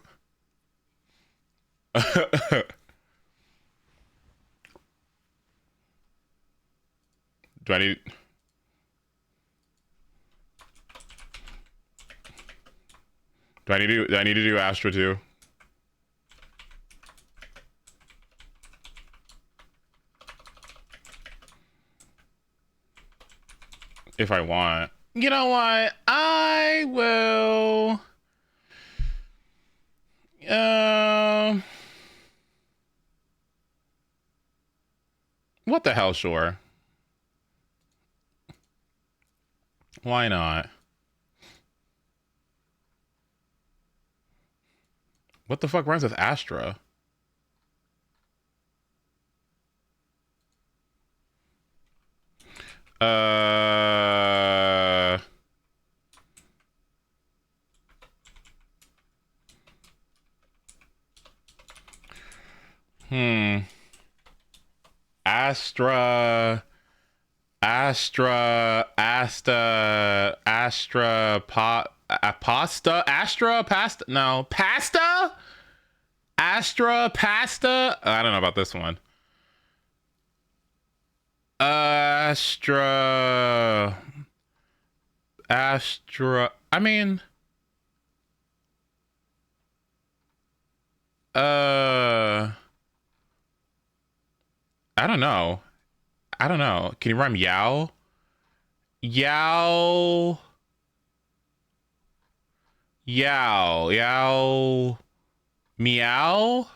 Do I need to do Astra too? If I want. You know what? I will. What the hell, sure. Why not? What the fuck runs with Astra? Pasta? I don't know about this one. Astra. I mean, I don't know. Can you rhyme Yao? Meow?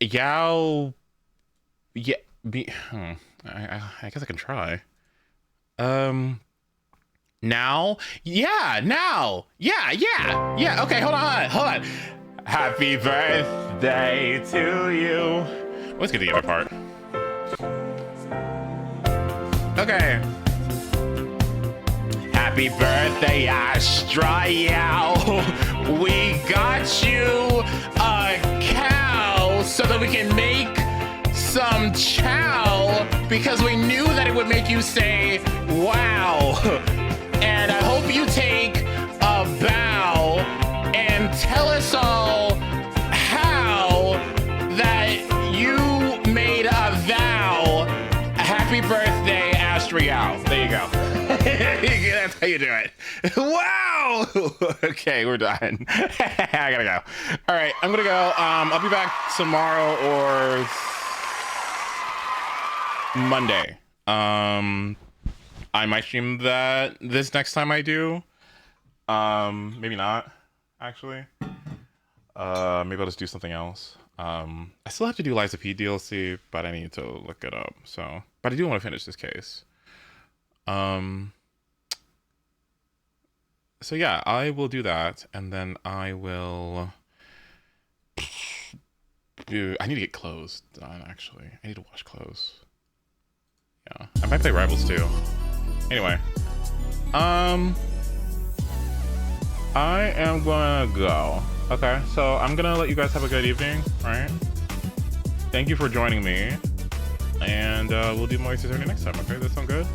Yao. Yeah. I guess I can try. Now? Yeah, now. Yeah. Okay, hold on. Happy birthday to you. Let's get the other part. Okay. Happy birthday, Astra. We got you a cow so that we can make some chow, because we knew that it would make you say wow. And I hope you take a bow and tell us all how that you made a vow. Happy birthday, Astrial. There you go. That's how you do it. Wow. Okay, we're done. I gotta go. All right, I'm gonna go. I'll be back tomorrow or Monday. I might stream that this next time I do. Maybe not, actually. Maybe I'll just do something else. I still have to do Liza P DLC, but I need to look it up. So, but I do want to finish this case. So yeah, I will do that, and then I will. I need to get clothes done. Actually, I need to wash clothes. Yeah, I might play Rivals too. Anyway, I am gonna go. Okay, so I'm gonna let you guys have a good evening, right? Thank you for joining me, and we'll do more Ace Attorney next time. Okay, that sound good?